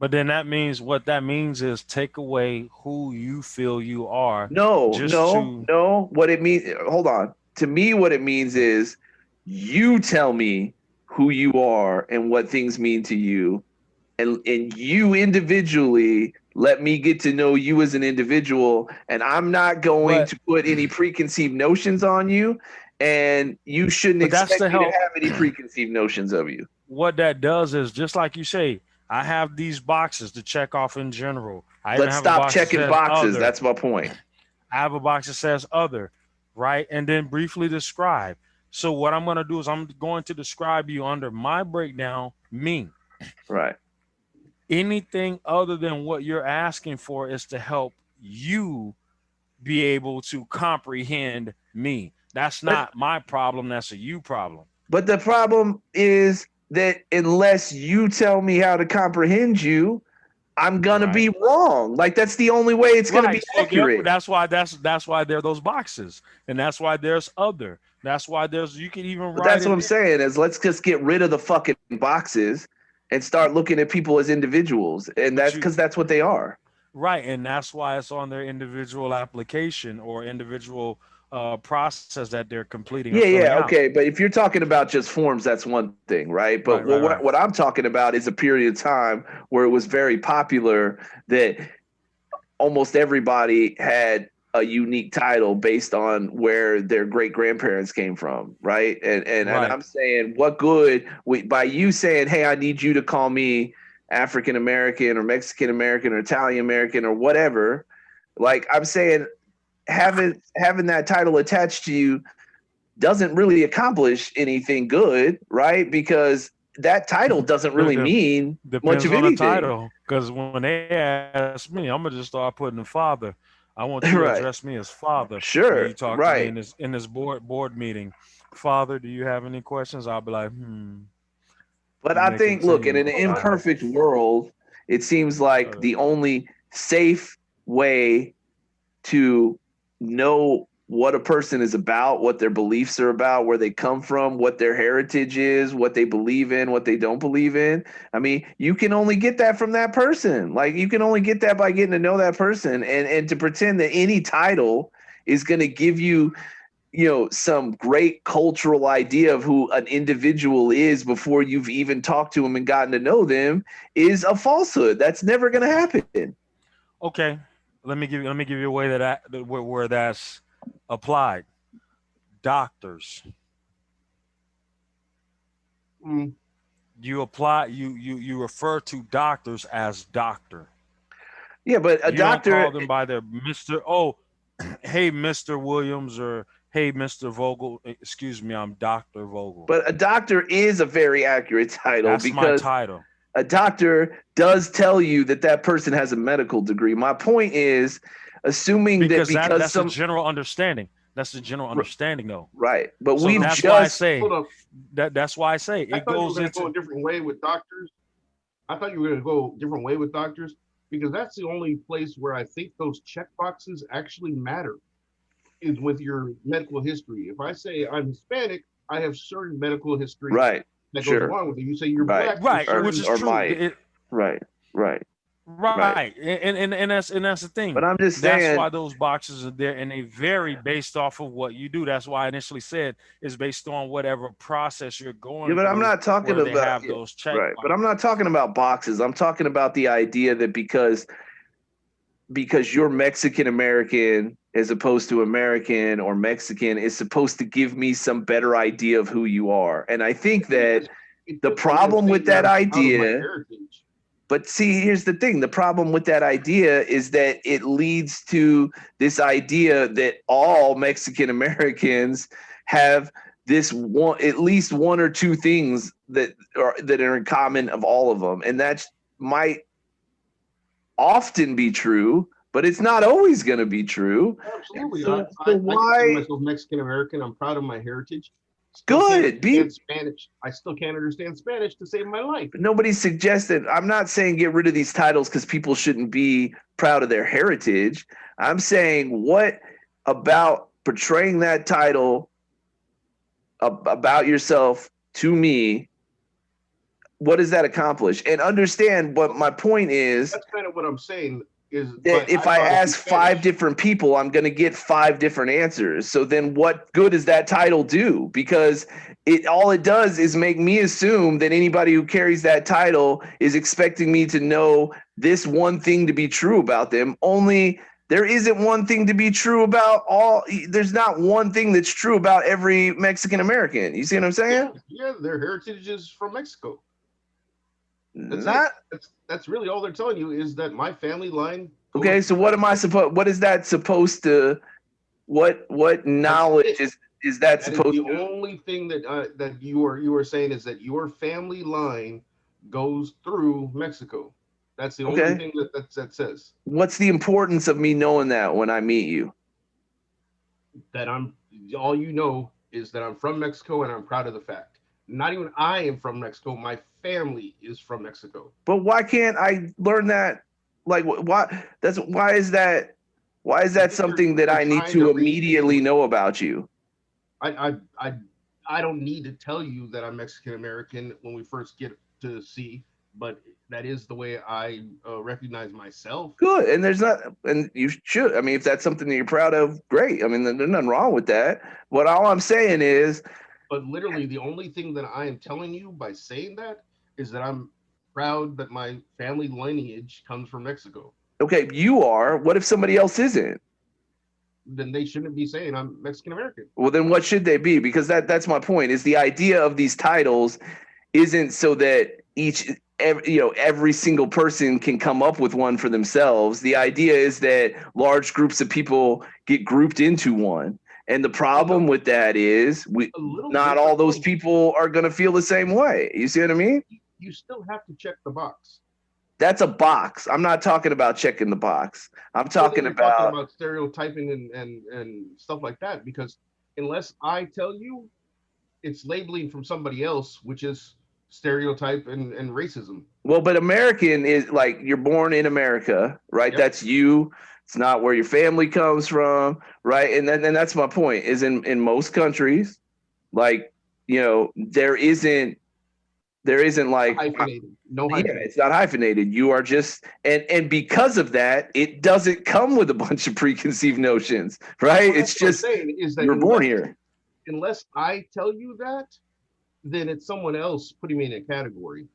Speaker 3: But then that means what that means is take away who you feel you are,
Speaker 1: no,
Speaker 3: just
Speaker 1: no,
Speaker 3: to.
Speaker 1: no. What it means, hold on. To me, what it means is you tell me who you are and what things mean to you, and you individually let me get to know you as an individual, and I'm not going
Speaker 3: But
Speaker 1: to put any preconceived notions on you, and you shouldn't
Speaker 3: but that's
Speaker 1: expect
Speaker 3: the
Speaker 1: me to
Speaker 3: help.
Speaker 1: have any preconceived notions of you.
Speaker 3: What that does is just like you say, I have these boxes to check off in general. I even
Speaker 1: Let's
Speaker 3: have a
Speaker 1: stop
Speaker 3: box that
Speaker 1: checking
Speaker 3: says
Speaker 1: boxes.
Speaker 3: other.
Speaker 1: That's my point.
Speaker 3: I have a box that says other, right? And then briefly describe. So what I'm going to do is I'm going to describe you under my breakdown, me.
Speaker 1: Right.
Speaker 3: Anything other than what you're asking for is to help you be able to comprehend me. That's
Speaker 1: But
Speaker 3: not my problem. That's a you problem.
Speaker 1: but the problem is that unless you tell me how to comprehend you, I'm gonna
Speaker 3: Right.
Speaker 1: be wrong. Like that's the only way it's gonna be
Speaker 3: Right. So therefore,
Speaker 1: accurate.
Speaker 3: that's why there are those boxes, and that's why there's other. That's why there's you can even
Speaker 1: But
Speaker 3: write
Speaker 1: that's what
Speaker 3: it
Speaker 1: I'm
Speaker 3: in.
Speaker 1: saying is let's just get rid of the fucking boxes and start looking at people as individuals. And
Speaker 3: But
Speaker 1: that's
Speaker 3: you
Speaker 1: because that's what they are.
Speaker 3: right, and that's why it's on their individual application or individual process that they're completing or
Speaker 1: Yeah,
Speaker 3: filling
Speaker 1: yeah,
Speaker 3: out.
Speaker 1: okay. But if you're talking about just forms, that's one thing, right? But
Speaker 3: Right. Right.
Speaker 1: what
Speaker 3: Right.
Speaker 1: what I'm talking about is a period of time where it was very popular that almost everybody had a unique title based on where their great grandparents came from, right? And
Speaker 3: Right.
Speaker 1: I'm saying, what good by you saying, hey, I need you to call me African American or Mexican American or Italian American or whatever. Like I'm saying, having that title attached to you doesn't really accomplish anything good, right? Because that title doesn't
Speaker 3: But
Speaker 1: really
Speaker 3: it
Speaker 1: mean much
Speaker 3: depends
Speaker 1: of
Speaker 3: on the
Speaker 1: anything.
Speaker 3: title, because when they ask me, I'm gonna just start putting the father. I want you to
Speaker 1: Right.
Speaker 3: address me as father when you
Speaker 1: Sure.
Speaker 3: talk to me
Speaker 1: Right.
Speaker 3: in this board meeting. Father, do you have any questions? I'll be like,
Speaker 1: But
Speaker 3: You
Speaker 1: I
Speaker 3: may
Speaker 1: think, look, in
Speaker 3: continue,
Speaker 1: an
Speaker 3: child.
Speaker 1: imperfect world, it seems like the only safe way to know what a person is about, what their beliefs are about, where they come from, what their heritage is, what they believe in, what they don't believe in. I mean, you can only get that from that person. Like you can only get that by getting to know that person. And to pretend that any title is going to give you some great cultural idea of who an individual is before you've even talked to them and gotten to know them is a falsehood. That's never going to happen.
Speaker 3: Okay, let me give you a way where that's applied. Doctors,
Speaker 2: Mm,
Speaker 3: you refer to doctors as doctor.
Speaker 1: Yeah, but a
Speaker 3: You don't
Speaker 1: doctor,
Speaker 3: call them by their Mister. Oh, hey, Mister Williams, or hey, Mister Vogel. Excuse me, I'm Doctor Vogel.
Speaker 1: is a very accurate title
Speaker 3: That's my
Speaker 1: because
Speaker 3: title.
Speaker 1: a doctor does tell you that that person has a medical degree. My point is assuming that
Speaker 3: Because
Speaker 1: because
Speaker 3: that's the
Speaker 1: some
Speaker 3: general understanding. That's the general understanding, though.
Speaker 1: right, but
Speaker 3: So
Speaker 1: we've
Speaker 3: that's why I
Speaker 1: just
Speaker 3: say
Speaker 2: hold up.
Speaker 3: that's why I say
Speaker 2: I
Speaker 3: it
Speaker 2: thought you were
Speaker 3: goes
Speaker 2: going to go
Speaker 3: into
Speaker 2: a different way with doctors. I thought you were going to go a different way with doctors because that's the only place where I think those check boxes actually matter is with your medical history. If I say I'm Hispanic, I have certain medical history
Speaker 1: right,
Speaker 2: that goes
Speaker 1: sure,
Speaker 2: along with it. You say you're
Speaker 1: right,
Speaker 2: black, there's
Speaker 3: right, which
Speaker 1: or
Speaker 2: certain
Speaker 3: is
Speaker 1: or
Speaker 3: true.
Speaker 1: might, right, right, right.
Speaker 3: Right, and that's the
Speaker 1: But
Speaker 3: thing.
Speaker 1: I'm just
Speaker 3: That's
Speaker 1: saying,
Speaker 3: why those boxes are there, and they vary based off of what you do. That's why I initially said is based on whatever process you're
Speaker 1: yeah,
Speaker 3: going
Speaker 1: but I'm
Speaker 3: through,
Speaker 1: not talking
Speaker 3: where they
Speaker 1: about
Speaker 3: have
Speaker 1: yeah,
Speaker 3: those check
Speaker 1: right. But I'm
Speaker 3: boxes.
Speaker 1: not talking about boxes. I'm talking about the idea that because you're Mexican American as opposed to American or Mexican is supposed to give me some better idea of who you are. And I think that
Speaker 2: it
Speaker 1: the
Speaker 2: took me a
Speaker 1: problem with
Speaker 2: statement
Speaker 1: that
Speaker 2: out of my
Speaker 1: idea,
Speaker 2: heritage.
Speaker 1: but see, here's the thing. The problem with that idea is that it leads to this idea that all Mexican Americans have this one, at least one or two things that are in common of all of them. And that might often be true, but it's not always going to be true. And
Speaker 2: Absolutely.
Speaker 1: so,
Speaker 2: I,
Speaker 1: so
Speaker 2: I consider
Speaker 1: why?
Speaker 2: myself Mexican American. I'm proud of my heritage. Still can't
Speaker 1: Good.
Speaker 2: understand Spanish. I still can't understand Spanish to save my life.
Speaker 1: Nobody suggested. I'm not saying get rid of these titles because people shouldn't be proud of their heritage. I'm saying what about portraying that title about yourself to me? What does that accomplish? And understand what my point is
Speaker 2: That's kind of what I'm saying. Is
Speaker 1: that
Speaker 2: but
Speaker 1: if
Speaker 2: I
Speaker 1: I
Speaker 2: know how to speak
Speaker 1: ask five
Speaker 2: Spanish.
Speaker 1: different people, I'm going to get five different answers. So then what good does that title do? Because all it does is make me assume that anybody who carries that title is expecting me to know this one thing to be true about them. Only there isn't one thing to be true about all. There's not one thing that's true about every Mexican American. You see what I'm saying?
Speaker 2: Yeah, their heritage is from Mexico. That's it.
Speaker 1: Not
Speaker 2: That's really all they're telling you is that my family line goes
Speaker 1: okay. So
Speaker 2: through
Speaker 1: what am I
Speaker 2: Mexico.
Speaker 1: supposed? What is that supposed to? What
Speaker 2: That's
Speaker 1: knowledge
Speaker 2: it.
Speaker 1: is that
Speaker 2: That is
Speaker 1: supposed
Speaker 2: the
Speaker 1: to?
Speaker 2: only thing that you are saying is that your family line goes through Mexico. That's the only thing that says.
Speaker 1: What's the importance of me knowing that when I meet you?
Speaker 2: That all you know is that I'm from Mexico and I'm proud of the fact. Not even I am from Mexico. My family is from Mexico.
Speaker 1: But why can't I learn that? Like, why? Why is that? Why is that something that I need to immediately know about you?
Speaker 2: I don't need to tell you that I'm Mexican American when we first get to see, but that is the way I recognize myself.
Speaker 1: Good, and you should. I mean, if that's something that you're proud of, great. I mean, there's nothing wrong with that. But all I'm saying is,
Speaker 2: but literally, the only thing that I am telling you by saying that is that I'm proud that my family lineage comes from Mexico.
Speaker 1: Okay, you are. What if somebody else isn't?
Speaker 2: Then they shouldn't be saying I'm Mexican American.
Speaker 1: Well, then what should they be? Because that's my point. Is the idea of these titles isn't so that every single person can come up with one for themselves. The idea is that large groups of people get grouped into one. And the problem with that is not all those people are going to feel the same way. You see what I mean?
Speaker 2: You still have to check the box.
Speaker 1: That's a box. I'm not talking about checking the box. I'm talking about
Speaker 2: stereotyping and stuff like that, because unless I tell you, it's labeling from somebody else, which is stereotype and racism.
Speaker 1: Well, but American is like you're born in America, right? Yep. That's you. It's not where your family comes from, right? And that's my point. Is in most countries, like there isn't like
Speaker 2: hyphenated. No hyphenated.
Speaker 1: Yeah, it's not hyphenated. You are just and because of that, it doesn't come with a bunch of preconceived notions, right?
Speaker 2: Well,
Speaker 1: it's just
Speaker 2: is that
Speaker 1: you're born here.
Speaker 2: Unless I tell you that, then it's someone else putting me in a category.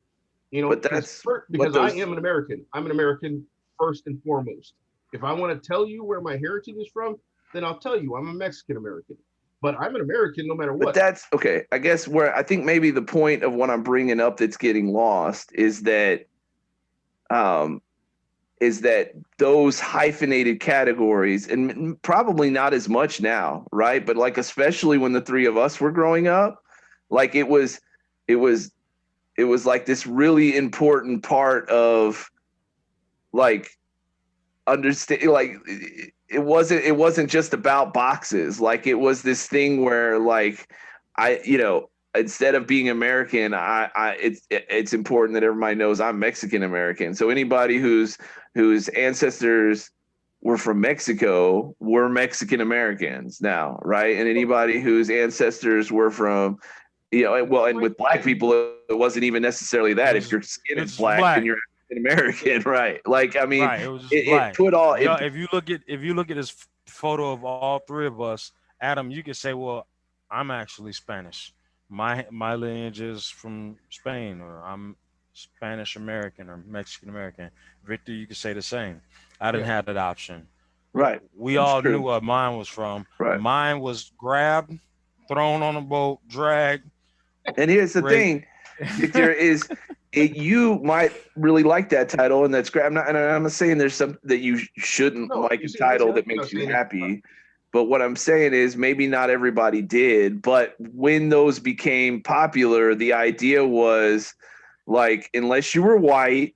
Speaker 1: But that's
Speaker 2: because I am an American. I'm an American first and foremost. If I want to tell you where my heritage is from, then I'll tell you I'm a Mexican American. But I'm an American no matter what.
Speaker 1: But that's okay. I guess where I think maybe the point of what I'm bringing up that's getting lost is that those hyphenated categories, and probably not as much now, right? But like especially when the three of us were growing up, like it was like this really important part of like understand, like it wasn't just about boxes. Like it was this thing where like instead of being American, it's important that everybody knows I'm Mexican American. So anybody whose ancestors were from Mexico were Mexican Americans now, right? And anybody whose ancestors were from and with black people, it wasn't even necessarily that. If your skin is black, then you're American, right? Like, I mean,
Speaker 3: right, it was just black. If you look at this photo of all three of us, Adam, you could say, well, I'm actually Spanish. My lineage is from Spain, or I'm Spanish American or Mexican American. Victor, you could say the same. I didn't have that option.
Speaker 1: Right.
Speaker 3: We all knew where mine was from.
Speaker 1: Right.
Speaker 3: Mine was grabbed, thrown on a boat, dragged.
Speaker 1: And here's the thing, Victor, is you might really like that title, and that's great. I'm not saying there's some that you shouldn't like a title that makes you happy. But what I'm saying is maybe not everybody did. But when those became popular, the idea was like, unless you were white,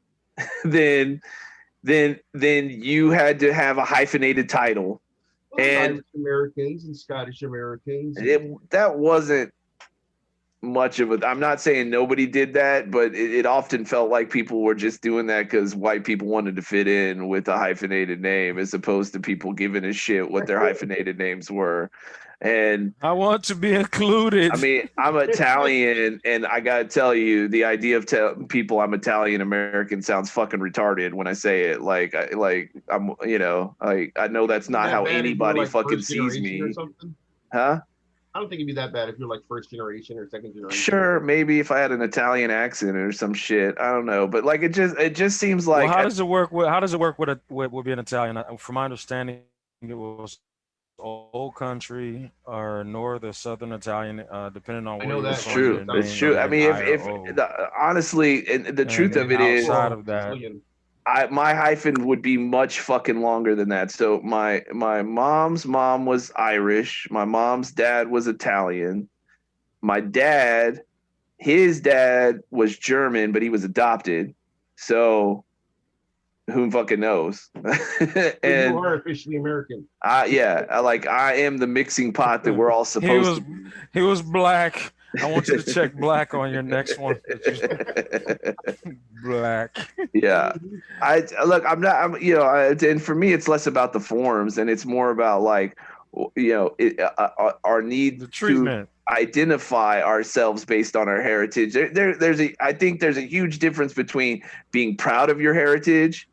Speaker 1: then you had to have a hyphenated title.
Speaker 2: Well, and Irish Americans and Scottish Americans.
Speaker 1: That wasn't much of I'm not saying nobody did that, but it often felt like people were just doing that because white people wanted to fit in with a hyphenated name, as opposed to people giving a shit what their hyphenated names were. And
Speaker 3: I want to be included.
Speaker 1: I mean, I'm Italian, and I gotta tell you, the idea of telling people I'm Italian American sounds fucking retarded when I say it. Like I'm, I know that's not how anybody fucking sees me. Huh?
Speaker 2: I don't think it'd be that bad if you're like first generation or second generation.
Speaker 1: Sure, maybe if I had an Italian accent or some shit. I don't know, but like it just seems like.
Speaker 3: Well, how does it work with being Italian? From my understanding, it was old country or north or southern Italian, depending on where
Speaker 1: that's true. It's true. I mean, honestly, and the truth of it is,
Speaker 3: outside of that.
Speaker 1: My hyphen would be much fucking longer than that. So my mom's mom was Irish. My mom's dad was Italian. My dad, his dad was German, but he was adopted. So who fucking knows?
Speaker 2: So
Speaker 1: And
Speaker 2: you are officially American.
Speaker 1: I am the mixing pot that we're all
Speaker 3: He
Speaker 1: supposed
Speaker 3: was
Speaker 1: to be.
Speaker 3: he was black. I want you to check black on your next one. Black.
Speaker 1: Yeah.
Speaker 2: Mhm.
Speaker 1: I look, I'm not, I'm, you know, and for me, it's less about the forms and it's more about like, our need
Speaker 3: The
Speaker 1: to
Speaker 3: treatment.
Speaker 1: identify ourselves based on our heritage. I think there's a huge difference between being proud of your heritage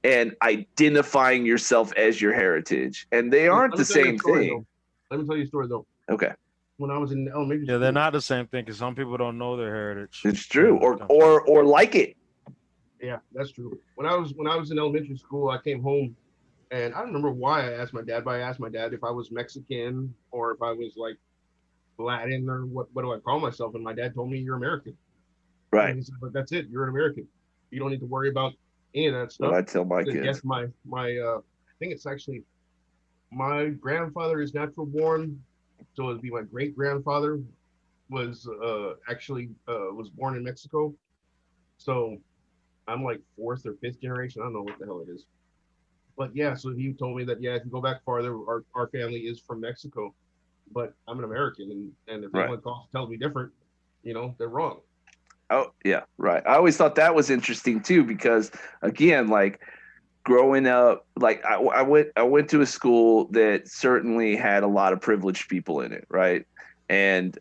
Speaker 1: and identifying yourself as your heritage. And they
Speaker 2: Let
Speaker 1: aren't
Speaker 2: me
Speaker 1: the
Speaker 2: tell you a
Speaker 1: same
Speaker 2: story
Speaker 1: thing.
Speaker 2: though. Let me tell you a story though.
Speaker 1: Okay.
Speaker 2: When I was in elementary
Speaker 3: Yeah, they're
Speaker 2: school,
Speaker 3: not the same thing because some people don't know their heritage.
Speaker 1: It's true.
Speaker 3: Depending on the country.
Speaker 1: Or like it.
Speaker 2: yeah, that's true. When I was in elementary school, I came home and I don't remember why I asked my dad, but I asked my dad if I was Mexican or if I was like Latin or what do I call myself? And my dad told me you're American.
Speaker 1: Right.
Speaker 2: And he said, but that's it. You're an American. You don't need to worry about any of that
Speaker 1: What
Speaker 2: stuff.
Speaker 1: I tell my
Speaker 2: Because yes,
Speaker 1: kids.
Speaker 2: my I think it's actually my grandfather is natural born, so it'd be my great grandfather was actually was born in Mexico. So I'm like fourth or fifth generation. I don't know what the hell it is. But yeah, so he told me that yeah, if you go back farther, our family is from Mexico, but I'm an American, and if
Speaker 1: Right.
Speaker 2: anyone tells me different, they're wrong.
Speaker 1: Oh, yeah, right. I always thought that was interesting too, because again, like growing up, like I went to a school that certainly had a lot of privileged people in it, right? And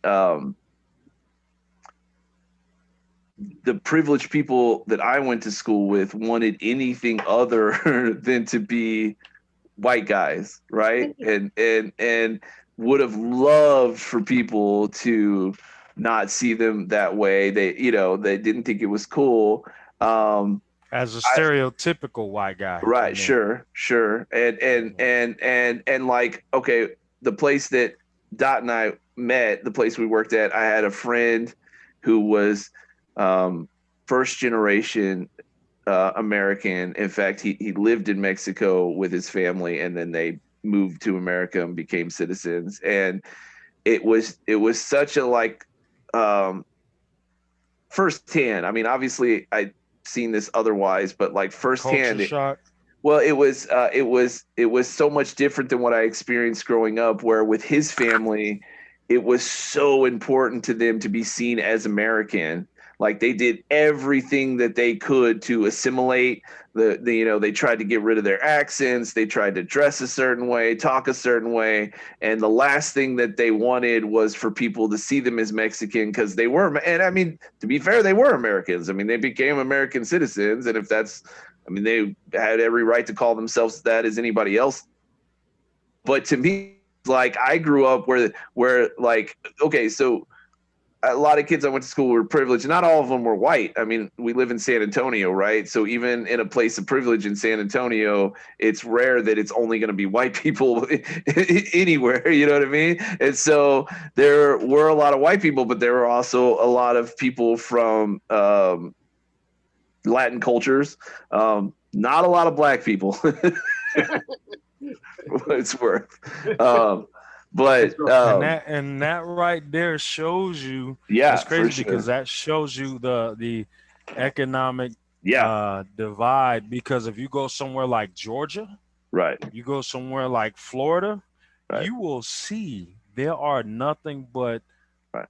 Speaker 1: the privileged people that I went to school with wanted anything other than to be white guys, right? And would have loved for people to not see them that way. They didn't think it was cool. Um,
Speaker 3: As a
Speaker 1: I,
Speaker 3: stereotypical white guy, you
Speaker 1: right,
Speaker 3: mean?
Speaker 1: sure. And like, okay, the place that Dot and I met, the place we worked at, I had a friend who was um, first generation American. In fact, he lived in Mexico with his family, and then they moved to America and became citizens. And it was such a like um, firsthand. I mean, obviously, I'd seen this otherwise, but like
Speaker 3: Culture
Speaker 1: firsthand,
Speaker 3: shock.
Speaker 1: well, it was so much different than what I experienced growing up, where with his family, it was so important to them to be seen as American. Like they did everything that they could to assimilate they tried to get rid of their accents, they tried to dress a certain way, talk a certain way, and the last thing that they wanted was for people to see them as Mexican because they were, and I mean, to be fair, they were Americans. I mean, they became American citizens, and if that's I mean, they had every right to call themselves that as anybody else. But to me, like I grew up where like okay, so a lot of kids I went to school were privileged. Not all of them were white. I mean, we live in San Antonio, right? So even in a place of privilege in San Antonio, it's rare that it's only going to be white people anywhere. You know what I mean? And so there were a lot of white people, but there were also a lot of people from Latin cultures. Not a lot of black people, for what it's worth. Um, but
Speaker 3: And that right there shows you it's
Speaker 1: yeah, for
Speaker 3: crazy because
Speaker 1: sure.
Speaker 3: that shows you the economic
Speaker 1: Yeah,
Speaker 3: divide. Because if you go somewhere like Georgia,
Speaker 1: right,
Speaker 3: you go somewhere like Florida,
Speaker 1: right,
Speaker 3: you will see there are nothing but
Speaker 1: right.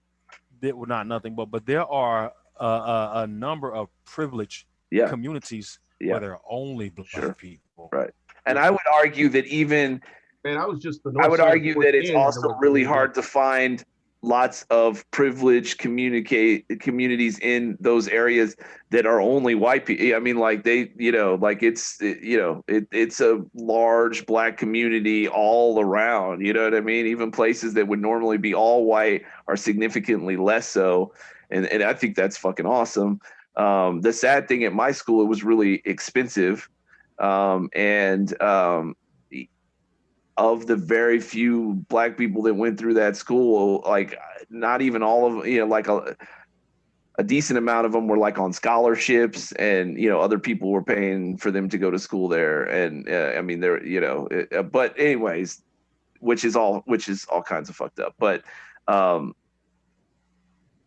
Speaker 3: well, not nothing but there are a number of privileged
Speaker 1: Yeah,
Speaker 3: communities where
Speaker 1: yeah,
Speaker 3: there are only black
Speaker 1: sure,
Speaker 3: people.
Speaker 1: right. And
Speaker 2: Yeah,
Speaker 1: I would argue that even
Speaker 2: man, I was just the
Speaker 1: I
Speaker 2: north
Speaker 1: would
Speaker 2: side of
Speaker 1: argue
Speaker 2: Fort
Speaker 1: that it's
Speaker 2: Stange that
Speaker 1: also
Speaker 2: was
Speaker 1: really
Speaker 2: really black.
Speaker 1: hard to find lots of privileged communities in those areas that are only white people. I mean, like like it's a large black community all around. You know what I mean? Even places that would normally be all white are significantly less so, and I think that's fucking awesome. The sad thing at my school, it was really expensive, and of the very few black people that went through that school, like not even all of like a decent amount of them were like on scholarships, and other people were paying for them to go to school there. And I mean, they're but anyways, which is all kinds of fucked up. But um,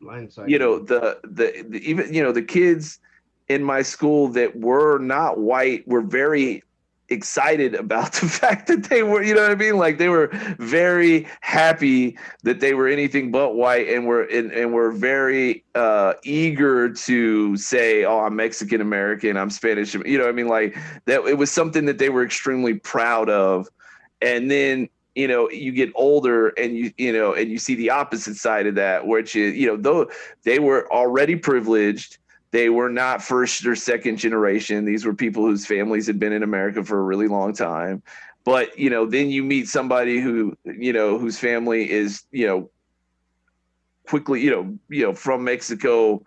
Speaker 2: Blindsided me.
Speaker 1: the even the kids in my school that were not white were very excited about the fact that they were, you know what I mean? Like they were very happy that they were anything but white, and were very eager to say, "Oh, I'm Mexican American, I'm Spanish." You know what I mean? Like that, it was something that they were extremely proud of. And then, you know, you get older and you see the opposite side of that, which is, you know, though they were already privileged, they were not first or second generation. These were people whose families had been in America for a really long time. But, you know, then you meet somebody who, you know, whose family is, you know, quickly, from Mexico,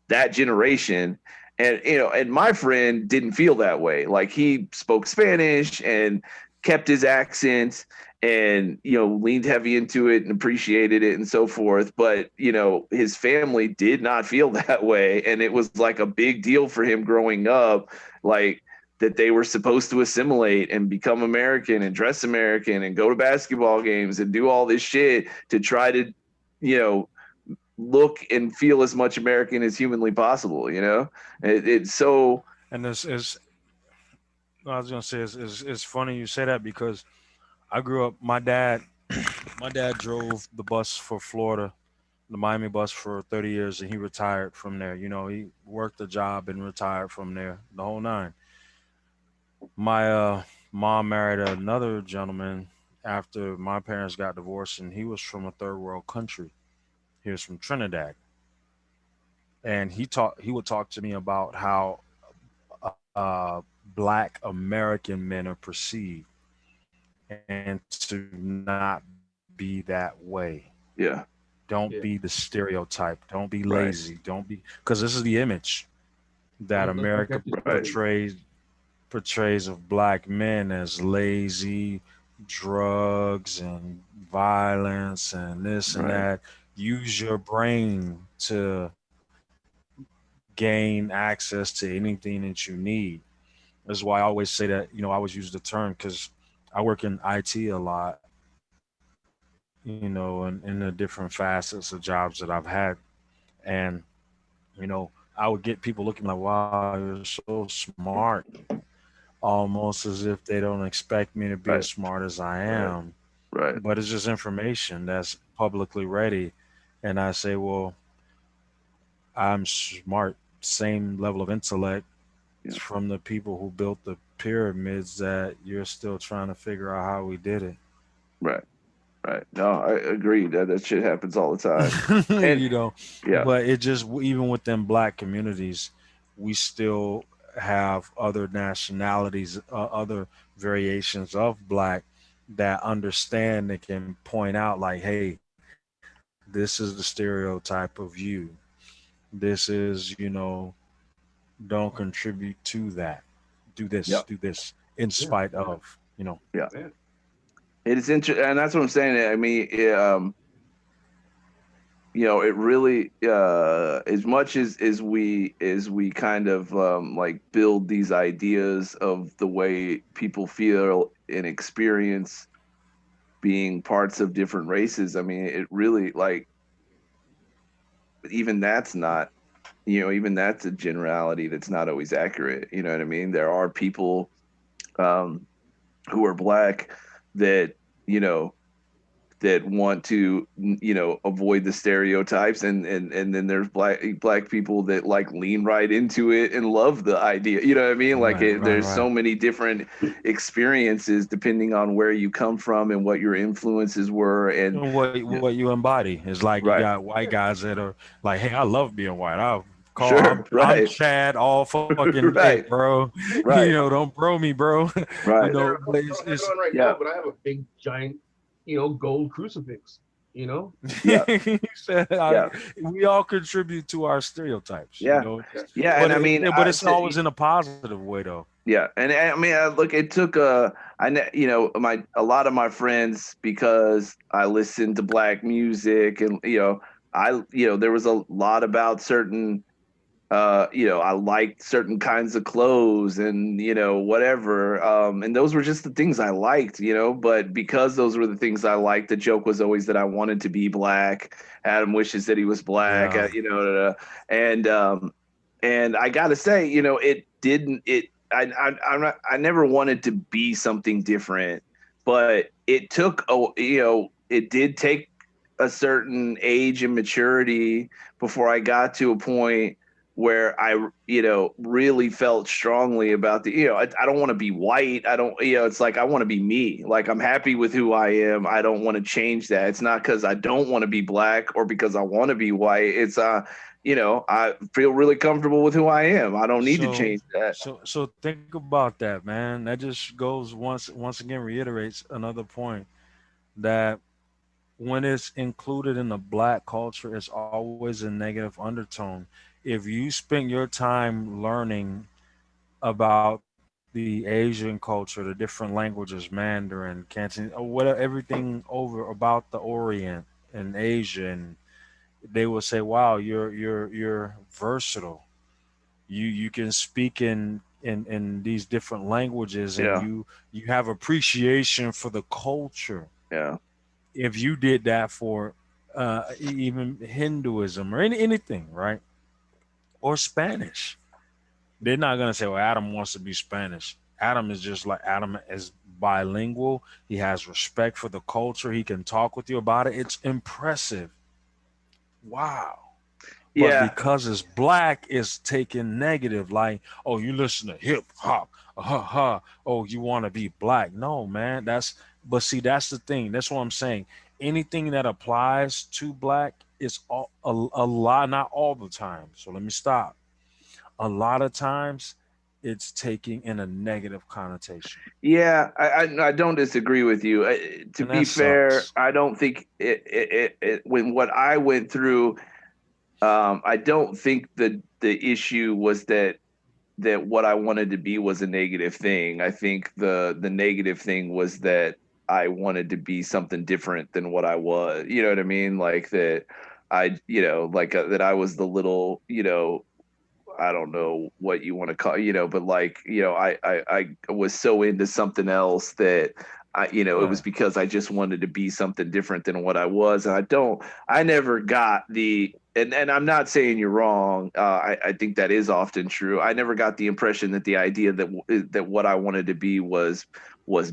Speaker 1: that generation. And, you know, and my friend didn't feel that way. Like he spoke Spanish and kept his accent and, you know, leaned heavy into it and appreciated it and so forth. But, you know, his family did not feel that way. And it was like a big deal for him growing up, like that they were supposed to assimilate and become American and dress American and go to basketball games and do all this shit to try to, you know, look and feel as much American as humanly possible. You know, it's so.
Speaker 3: And this is, I was gonna say, it's funny you say that because I grew up. My dad drove the bus for Florida, the Miami bus for 30 years, and he retired from there. You know, he worked a job and retired from there, the whole nine. My mom married another gentleman after my parents got divorced, and he was from a third world country. He was from Trinidad, and he would talk to me about how black American men are perceived, and to not be that way.
Speaker 1: Yeah.
Speaker 3: Don't
Speaker 2: Yeah.
Speaker 3: be the stereotype. Don't be
Speaker 1: Right.
Speaker 3: lazy. Don't be, because this is the image that
Speaker 2: Let's
Speaker 3: America
Speaker 2: protect his
Speaker 1: Right.
Speaker 2: feelings.
Speaker 3: portrays of black men as lazy, drugs and violence and this and
Speaker 1: Right.
Speaker 3: that. Use your brain to gain access to anything that you need. That's why I always say that, I always use the term because I work in IT a lot, and in the different facets of jobs that I've had. And, I would get people looking like, wow, you're so smart, almost as if they don't expect me to be
Speaker 1: Right.
Speaker 3: as smart as I
Speaker 1: Right.
Speaker 3: am.
Speaker 1: Right.
Speaker 3: But it's just information that's publicly ready. And I say, well, I'm smart, same level of intellect
Speaker 1: Yeah.
Speaker 3: from the people who built the pyramids that you're still trying to figure out how we did it.
Speaker 1: Right. Right. No, I agree that shit happens all the time. And
Speaker 3: you know,
Speaker 1: yeah.
Speaker 3: but it just, even within black communities, we still have other nationalities, other variations of black that understand, that can point out like, hey, this is the stereotype of you. This is, don't contribute to that.
Speaker 1: Yeah.
Speaker 3: Do this in
Speaker 2: Yeah.
Speaker 3: spite of.
Speaker 1: Yeah.
Speaker 2: Yeah.
Speaker 1: It is interesting, and that's what I'm saying. I mean, it really, as much as we kind of like build these ideas of the way people feel and experience being parts of different races. I mean, it really, like, even that's not, even that's a generality that's not always accurate. You know what I mean? There are people um, who are black that, you know, that want to, avoid the stereotypes, and then there's black people that like lean right into it and love the idea. You know what I mean? Like
Speaker 3: Right, right,
Speaker 1: there's
Speaker 3: right.
Speaker 1: so many different experiences depending on where you come from and what your influences were. And
Speaker 3: And what you embody is like, you
Speaker 1: right,
Speaker 3: got white guys that are like, hey, I love being white.
Speaker 1: sure,
Speaker 3: I'm
Speaker 1: right,
Speaker 3: Chad all fucking day,
Speaker 1: right,
Speaker 3: bro.
Speaker 1: right,
Speaker 3: Don't bro me, bro.
Speaker 1: right,
Speaker 3: But
Speaker 2: I
Speaker 3: it's
Speaker 2: don't have it
Speaker 3: it's
Speaker 2: on right
Speaker 1: yeah,
Speaker 2: now, but I have a big giant, gold crucifix. You know.
Speaker 1: yeah,
Speaker 3: you said
Speaker 1: yeah,
Speaker 3: we all contribute to our stereotypes,
Speaker 1: yeah,
Speaker 2: Yeah.
Speaker 1: yeah. And I mean,
Speaker 3: but it's always in a positive way though.
Speaker 1: yeah, and I mean, look, it took my a lot of my friends, because I listened to black music, and there was a lot about certain, I liked certain kinds of clothes and whatever, and those were just the things I liked, but because those were the things I liked, the joke was always that I wanted to be black. Adam wishes that he was black,
Speaker 3: Yeah.
Speaker 1: and And I gotta say, it didn't. I never wanted to be something different, but it took it did take a certain age and maturity before I got to a point where I, really felt strongly about I don't want to be white. I don't, it's like I want to be me. Like I'm happy with who I am. I don't want to change that. It's not because I don't want to be black or because I want to be white. It's I feel really comfortable with who I am. I don't need to
Speaker 3: So,
Speaker 1: change that.
Speaker 3: so think about that, man. That just goes once again reiterates another point that when it's included in the black culture, it's always a negative undertone. If you spend your time learning about the Asian culture, the different languages, Mandarin, Cantonese, or whatever, everything over about the Orient and Asia, and they will say, "Wow, you're versatile. You can speak in these different languages, and
Speaker 1: Yeah,
Speaker 3: you have appreciation for the culture."
Speaker 1: yeah,
Speaker 3: If you did that for even Hinduism or anything, right? Or Spanish, they're not gonna say, "Well, Adam wants to be Spanish." Adam is just like Adam is bilingual. He has respect for the culture. He can talk with you about it. It's impressive. Wow. But
Speaker 1: yeah,
Speaker 3: because it's black, it's taken negative. Like, oh, you listen to hip hop, ha ha. Oh, you want to be black? No, man. But see, that's the thing. That's what I'm saying. Anything that applies to black is a lot, not all the time. So let me stop. A lot of times, it's taking in a negative connotation,
Speaker 1: yeah. I don't disagree with you. To
Speaker 3: and
Speaker 1: be
Speaker 3: that
Speaker 1: fair,
Speaker 3: sucks.
Speaker 1: I don't think when what I went through. I don't think the issue was that what I wanted to be was a negative thing. I think the negative thing was that I wanted to be something different than what I was. You know what I mean? Like that that I was the little, I don't know what you want to call, but like, I was so into something else that it was
Speaker 3: Right.
Speaker 1: because I just wanted to be something different than what I was. And I never got and I'm not saying you're wrong. I think that is often true. I never got the impression that the idea that what I wanted to be was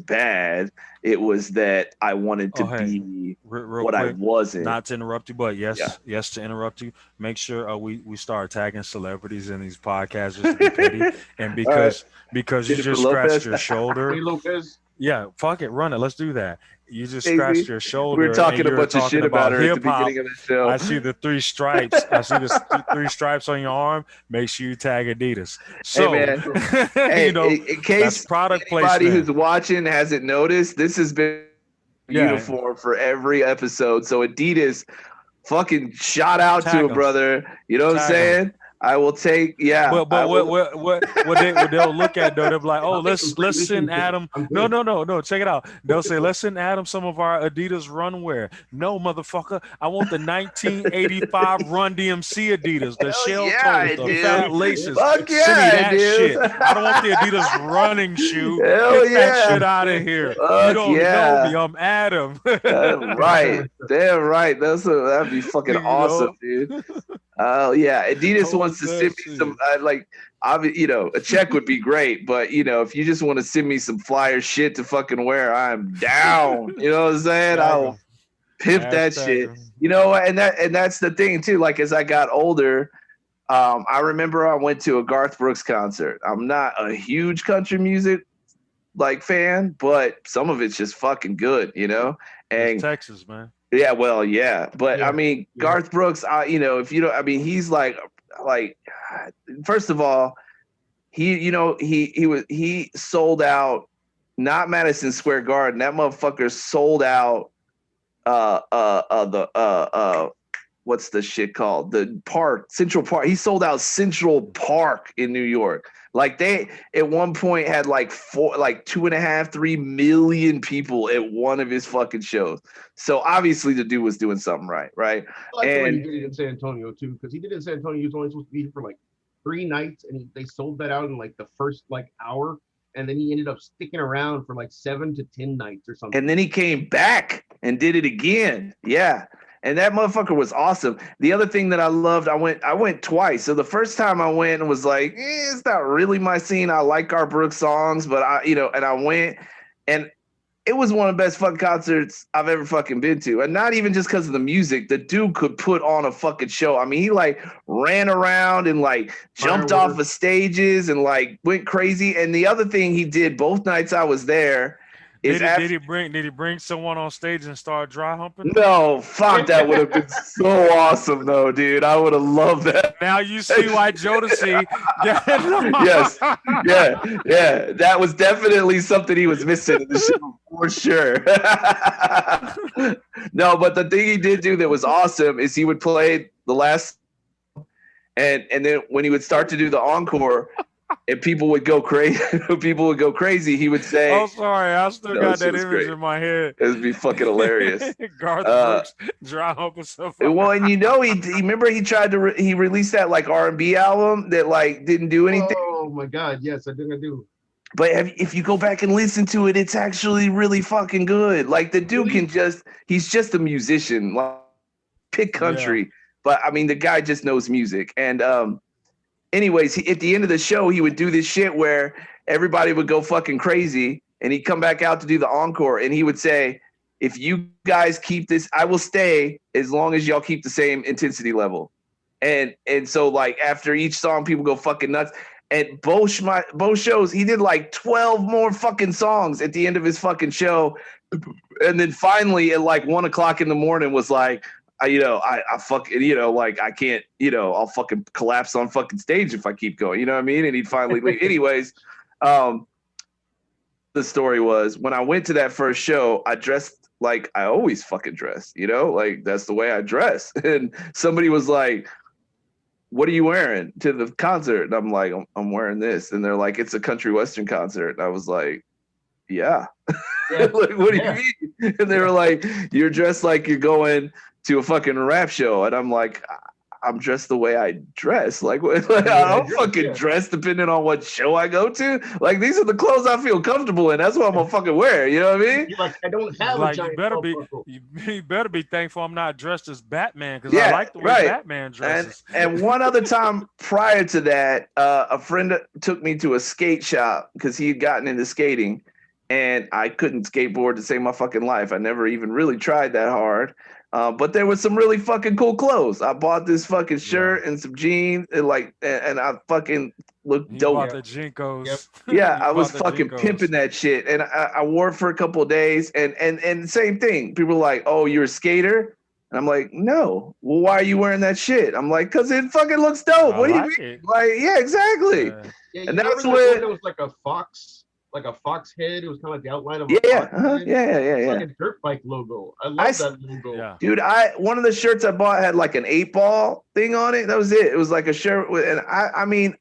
Speaker 1: bad. It was that I wanted to
Speaker 3: Oh, hey,
Speaker 1: be
Speaker 3: real
Speaker 1: what I
Speaker 3: quick,
Speaker 1: wasn't.
Speaker 3: not to interrupt you, but
Speaker 1: Yeah.
Speaker 3: yes to interrupt you. Make sure we start tagging celebrities in these podcasts just to be petty, and
Speaker 1: All right.
Speaker 3: because you
Speaker 1: Jennifer
Speaker 3: just scratched
Speaker 1: Lopez.
Speaker 3: your shoulder.
Speaker 2: Hey Lopez.
Speaker 3: Yeah, fuck it, run it. Let's do that. You just scratched
Speaker 1: Casey.
Speaker 3: your
Speaker 1: We were
Speaker 3: shoulder, and
Speaker 1: talking a
Speaker 3: you're
Speaker 1: bunch of
Speaker 3: talking
Speaker 1: shit about
Speaker 3: about
Speaker 1: her at the
Speaker 3: hip hop.
Speaker 1: beginning of the show.
Speaker 3: I see the three stripes. I see the three stripes on your arm. Make sure you tag Adidas.
Speaker 1: Hey
Speaker 3: So,
Speaker 1: man,
Speaker 3: you
Speaker 1: hey,
Speaker 3: know,
Speaker 1: in
Speaker 3: that's
Speaker 1: case
Speaker 3: product
Speaker 1: anybody who's
Speaker 3: placement.
Speaker 1: watching hasn't noticed, this has been
Speaker 3: Yeah,
Speaker 1: uniform for every episode. So Adidas, fucking shout out to
Speaker 3: tag
Speaker 1: a
Speaker 3: them,
Speaker 1: brother. You know what I'm
Speaker 3: tag them.
Speaker 1: saying? I will take. Yeah,
Speaker 3: But
Speaker 1: I will.
Speaker 3: what they'll look at though, they'll be like, oh,
Speaker 2: I'll take some free
Speaker 3: let's send
Speaker 2: mission tickets.
Speaker 3: Adam.
Speaker 2: I'm
Speaker 3: No,
Speaker 2: good.
Speaker 3: no, no, no. Check it out. They'll say, let's send Adam some of our Adidas run wear. No, motherfucker, I want the 1985 Run DMC Adidas, the
Speaker 1: Hell
Speaker 3: shell
Speaker 1: yeah,
Speaker 3: toes,
Speaker 1: I
Speaker 3: the
Speaker 1: do.
Speaker 3: fat laces.
Speaker 1: Fuck
Speaker 3: Send me
Speaker 1: yeah, I
Speaker 3: that
Speaker 1: do.
Speaker 3: shit. I don't want the Adidas running shoe.
Speaker 1: Hell
Speaker 3: Get that
Speaker 1: yeah.
Speaker 3: shit out of here. You
Speaker 1: Fuck
Speaker 3: don't know me.
Speaker 1: yeah.
Speaker 3: I'm Adam.
Speaker 1: Right. Damn right. That'd be fucking
Speaker 3: You
Speaker 1: awesome,
Speaker 3: know,
Speaker 1: dude. Oh yeah, Adidas wants
Speaker 3: hold
Speaker 1: to send
Speaker 3: that
Speaker 1: me some
Speaker 3: shit.
Speaker 1: a check would be great, but if you just want to send me some flyer shit to fucking wear, I'm down. You know what I'm saying?
Speaker 3: Tag
Speaker 1: I'll
Speaker 3: them.
Speaker 1: pimp that
Speaker 3: Hashtag
Speaker 1: shit.
Speaker 3: them.
Speaker 1: And that's the thing too. Like as I got older, I remember I went to a Garth Brooks concert. I'm not a huge country music like fan, but some of it's just fucking good,
Speaker 3: It's
Speaker 1: And
Speaker 3: Texas, man.
Speaker 1: yeah, well, yeah, but I
Speaker 2: Yeah,
Speaker 1: mean,
Speaker 2: yeah.
Speaker 1: Garth Brooks, if you don't, I mean, he's like, first of all, he sold out, not Madison Square Garden. That motherfucker sold out, the what's the shit called? The park, Central Park. He sold out Central Park in New York. Like they at one point had like 2.5, 3 million people at one of his fucking shows. So obviously the dude was doing something right, right?
Speaker 2: I like the way he
Speaker 1: And
Speaker 2: did it in San Antonio too, because he did it in San Antonio. He was only supposed to be here for like 3 nights, and they sold that out in like the first like hour, and then he ended up sticking around for like 7 to 10 nights or something.
Speaker 1: and then he came back and did it again. Yeah. And that motherfucker was awesome. The other thing that I loved, I went twice. So the first time I went and was like, it's not really my scene. I like Garth Brooks songs, but and I went, and it was one of the best fucking concerts I've ever fucking been to. And not even just because of the music. The dude could put on a fucking show. I mean, he like ran around and like jumped off of stages and like went crazy. And the other thing he did both nights I was there is
Speaker 3: did he bring someone on stage and start dry humping?
Speaker 1: No, fuck, that would have been so awesome though, dude. I would have loved that.
Speaker 3: Now you see why Jodeci.
Speaker 1: Yes, yeah. That was definitely something he was missing in the show for sure. No, but the thing he did do that was awesome is he would play the last, and then when he would start to do the encore, and people would go crazy. He would say,
Speaker 3: "Oh, sorry, I still got that image in my head."
Speaker 1: It would be fucking hilarious.
Speaker 3: Garth Brooks dry humping stuff.
Speaker 1: Well, and he remember he tried to he released that like R&B album that like didn't do anything.
Speaker 2: Oh my God, yes, I do.
Speaker 1: But if you go back and listen to it, it's actually really fucking good. Like the dude he's just a musician, like pick country. Yeah. But I mean, the guy just knows music. And anyways, at the end of the show, he would do this shit where everybody would go fucking crazy, and he'd come back out to do the encore, and he would say, if you guys keep this, I will stay as long as y'all keep the same intensity level. And so like after each song, people go fucking nuts. At both shows, he did like 12 more fucking songs at the end of his fucking show. And then finally at like 1 o'clock in the morning was like, I fucking, like I can't, I'll fucking collapse on fucking stage if I keep going, you know what I mean? And he'd finally leave. Anyways, the story was when I went to that first show, I dressed like I always fucking dress, like that's the way I dress. And somebody was like, what are you wearing to the concert? And I'm like, I'm wearing this. And they're like, it's a country western concert. And I was like, yeah. Like, what do you mean? And they were like, you're dressed like you're going to a fucking rap show. And I'm like, I'm dressed the way I dress. Like I don't fucking dress depending on what show I go to. Like these are the clothes I feel comfortable in. That's what I'm gonna fucking wear. You know what I mean?
Speaker 2: You're like, I don't have a giant
Speaker 3: you better be thankful I'm not dressed as Batman, because I like the way Batman dresses.
Speaker 1: And one other time prior to that, a friend took me to a skate shop because he had gotten into skating, and I couldn't skateboard to save my fucking life. I never even really tried that hard. But there was some really fucking cool clothes. I bought this fucking shirt and some jeans, and I fucking looked dope.
Speaker 3: You bought the Jinkos.
Speaker 1: Yep. Yeah, I was fucking pimping that shit, and I wore it for a couple of days, and same thing. People were like, "Oh, you're a skater," and I'm like, "No." Well, why are you wearing that shit? I'm like, "Cause it fucking looks dope." What do you mean? Like, yeah, exactly.
Speaker 2: And that's when it was like a fox. Like a fox head. It was kind of like the outline of a fox head.
Speaker 1: Yeah.
Speaker 2: Like a dirt bike logo. I love that logo.
Speaker 3: Yeah.
Speaker 1: Dude, one of the shirts I bought had like an 8-ball thing on it. That was it. It was like a shirt and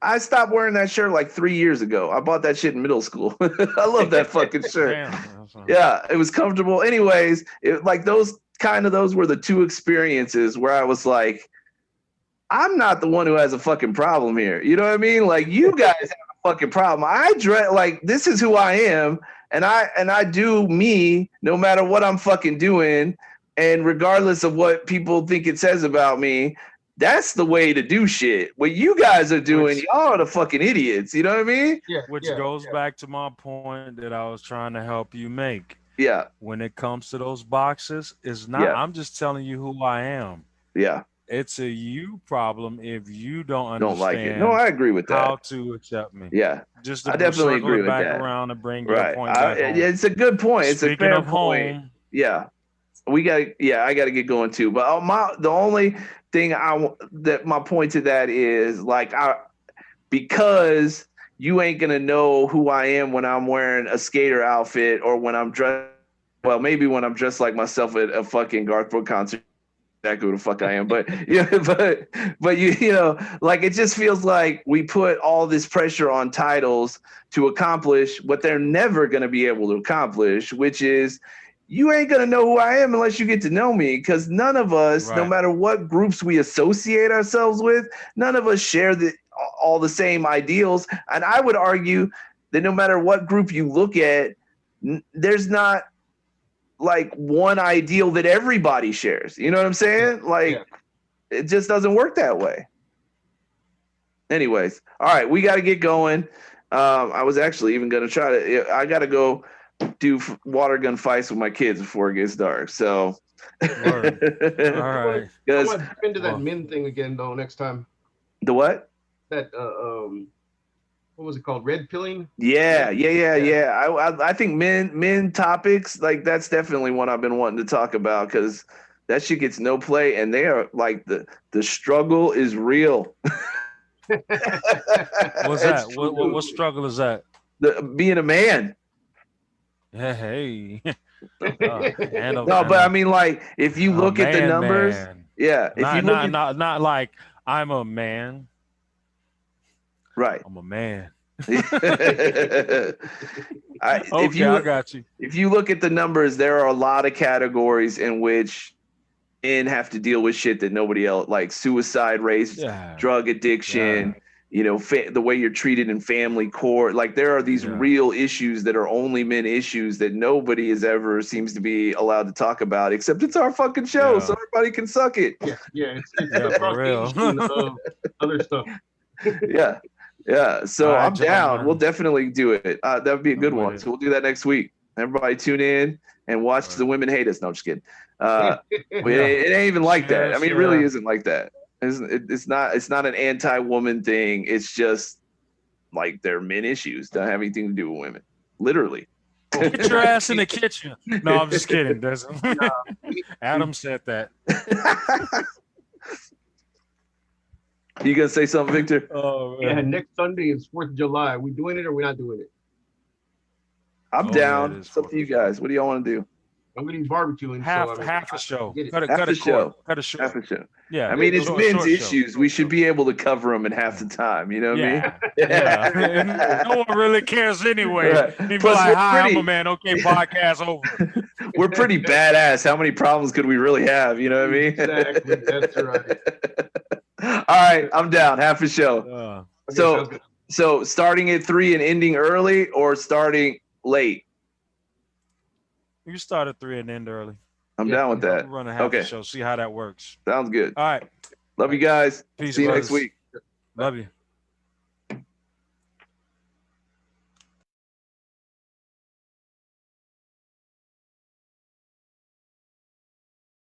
Speaker 1: I stopped wearing that shirt like 3 years ago. I bought that shit in middle school. I love that fucking shirt. Yeah, it was comfortable. Anyways, those were the two experiences where I was like, I'm not the one who has a fucking problem here. You know what I mean? Like you guys have fucking problem. I dress like this is who I am, and I do me no matter what I'm fucking doing, and regardless of what people think it says about me, that's the way to do shit. What you guys are doing, y'all are the fucking idiots. You know what I mean?
Speaker 3: Yeah. Which goes back to my point that I was trying to help you make.
Speaker 1: Yeah.
Speaker 3: When it comes to those boxes, it's not. I'm just telling you who I am.
Speaker 1: Yeah.
Speaker 3: It's a you problem if you don't understand.
Speaker 1: Like it. No, I agree with that.
Speaker 3: How to accept me?
Speaker 1: Yeah,
Speaker 3: just to
Speaker 1: I definitely agree with
Speaker 3: back
Speaker 1: that.
Speaker 3: Around and bring your point back home.
Speaker 1: It's a good point. It's
Speaker 3: Speaking
Speaker 1: a fair
Speaker 3: of
Speaker 1: point.
Speaker 3: Home,
Speaker 1: yeah, I got to get going too. But the only thing my point to that is like because you ain't gonna know who I am when I'm wearing a skater outfit or when I'm dressed. Well, maybe when I'm dressed like myself at a fucking Garth Brooks concert. Exactly who the fuck I am, but like it just feels like we put all this pressure on titles to accomplish what they're never going to be able to accomplish, which is you ain't going to know who I am unless you get to know me, because none of us, no matter what groups we associate ourselves with, none of us share all the same ideals. And I would argue that no matter what group you look at, there's not like one ideal that everybody shares. You know what I'm saying? Like it just doesn't work that way. Anyways, all right, we got to get going. I was actually even going to try to. I got to go do water gun fights with my kids before it gets dark. So,
Speaker 3: Word. All right.
Speaker 2: I
Speaker 1: Because
Speaker 2: want to dip into that men thing again though next time.
Speaker 1: the what?
Speaker 2: That what was it called? Red pilling?
Speaker 1: Yeah. I think men topics, like that's definitely one I've been wanting to talk about because that shit gets no play, and they are like the struggle is real.
Speaker 3: What's that? What struggle is that?
Speaker 1: Being a man.
Speaker 3: Hey. And
Speaker 1: No, but I mean, like, if you look at the numbers, yeah, if you look at
Speaker 3: not like I'm a man.
Speaker 1: right,
Speaker 3: I'm a man.
Speaker 1: I got you. If you look at the numbers, there are a lot of categories in which men have to deal with shit that nobody else, like suicide rates, drug addiction, you know, the way you're treated in family court. Like there are these real issues that are only men issues that nobody is ever seems to be allowed to talk about, except it's our fucking show, so everybody can suck it.
Speaker 2: It's for real. Of other stuff.
Speaker 1: Yeah. So
Speaker 3: right,
Speaker 1: I'm down.
Speaker 3: man.
Speaker 1: We'll definitely do it. That would be a good one. So we'll do that next week. Everybody tune in and watch The Women Hate Us. No, I'm just kidding. It ain't even like that. I mean, it really isn't like that. It's not an anti-woman thing. It's just like they're men issues. Don't have anything to do with women. Literally.
Speaker 3: Get your ass in the kitchen. No, I'm just kidding. Adam said that.
Speaker 1: You gonna say something, Victor?
Speaker 3: Oh,
Speaker 2: yeah, next Sunday is 4th of July. Are we doing it or are we not doing it?
Speaker 1: I'm down. It's up to you guys. What do y'all want to do?
Speaker 2: I'm going to be barbecuing.
Speaker 3: Half a show. Cut
Speaker 1: a show.
Speaker 3: Half a show.
Speaker 1: Yeah. I mean, it's men's issues. We should be able to cover them in half the time. You know what I mean?
Speaker 3: Yeah. No one really cares anyway.
Speaker 1: Right.
Speaker 3: Plus, like, hi, I'm a man. Okay, podcast over.
Speaker 1: We're pretty badass. How many problems could we really have? You know what I mean?
Speaker 2: Exactly. That's right.
Speaker 1: All right. I'm down. Half a show. So starting at 3 and ending early or starting late?
Speaker 3: You start at 3 and end early.
Speaker 1: I'm down with that.
Speaker 3: Run a half a show. See how that works.
Speaker 1: Sounds good.
Speaker 3: All right.
Speaker 1: Love you guys.
Speaker 3: Peace.
Speaker 1: See you next week.
Speaker 3: Love you.